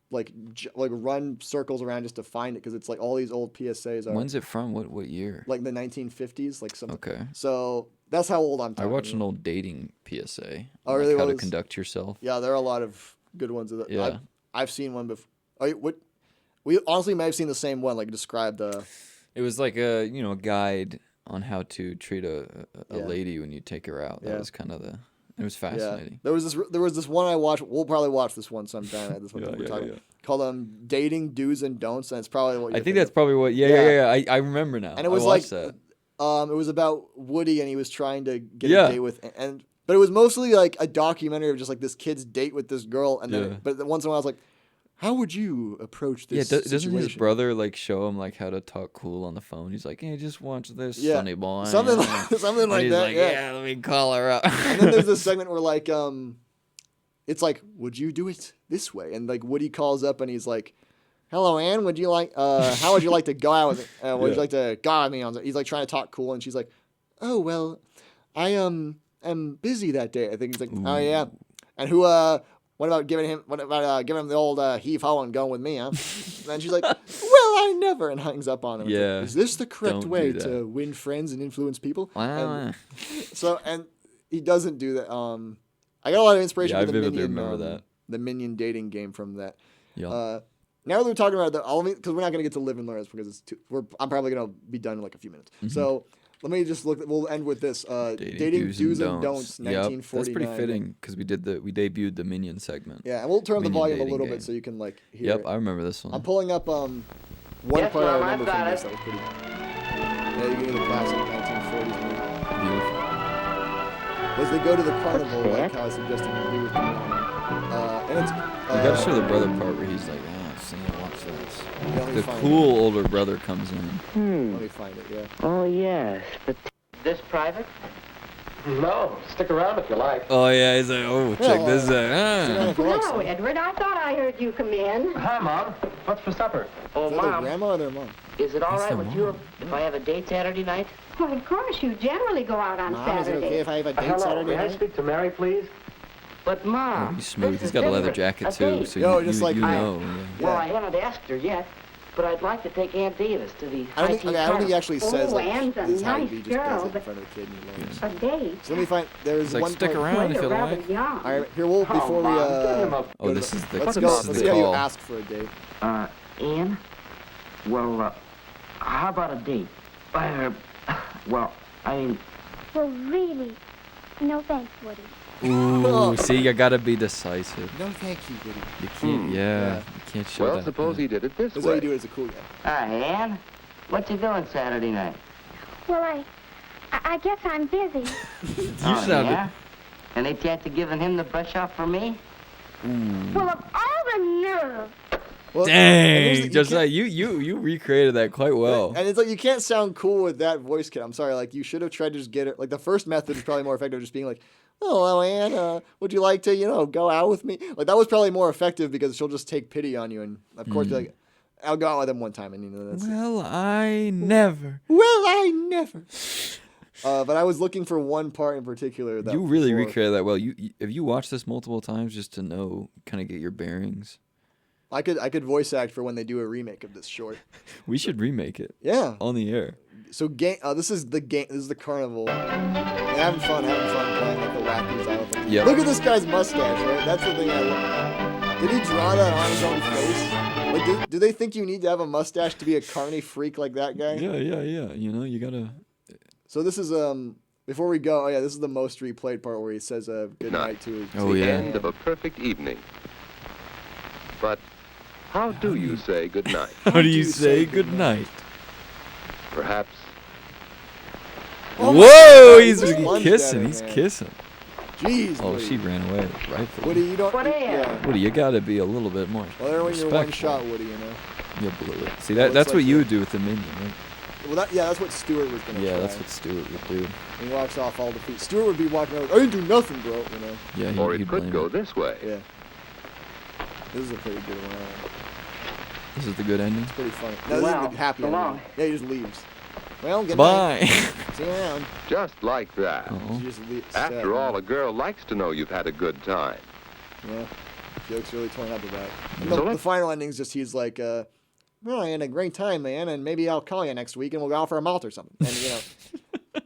like run circles around just to find it because it's like all these old PSAs are. When's it from? What year? Like the 1950s, like something. Okay. So. That's how old I'm talking. I watched an old dating PSA. Oh, really? How to conduct yourself. Yeah, there are a lot of good ones. Yeah. I've seen one before. We honestly may have seen the same one. Like describe the. It was like a guide on how to treat a lady when you take her out. That was kind of It was fascinating. Yeah. There was this one I watched. We'll probably watch this one sometime. This one we're talking about. Called Dating Do's and Don'ts, and it's probably what I think that's probably what. Yeah. I remember now. And it was that. It was about Woody, and he was trying to get a date with, but it was mostly like a documentary of just like this kid's date with this girl, and then but once in a while I was like, how would you approach this? Yeah, doesn't his brother like show him like how to talk cool on the phone? He's like, hey, just watch this, Sonny boy, something like that. Like, yeah, let me call her up. And then there's this segment where like it's like, would you do it this way? And like Woody calls up and he's like. Hello, Ann. Would you like? How would you like to go out with? Would you like to go out with me? He's like trying to talk cool, and she's like, "Oh well, I am busy that day." I think he's like, "Oh yeah," and who What about giving him the old heave ho and going with me, huh? And then she's like, well, I never, and hangs up on him. It's Yeah. like, is this the correct Don't way do to that. win friends and influence people? Wow. And he doesn't do that. I got a lot of inspiration Yeah, I from the vividly Minion, remember that. the Minion Dating Game from that. Yeah. Now that we're talking about because we're not going to get to live and learn because it's I'm probably going to be done in like a few minutes. So let me just look. We'll end with this. Dating do's and don'ts. 1949. Yep, that's pretty fitting because we debuted the Minion segment. Yeah, and we'll turn the Minion volume a Dating little Game. bit so you can like hear. Yep, it. I remember this one. I'm pulling up one Yes, part I Mom, remember I've from got this it. that was pretty. Yeah, you can hear the classic 1940s movie. Beautiful. As they go to the carnival, like how I suggested you do with the Minion. And it's. You gotta show the brother part where he's like, Sam, watch this. let me The find cool older brother comes in. It. Let me find it. Yeah. Oh, yes. But this private? No, stick around if you like. Oh yeah, he's like, oh, check this Sit out. down if you like, Hello, son. Edward. I thought I heard you come in. Hi, Mom. What's for supper? Oh, Is that their Mom, grandma or their mom? is it all That's right their with you mom. if I have a date Saturday night? Well, of course, you generally go out on Mom, is it Saturday. okay if I have a date Hello, Saturday may I night? speak to Mary, please? But, Mom, He's smooth. this He's is got a leather different. jacket A too, date. so Yo, you just like- you know. Yeah. Well, I haven't asked her yet, but I'd like to take Aunt Davis to the I don't think. Okay, I don't think he actually says Oh, like Anne's a this is how nice he just does girl, it in but- front of the kid and he learns. A date. So let me find. There's He's like, one stick part. around if you rather like. young. All right, here we'll before we Mom, give him a... go Oh, to this is the let's this go. is Let's the see how you call. ask for a date. Anne? Well, how about a date? Well, I mean, Well, really, no thanks, Woody. Ooh, see, you gotta be decisive. No, thank you, Woody. You can't. Yeah. You can't show Well, that. suppose he did it this That's how you way. do it as a cool guy. hi, Anne. What you doing Saturday night? Well, I guess I'm busy. You sounded. Yeah? Any chance of giving him the brush off for me? Well, of all the nerve. Well, and here's the- Dang, you just can't- like you recreated that quite well. And it's like you can't sound cool with that voice kit. I'm sorry, like you should have tried to just get it. Like the first method is probably more effective, just being like, "Oh, hello, Anne. Would you like to, go out with me?" Like that was probably more effective because she'll just take pity on you and of course be like, "I'll go out with him one time," and that's. Well, I never. Well, I never. But I was looking for one part in particular that You really before- recreated that well. You have you watched this multiple times just to know, kind of get your bearings? I could voice act for when they do a remake of this short. We should remake it Yeah. on the air. So this is the game. This is the carnival. They're having fun playing like the wacky xylophone. Yep. Look at this guy's mustache, right? That's the thing I love. Did he draw that on his own face? Like, do they think you need to have a mustache to be a carny freak like that guy? Yeah. You gotta. So this is before we go. Oh yeah, this is the most replayed part where he says good night to his. Oh, the yeah. end of a perfect evening. But how do you say goodnight? How do you say good night? Perhaps Oh my Whoa! God, He's just lunged at kissing. her, He's man. kissing. Jeez. Oh, Woody. she ran away. Rightfully. Woody, you don't. What is? Yeah. Woody, you gotta be a little bit more. Well, there when you're respectful. one shot, Woody. You blew it. See, Well, that's it's what like you the- would do with the minion, right? Well, that's what Stuart was gonna. Yeah, try. that's what Stuart would do. He walks off all the feet. Stuart would be walking around. I didn't do nothing, bro. Yeah, or he'd it could blame go it. this way. Yeah. This is a pretty good one. This is the good ending. It's pretty funny. No, this Wow, is the happy so ending. long. Yeah, he just leaves. Well, good night. Bye. See you around. Just like that. Oh. She just leaves. After all, a girl likes to know you've had a good time. Yeah. She looks really torn up about it. And So the let's- final ending's just he's like, well, I had a great time, man, and maybe I'll call you next week and we'll go out for a malt or something. And,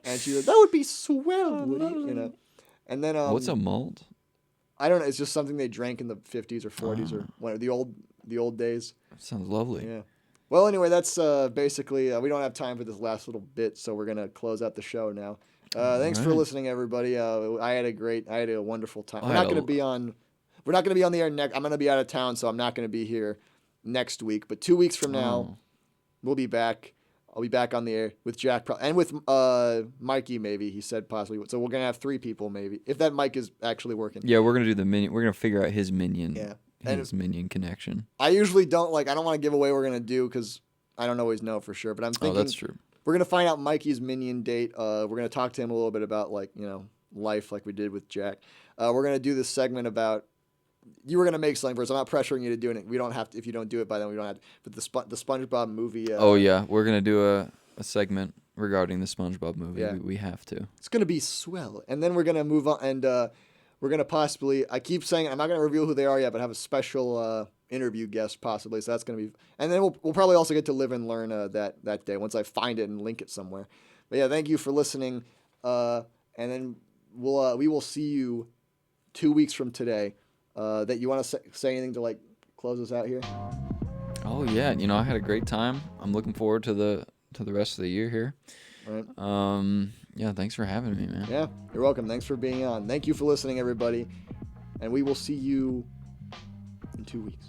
and she's like, that would be swell, Woody, And then, What's a malt? I don't know, it's just something they drank in the 50s or 40s or whatever, the old days. That sounds lovely. Yeah. Well, anyway, that's basically, we don't have time for this last little bit, so we're going to close out the show now. Thanks for right. listening, everybody. I had a wonderful time. I We're had not going a- to be on, we're not going to be on the air next, I'm going to be out of town, so I'm not going to be here next week. But 2 weeks from now, we'll be back. I'll be back on the air with Jack and with Mikey, maybe, he said possibly. So we're going to have 3 people, maybe, if that mic is actually working. Yeah, we're gonna do the minion. We're gonna figure out his minion. Yeah. His minion connection. I usually don't, I don't want to give away what we're going to do because I don't always know for sure. But I'm thinking. Oh, that's true. We're gonna find out Mikey's minion date. We're gonna talk to him a little bit about life, like we did with Jack. We're gonna do this segment about. You were gonna make something for us. I'm not pressuring you to do it. We don't have to. If you don't do it by then, we don't have to. But the SpongeBob movie. Oh yeah, we're gonna do a segment regarding the SpongeBob movie. Yeah. We have to. It's gonna be swell. And then we're gonna move on, and we're we're going to possibly, I keep saying, I'm not going to reveal who they are yet, but have a special interview guest possibly. So that's going to be, and then we'll probably also get to live and learn that day once I find it and link it somewhere. But yeah, thank you for listening. And then we will see you 2 weeks from today. That you want to say anything to like close us out here? Oh yeah, I had a great time. I'm looking forward to the rest of the year here. Right. Yeah, thanks for having me, man. Yeah, you're welcome. Thanks for being on. Thank you for listening, everybody. And we will see you in 2 weeks.